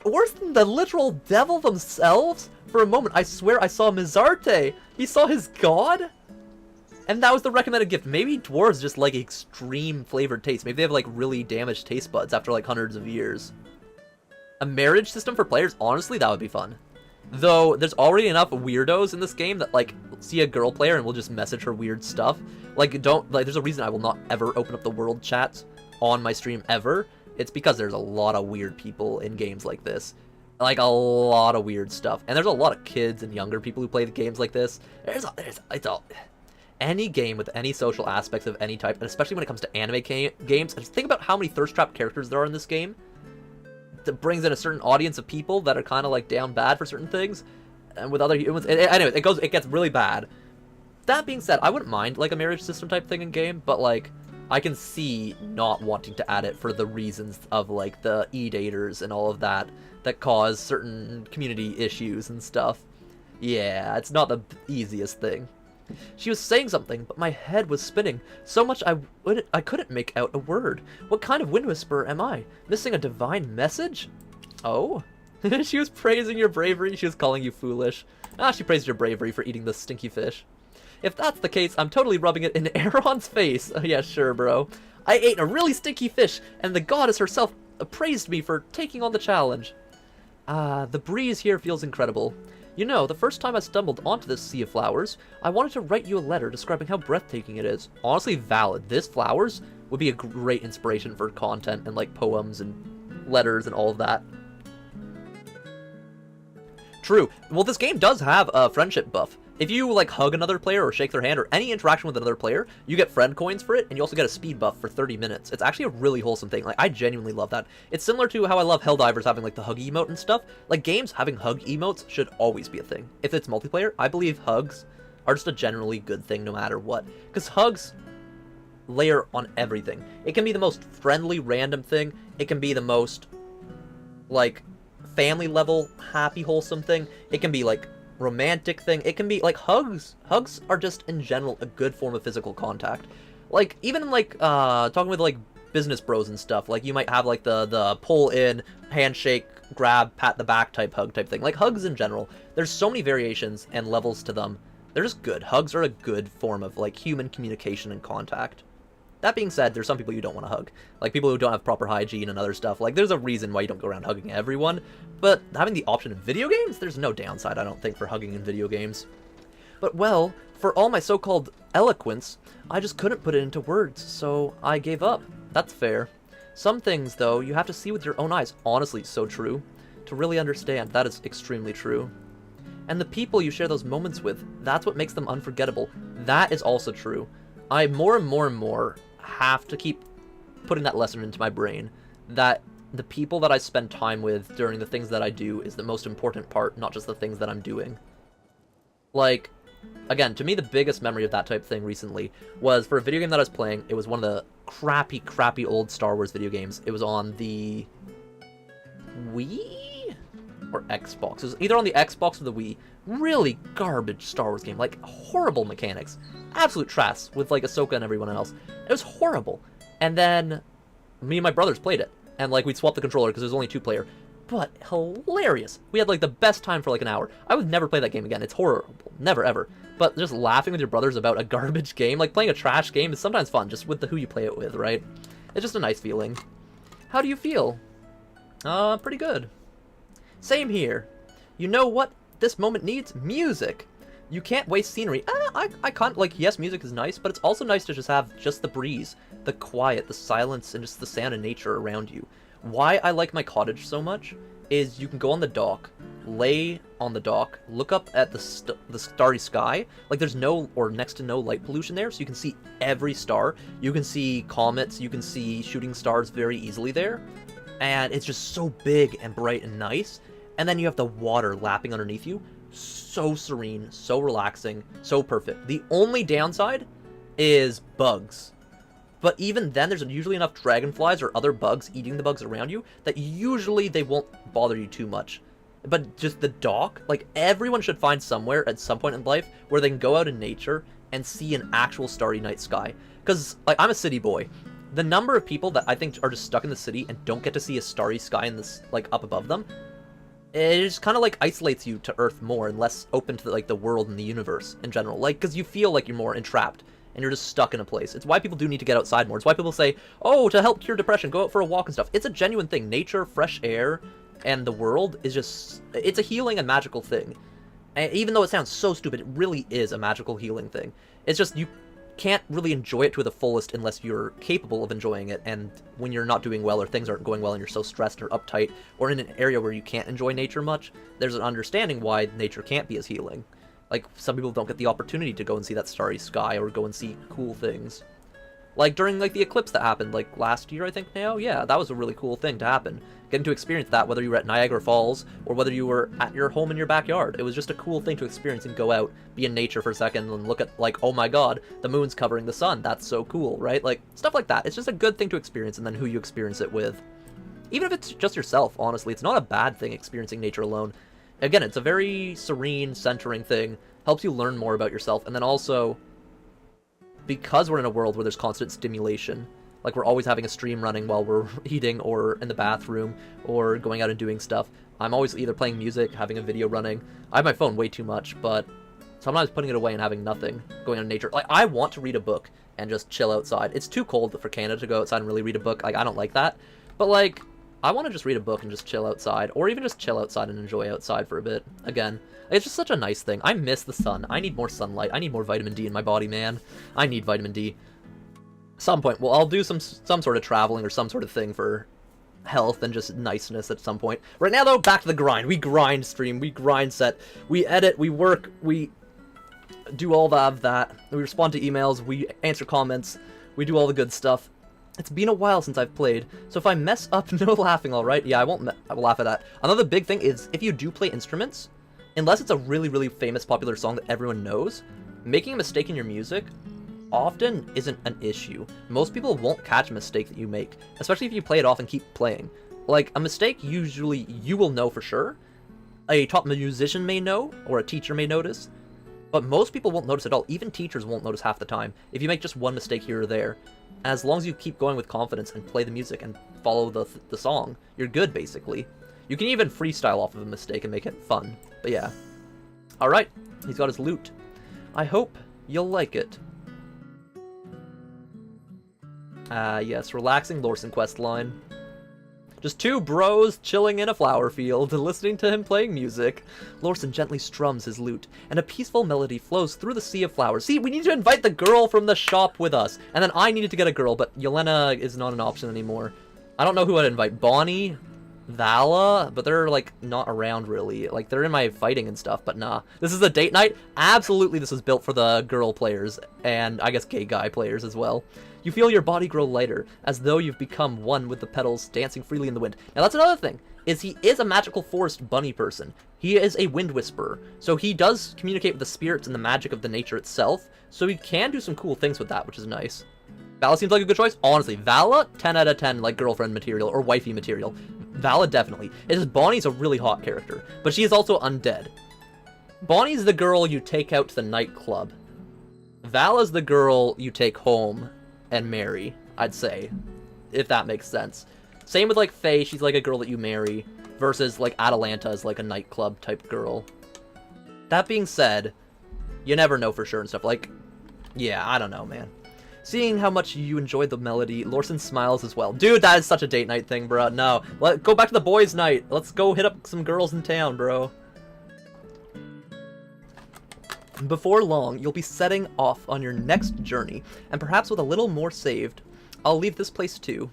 Worse than the literal devil themselves? For a moment, I swear I saw Mizarte. He saw his god? And that was the recommended gift. Maybe dwarves just like extreme flavored taste. Maybe they have like really damaged taste buds after like hundreds of years. A marriage system for players? Honestly, that would be fun. Though, there's already enough weirdos in this game that, like, see a girl player and will just message her weird stuff. Like, there's a reason I will not ever open up the world chat on my stream ever. It's because there's a lot of weird people in games like this. Like, a lot of weird stuff. And there's a lot of kids and younger people who play the games like this. Any game with any social aspects of any type, and especially when it comes to anime games, and think about how many thirst trap characters there are in this game. That brings in a certain audience of people that are kind of like down bad for certain things, and with other humans. Anyway, it gets really bad. That being said, I wouldn't mind like a marriage system type thing in game, but like I can see not wanting to add it for the reasons of like the e-daters and all of that cause certain community issues and stuff. Yeah, it's not the easiest thing. She was saying something, but my head was spinning so much I couldn't make out a word. What kind of wind whisperer am I? Missing a divine message? Oh? She was praising your bravery. She was calling you foolish. She praised your bravery for eating the stinky fish. If that's the case, I'm totally rubbing it in Aaron's face. Yeah, sure, bro. I ate a really stinky fish, and the goddess herself praised me for taking on the challenge. The breeze here feels incredible. You know, the first time I stumbled onto this sea of flowers, I wanted to write you a letter describing how breathtaking it is. Honestly, valid. This flowers would be a great inspiration for content and like poems and letters and all of that. True. Well, this game does have a friendship buff. If you like hug another player or shake their hand or any interaction with another player, you get friend coins for it, and you also get a speed buff for 30 minutes. It's actually a really wholesome thing. Like, I genuinely love that. It's similar to how I love Helldivers having like the hug emote and stuff. Like, games having hug emotes should always be a thing. If it's multiplayer, I believe hugs are just a generally good thing no matter what. Because hugs layer on everything. It can be the most friendly random thing. It can be the most like family level happy wholesome thing. It can be like romantic thing. It can be like hugs are just in general a good form of physical contact. Like even like talking with like business bros and stuff, like you might have like the pull in, handshake, grab, pat the back type hug type thing. Like hugs in general, there's so many variations and levels to them. They're just good. Hugs are a good form of like human communication and contact. That being said, there's some people you don't want to hug. Like people who don't have proper hygiene and other stuff. Like there's a reason why you don't go around hugging everyone. But having the option in video games, there's no downside, I don't think, for hugging in video games. But well, for all my so-called eloquence, I just couldn't put it into words, so I gave up. That's fair. Some things, though, you have to see with your own eyes. Honestly, so true. To really understand, that is extremely true. And the people you share those moments with, that's what makes them unforgettable. That is also true. I more and more have to keep putting that lesson into my brain. that the people that I spend time with during the things that I do is the most important part, not just the things that I'm doing. Like, again, to me, the biggest memory of that type of thing recently was for a video game that I was playing. It was one of the crappy old Star Wars video games. It was on the Wii or Xbox. It was either on the Xbox or the Wii. Really garbage Star Wars game, like horrible mechanics, absolute trash with like Ahsoka and everyone else. It was horrible. And then me and my brothers played it, and like we'd swap the controller because it was only 2-player. But hilarious. We had like the best time for like an hour. I would never play that game again. It's horrible. Never ever. But just laughing with your brothers about a garbage game, like playing a trash game, is sometimes fun, just with who you play it with, right? It's just a nice feeling. How do you feel? Pretty good. Same here. You know what this moment needs? Music. You can't waste scenery. I can't, like, yes, music is nice, but it's also nice to just have just the breeze, the quiet, the silence, and just the sound of nature around you. Why I like my cottage so much is you can go on the dock, lay on the dock, look up at the starry sky. Like, there's no, or next to no light pollution there, so you can see every star. You can see comets, you can see shooting stars very easily there. And it's just so big and bright and nice. And then you have the water lapping underneath you. So serene, so relaxing, so perfect. The only downside is bugs. But even then, there's usually enough dragonflies or other bugs eating the bugs around you that usually they won't bother you too much. But just the dock, like, everyone should find somewhere at some point in life where they can go out in nature and see an actual starry night sky. Because, like, I'm a city boy. The number of people that I think are just stuck in the city and don't get to see a starry sky in this, like, up above them, it just kind of, like, isolates you to Earth more and less open to, like, the world and the universe in general. Like, because you feel like you're more entrapped and you're just stuck in a place. It's why people do need to get outside more. It's why people say, oh, to help cure depression, go out for a walk and stuff. It's a genuine thing. Nature, fresh air, and the world is just, it's a healing and magical thing. And even though it sounds so stupid, it really is a magical healing thing. It's just, you can't really enjoy it to the fullest unless you're capable of enjoying it, and when you're not doing well or things aren't going well and you're so stressed or uptight or in an area where you can't enjoy nature much, there's an understanding why nature can't be as healing. Like, some people don't get the opportunity to go and see that starry sky or go and see cool things. Like, during, like, the eclipse that happened, like, last year, I think now? Yeah, that was a really cool thing to happen. Getting to experience that, whether you were at Niagara Falls or whether you were at your home in your backyard. It was just a cool thing to experience and go out, be in nature for a second, and look at, like, oh my god, the moon's covering the sun. That's so cool, right? Like, stuff like that. It's just a good thing to experience, and then who you experience it with. Even if it's just yourself, honestly, it's not a bad thing experiencing nature alone. Again, it's a very serene, centering thing. Helps you learn more about yourself, and then also, because we're in a world where there's constant stimulation, like we're always having a stream running while we're eating or in the bathroom or going out and doing stuff, I'm always either playing music, having a video running. I have my phone way too much, but sometimes putting it away and having nothing, going out in nature. Like, I want to read a book and just chill outside. It's too cold for Canada to go outside and really read a book. Like, I don't like that. But, like, I want to just read a book and just chill outside, or even just chill outside and enjoy outside for a bit. Again, it's just such a nice thing. I miss the sun. I need more sunlight. I need more vitamin D in my body, man. I need vitamin D. Some point, well, I'll do some sort of traveling or some sort of thing for health and just niceness at some point. Right now, though, back to the grind. We grind stream, we grind set, we edit, we work, we do all of that. We respond to emails, we answer comments, we do all the good stuff. It's been a while since I've played, so if I mess up, no laughing, alright? Yeah, I will laugh at that. Another big thing is, if you do play instruments, unless it's a really, really famous, popular song that everyone knows, making a mistake in your music often isn't an issue. Most people won't catch a mistake that you make, especially if you play it off and keep playing. Like, a mistake usually you will know for sure, a top musician may know, or a teacher may notice, but most people won't notice at all. Even teachers won't notice half the time if you make just one mistake here or there. As long as you keep going with confidence and play the music and follow the song, you're good, basically. You can even freestyle off of a mistake and make it fun, but yeah. Alright, he's got his loot. I hope you'll like it. Yes, relaxing Lorson questline. Just two bros chilling in a flower field, listening to him playing music. Lorson gently strums his lute, and a peaceful melody flows through the sea of flowers. See, we need to invite the girl from the shop with us. And then I needed to get a girl, but Yelena is not an option anymore. I don't know who I'd invite. Bonnie? Vala, but they're, like, not around, really. Like, they're in my fighting and stuff, but nah. This is a date night? Absolutely this is built for the girl players, and I guess gay guy players as well. You feel your body grow lighter, as though you've become one with the petals dancing freely in the wind. Now, that's another thing, is he is a magical forest bunny person. He is a wind whisperer, so he does communicate with the spirits and the magic of the nature itself, so he can do some cool things with that, which is nice. Vala seems like a good choice. Honestly, Vala, 10 out of 10, like, girlfriend material, or wifey material. Vala, definitely. It's just Bonnie's a really hot character, but she is also undead. Bonnie's the girl you take out to the nightclub. Vala's the girl you take home and marry, I'd say, if that makes sense. Same with, like, Faye, she's like a girl that you marry, versus, like, Atalanta is like a nightclub type girl. That being said, you never know for sure and stuff. Like, yeah, I don't know, man. Seeing how much you enjoyed the melody, Lorson smiles as well. Dude, that is such a date night thing, bro. No. Go back to the boys' night. Let's go hit up some girls in town, bro. Before long, you'll be setting off on your next journey, and perhaps with a little more saved. I'll leave this place too.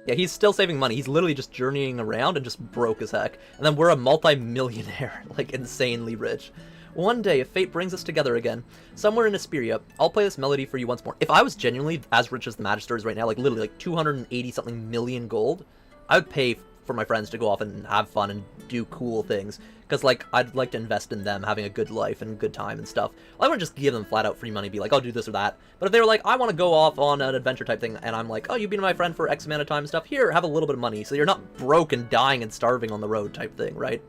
Yeah, he's still saving money. He's literally just journeying around and just broke as heck. And then we're a multi-millionaire, like insanely rich. One day, if fate brings us together again, somewhere in Asperia, I'll play this melody for you once more. If I was genuinely as rich as the Magister is right now, like literally like 280-something million gold, I would pay for my friends to go off and have fun and do cool things. Because, like, I'd like to invest in them having a good life and good time and stuff. I wouldn't just give them flat-out free money, be like, I'll do this or that. But if they were like, I want to go off on an adventure type thing, and I'm like, oh, you've been my friend for X amount of time and stuff, here, have a little bit of money, so you're not broke and dying and starving on the road type thing, right?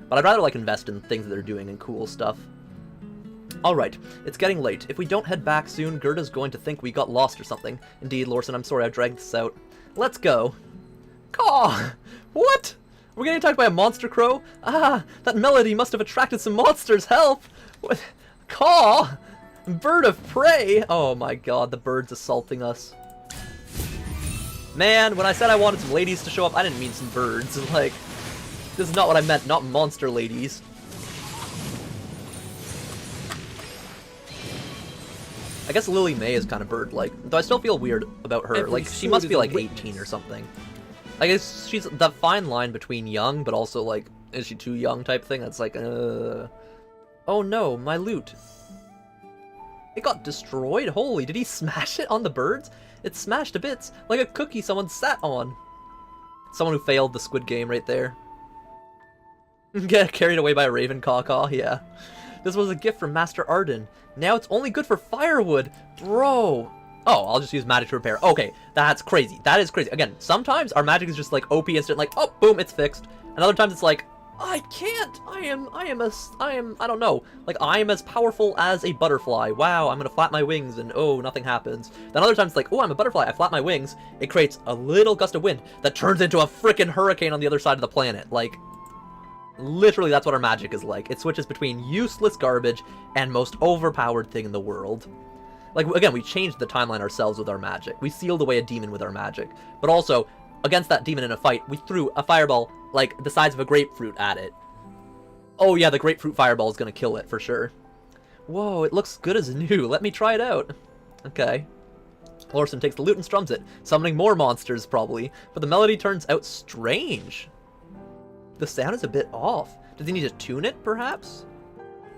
But I'd rather, like, invest in things that they're doing and cool stuff. Alright, it's getting late. If we don't head back soon, Gerda's going to think we got lost or something. Indeed, Lorson, I'm sorry I dragged this out. Let's go. Caw! What? We're getting attacked by a monster crow? Ah, that melody must have attracted some monsters. Help! What? Caw! Bird of prey! Oh my god, the bird's assaulting us. Man, when I said I wanted some ladies to show up, I didn't mean some birds. Like, this is not what I meant, not monster ladies. I guess Lily May is kind of bird-like, though I still feel weird about her. Like, she must be like 18 or something. I guess she's that fine line between young, but also, like, is she too young type thing? That's like, Oh no, my loot. It got destroyed? Holy, did he smash it on the birds? It smashed to bits, like a cookie someone sat on. Someone who failed the Squid Game right there. Get carried away by a raven caw-caw, yeah. This was a gift from Master Arden. Now it's only good for firewood. Bro. Oh, I'll just use magic to repair. Okay, that's crazy. That is crazy. Again, sometimes our magic is just like OP instant, like, oh, boom, it's fixed. And other times it's like, I can't. I don't know. Like, I am as powerful as a butterfly. Wow, I'm gonna flap my wings and oh, nothing happens. Then other times it's like, oh, I'm a butterfly. I flap my wings. It creates a little gust of wind that turns into a freaking hurricane on the other side of the planet. Like, literally, that's what our magic is like. It switches between useless garbage and most overpowered thing in the world. Like, again, we changed the timeline ourselves with our magic. We sealed away a demon with our magic. But also, against that demon in a fight, we threw a fireball, like, the size of a grapefruit at it. Oh yeah, the grapefruit fireball is gonna kill it, for sure. Whoa, it looks good as new. Let me try it out. Okay. Lorson takes the loot and strums it, summoning more monsters, probably. But the melody turns out strange. The sound is a bit off. Does he need to tune it, perhaps?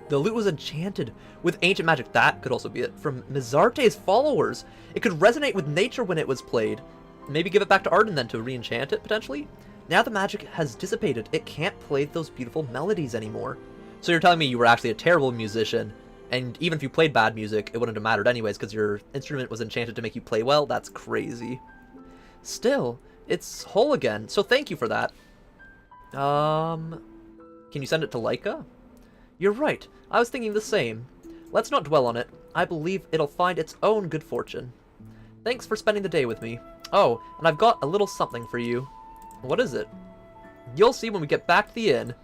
The lute was enchanted with ancient magic. That could also be it. From Mizarte's followers. It could resonate with nature when it was played. Maybe give it back to Arden then to re-enchant it, potentially? Now the magic has dissipated. It can't play those beautiful melodies anymore. So you're telling me you were actually a terrible musician, and even if you played bad music, it wouldn't have mattered anyways because your instrument was enchanted to make you play well? That's crazy. Still, it's whole again, so thank you for that. Can you send it to Laika? You're right. I was thinking the same. Let's not dwell on it. I believe it'll find its own good fortune. Thanks for spending the day with me. Oh, and I've got a little something for you. What is it? You'll see when we get back to the inn.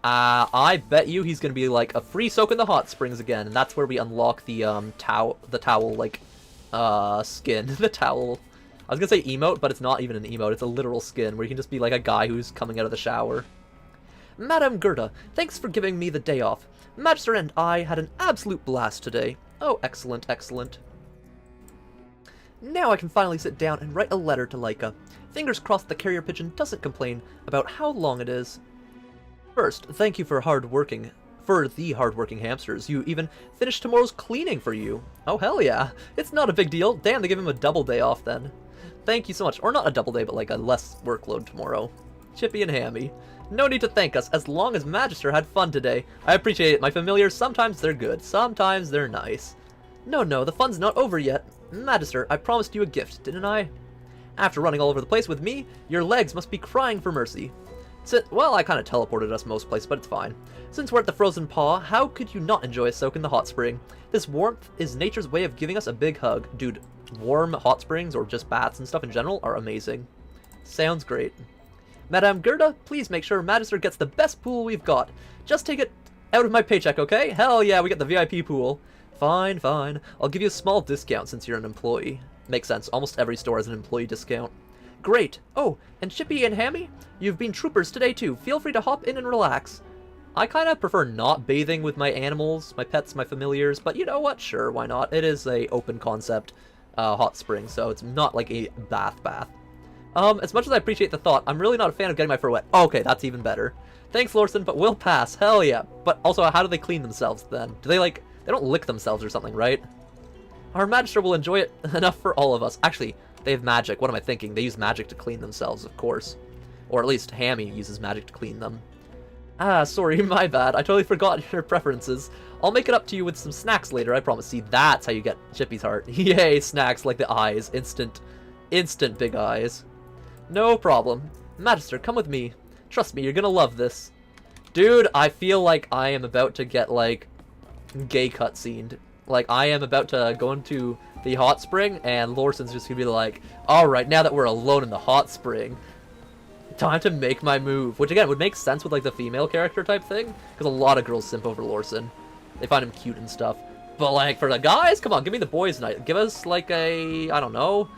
I bet you he's gonna be like a free soak in the hot springs again, and that's where we unlock the towel like skin. The towel. I was gonna say emote, but it's not even an emote. It's a literal skin where you can just be like a guy who's coming out of the shower. Madame Gerda, thanks for giving me the day off. Magister and I had an absolute blast today. Oh, excellent, excellent. Now I can finally sit down and write a letter to Laika. Fingers crossed the carrier pigeon doesn't complain about how long it is. First, thank you for the hardworking hamsters. You even finished tomorrow's cleaning for you. Oh hell yeah. It's not a big deal. Damn, they give him a double day off then. Thank you so much. Or not a double day, but like a less workload tomorrow. Chippy and Hammy. No need to thank us, as long as Magister had fun today. I appreciate it. My familiars, sometimes they're good, sometimes they're nice. No, the fun's not over yet. Magister, I promised you a gift, didn't I? After running all over the place with me, your legs must be crying for mercy. Well, I kind of teleported us most places, but it's fine. Since we're at the Frozen Paw, how could you not enjoy a soak in the hot spring? This warmth is nature's way of giving us a big hug. Dude, warm hot springs, or just baths and stuff in general, are amazing. Sounds great. Madame Gerda, please make sure Magister gets the best pool we've got. Just take it out of my paycheck, okay? Hell yeah, we get the VIP pool. Fine. I'll give you a small discount since you're an employee. Makes sense. Almost every store has an employee discount. Great. Oh, and Chippy and Hammy, you've been troopers today too. Feel free to hop in and relax. I kind of prefer not bathing with my animals, my pets, my familiars, but you know what? Sure, why not? It is a open concept hot spring, so it's not like a bath. As much as I appreciate the thought, I'm really not a fan of getting my fur wet. Okay, that's even better. Thanks, Lorson, but we'll pass. Hell yeah. But also, how do they clean themselves then? Do they like... They don't lick themselves or something, right? Our Magister will enjoy it enough for all of us. Actually, they have magic. What am I thinking? They use magic to clean themselves, of course. Or at least Hammy uses magic to clean them. Ah, sorry, my bad. I totally forgot your preferences. I'll make it up to you with some snacks later, I promise. See, that's how you get Chippy's heart. Yay, snacks like the eyes. Instant big eyes. No problem. Magister, come with me. Trust me, you're gonna love this. Dude, I feel like I am about to get, like, gay cutscened. Like, I am about to go into the hot spring, and Lorson's just gonna be like, alright, now that we're alone in the hot spring, time to make my move. Which, again, would make sense with, like, the female character type thing, because a lot of girls simp over Lorson. They find him cute and stuff. But, like, for the guys, come on, give me the boys' night. Give us, like, I don't know,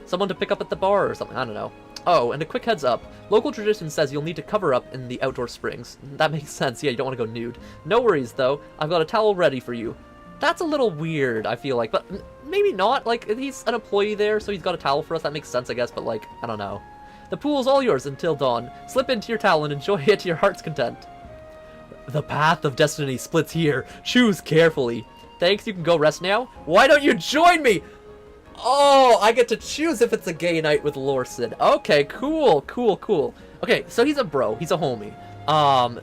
someone to pick up at the bar or something. I don't know. Oh, and a quick heads up. Local tradition says you'll need to cover up in the outdoor springs. That makes sense. Yeah, you don't want to go nude. No worries, though. I've got a towel ready for you. That's a little weird, I feel like. But maybe not. Like, he's an employee there, so he's got a towel for us. That makes sense, I guess. But, like, I don't know. The pool's all yours until dawn. Slip into your towel and enjoy it to your heart's content. The path of destiny splits here. Choose carefully. Thanks, you can go rest now. Why don't you join me? Oh, I get to choose if it's a gay night with Lorson. Okay, cool. Okay, so he's a bro. He's a homie.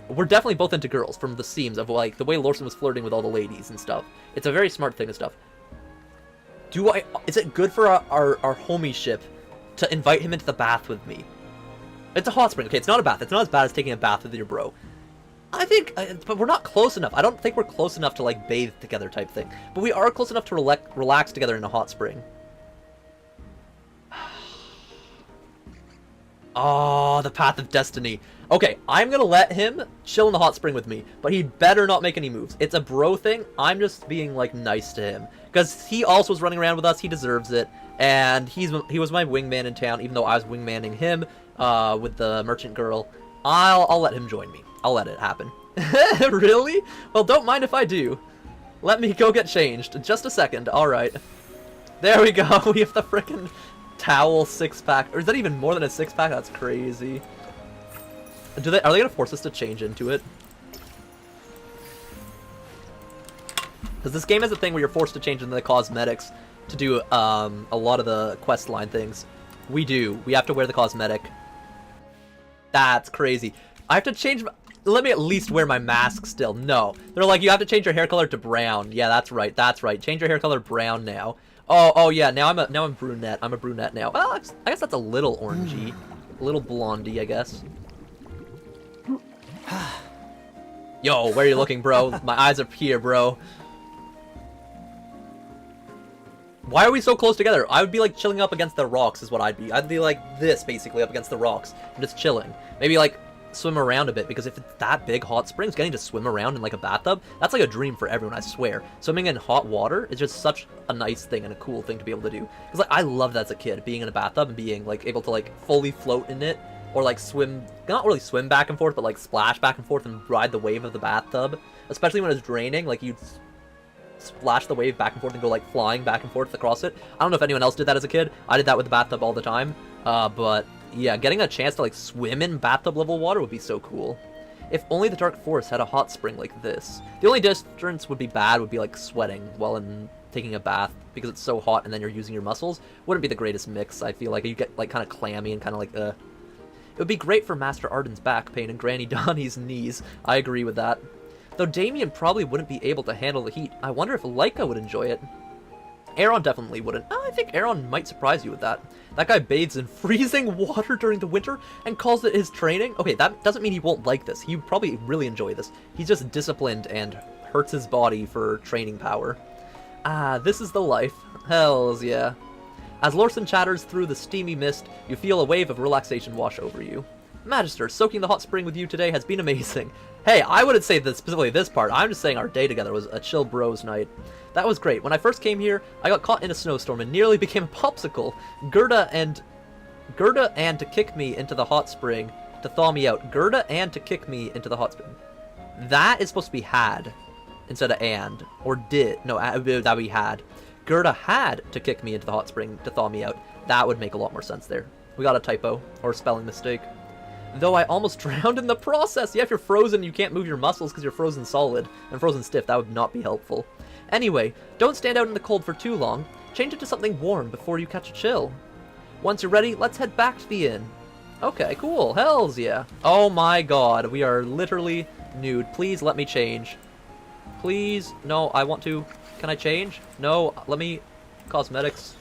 We're definitely both into girls from the seams of, like, the way Lorson was flirting with all the ladies and stuff. It's a very smart thing and stuff. Is it good for our homieship to invite him into the bath with me? It's a hot spring. Okay, it's not a bath. It's not as bad as taking a bath with your bro. I think, but we're not close enough. I don't think we're close enough to, like, bathe together type thing. But we are close enough to relax together in a hot spring. Oh, the path of destiny. Okay, I'm gonna let him chill in the hot spring with me, but he better not make any moves. It's a bro thing. I'm just being, like, nice to him. Because he also was running around with us. He deserves it. And he was my wingman in town, even though I was wingmanning him with the merchant girl. I'll let him join me. I'll let it happen. Really? Well, don't mind if I do. Let me go get changed. Just a second. Alright. There we go. We have the frickin' towel 6-pack. Or is that even more than a 6-pack? That's crazy. Are they gonna force us to change into it? Because this game has a thing where you're forced to change into the cosmetics to do a lot of the quest line things. We do. We have to wear the cosmetic. That's crazy. I have to change my... Let me at least wear my mask still. No. They're like, you have to change your hair color to brown. Yeah, that's right. That's right. Change your hair color brown now. Oh yeah, now I'm brunette. I'm a brunette now. Well, I guess that's a little orangey. A little blondie, I guess. Yo, where are you looking, bro? My eyes are here, bro. Why are we so close together? I would be, like, chilling up against the rocks is what I'd be. I'd be like this, basically, up against the rocks. I'm just chilling. Maybe, like, swim around a bit, because if it's that big hot springs, getting to swim around in, like, a bathtub, that's like a dream for everyone, I swear. Swimming in hot water is just such a nice thing and a cool thing to be able to do. Because, like, I loved that as a kid, being in a bathtub and being, like, able to, like, fully float in it, or, like, swim, not really swim back and forth, but, like, splash back and forth and ride the wave of the bathtub. Especially when it's draining, like, you'd splash the wave back and forth and go like flying back and forth across it. I don't know if anyone else did that as a kid. I did that with the bathtub all the time. But yeah, getting a chance to like swim in bathtub level water would be so cool. If only the Dark Forest had a hot spring like this. The only difference would be like sweating while taking a bath because it's so hot and then you're using your muscles. Wouldn't be the greatest mix. I feel like you get like kind of clammy and kind of like It would be great for Master Arden's back pain and Granny Donnie's knees. I agree with that. Though Damien probably wouldn't be able to handle the heat, I wonder if Laika would enjoy it. Aaron definitely wouldn't. I think Aaron might surprise you with that. That guy bathes in freezing water during the winter and calls it his training. Okay, that doesn't mean he won't like this. He would probably really enjoy this. He's just disciplined and hurts his body for training power. Ah, this is the life. Hells yeah. As Lorson chatters through the steamy mist, you feel a wave of relaxation wash over you. Magister, soaking the hot spring with you today has been amazing. Hey, I wouldn't say that specifically this part. I'm just saying our day together was a chill bros night. That was great. When I first came here, I got caught in a snowstorm and nearly became a popsicle. Gerda and to kick me into the hot spring to thaw me out. Gerda and to kick me into the hot spring. That is supposed to be had instead of and. Or did. No, that would be had. Gerda had to kick me into the hot spring to thaw me out. That would make a lot more sense there. We got a typo or spelling mistake. Though I almost drowned in the process. Yeah, if you're frozen, you can't move your muscles because you're frozen solid. And frozen stiff, that would not be helpful. Anyway, don't stand out in the cold for too long. Change it to something warm before you catch a chill. Once you're ready, let's head back to the inn. Okay, cool. Hells yeah. Oh my god, we are literally nude. Please let me change. Please. No, I want to. Can I change? No, let me. Cosmetics.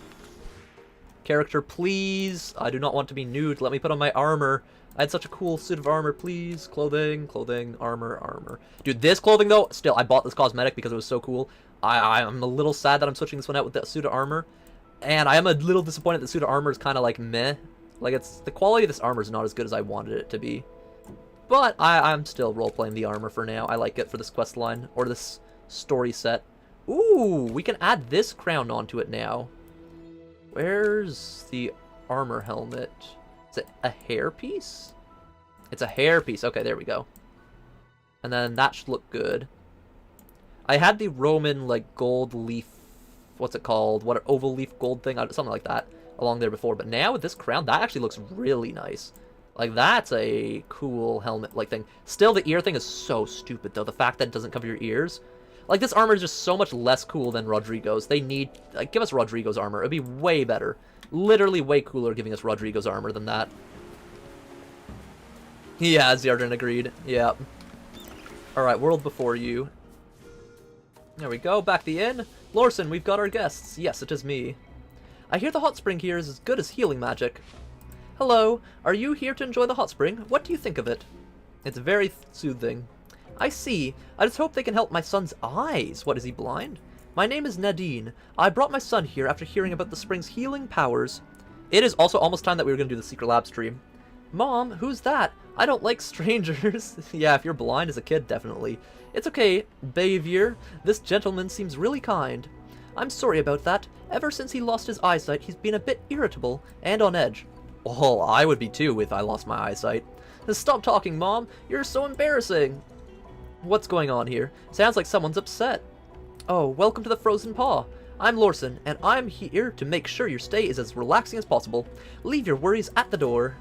Character, please. I do not want to be nude. Let me put on my armor. I had such a cool suit of armor, please. Clothing, armor. Dude, this clothing, though, still, I bought this cosmetic because it was so cool. I'm a little sad that I'm switching this one out with the suit of armor. And I am a little disappointed the suit of armor is kind of like meh. Like, the quality of this armor is not as good as I wanted it to be. But I'm still role-playing the armor for now. I like it for this quest line, or this story set. Ooh, we can add this crown onto it now. Where's the armor helmet? Is it a hairpiece? It's a hairpiece. Okay, there we go. And then that should look good. I had the Roman, like, gold leaf... What's it called? What, an oval leaf gold thing? Something like that along there before. But now with this crown, that actually looks really nice. Like, that's a cool helmet-like thing. Still, the ear thing is so stupid, though. The fact that it doesn't cover your ears. Like, this armor is just so much less cool than Rodrigo's. They need... Like, give us Rodrigo's armor. It'd be way better. Literally way cooler giving us Rodrigo's armor than that. Yeah, Zardin agreed. Yeah. Alright, world before you. There we go, back the inn. Lorson, we've got our guests. Yes, it is me. I hear the hot spring here is as good as healing magic. Hello, are you here to enjoy the hot spring? What do you think of it? It's very soothing. I see. I just hope they can help my son's eyes. What, is he blind? My name is Nadine. I brought my son here after hearing about the spring's healing powers. It is also almost time that we were going to do the secret lab stream. Mom, who's that? I don't like strangers. Yeah, if you're blind as a kid, definitely. It's okay, Bavier. This gentleman seems really kind. I'm sorry about that. Ever since he lost his eyesight, he's been a bit irritable and on edge. Well, I would be too if I lost my eyesight. Stop talking, Mom. You're so embarrassing. What's going on here? Sounds like someone's upset. Oh, welcome to the Frozen Paw. I'm Lorson, and I'm here to make sure your stay is as relaxing as possible. Leave your worries at the door.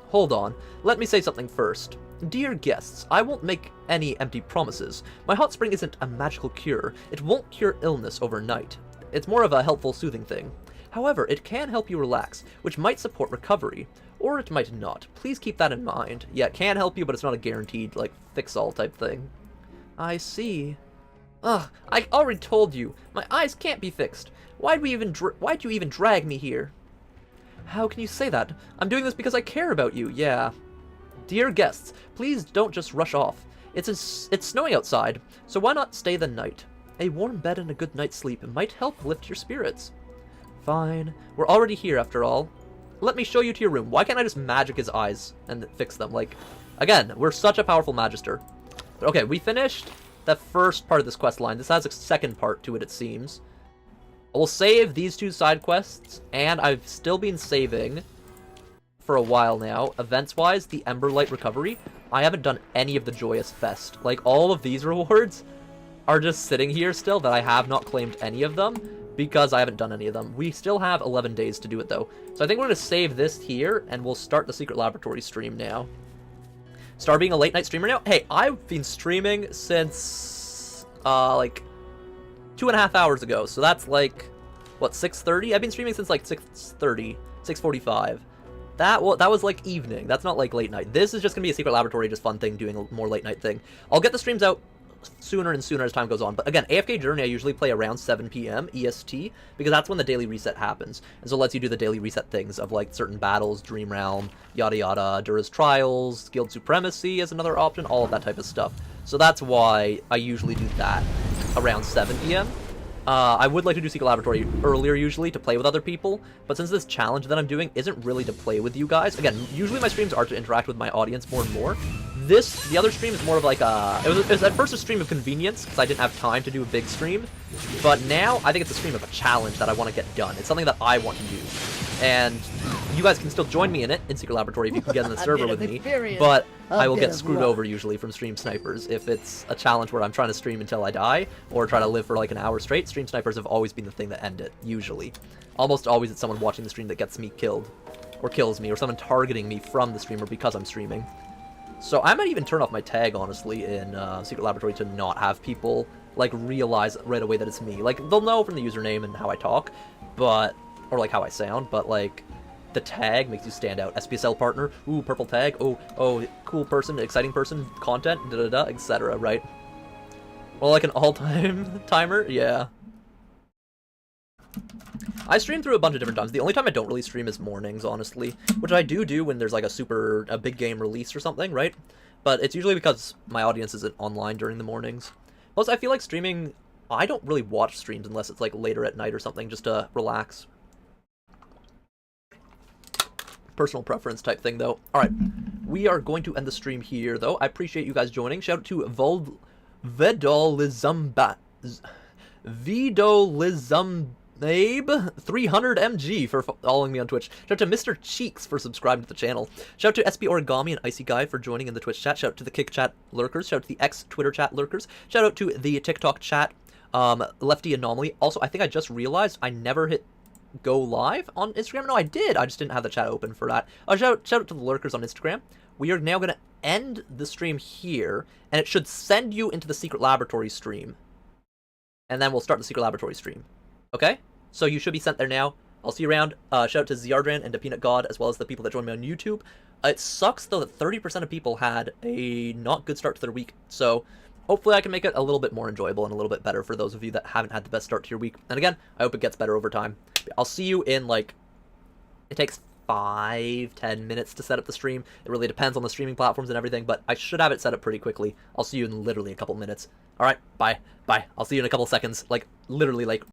Hold on. Let me say something first. Dear guests, I won't make any empty promises. My hot spring isn't a magical cure. It won't cure illness overnight. It's more of a helpful, soothing thing. However, it can help you relax, which might support recovery. Or it might not. Please keep that in mind. Yeah, it can help you, but it's not a guaranteed, like, fix-all type thing. I see. Ugh, I already told you. My eyes can't be fixed. Why'd you even drag me here? How can you say that? I'm doing this because I care about you, yeah. Dear guests, please don't just rush off. It's snowing outside, so why not stay the night? A warm bed and a good night's sleep might help lift your spirits. Fine. We're already here, after all. Let me show you to your room. Why can't I just magic his eyes and fix them? Like, again, we're such a powerful magister. But okay, we finished the first part of this quest line. This has a second part to it, it seems. We'll save these two side quests, and I've still been saving for a while now. Events-wise, the Emberlight Recovery. I haven't done any of the Joyous Fest. Like, all of these rewards, are just sitting here still that I have not claimed any of them because I haven't done any of them. We still have 11 days to do it though. So I think we're going to save this here and we'll start the Secret Laboratory stream now. Start being a late night streamer now? Hey, I've been streaming since like 2.5 hours ago. So that's like, what, 6:30? I've been streaming since like 6:30, 6:45. That was like evening. That's not like late night. This is just going to be a Secret Laboratory, just fun thing, doing a more late night thing. I'll get the streams out sooner and sooner as time goes on. But again, AFK Journey I usually play around 7 p.m. EST because that's when the daily reset happens. And so it lets you do the daily reset things of like certain battles, Dream Realm, yada yada, Dura's Trials, Guild Supremacy as another option, all of that type of stuff. So that's why I usually do that around 7 p.m. I would like to do Secret Laboratory earlier usually to play with other people, but since this challenge that I'm doing isn't really to play with you guys, again, usually my streams are to interact with my audience more and more. The other stream is more of like it was at first a stream of convenience because I didn't have time to do a big stream, but now I think it's a stream of a challenge that I want to get done. It's something that I want to do, and you guys can still join me in it in Secret Laboratory if you can get in the server with me, but I will get screwed over usually from stream snipers if it's a challenge where I'm trying to stream until I die or try to live for like an hour straight. Stream snipers have always been the thing that end it, usually. Almost always it's someone watching the stream that gets me killed, or kills me, or someone targeting me from the streamer because I'm streaming. So I might even turn off my tag, honestly, in Secret Laboratory to not have people, like, realize right away that it's me. Like, they'll know from the username and how I talk, but, or, like, how I sound, but, like, the tag makes you stand out. SPSL partner, ooh, purple tag, oh, cool person, exciting person, content, da-da-da, etc., right? Well, like an all-time timer? Yeah. I stream through a bunch of different times. The only time I don't really stream is mornings, honestly. Which I do when there's like a big game release or something, right? But it's usually because my audience isn't online during the mornings. Plus, I feel like streaming, I don't really watch streams unless it's like later at night or something, just to relax. Personal preference type thing, though. Alright, we are going to end the stream here, though. I appreciate you guys joining. Shout out to Abe 300 MG for following me on Twitch. Shout out to Mr. Cheeks for subscribing to the channel. Shout out to SB Origami and Icy Guy for joining in the Twitch chat. Shout out to the Kick Chat lurkers. Shout out to the X Twitter chat lurkers. Shout out to the TikTok chat, Lefty Anomaly. Also, I think I just realized I never hit go live on Instagram. No, I did. I just didn't have the chat open for that. Shout out to the lurkers on Instagram. We are now going to end the stream here, and it should send you into the Secret Laboratory stream. And then we'll start the Secret Laboratory stream. Okay? So you should be sent there now. I'll see you around. Shout out to Ziardran and to Peanut God, as well as the people that joined me on YouTube. It sucks, though, that 30% of people had a not good start to their week. So hopefully I can make it a little bit more enjoyable and a little bit better for those of you that haven't had the best start to your week. And again, I hope it gets better over time. I'll see you in, like, it takes 5-10 minutes to set up the stream. It really depends on the streaming platforms and everything, but I should have it set up pretty quickly. I'll see you in literally a couple minutes. Alright, bye. Bye. I'll see you in a couple seconds. Like, literally, like,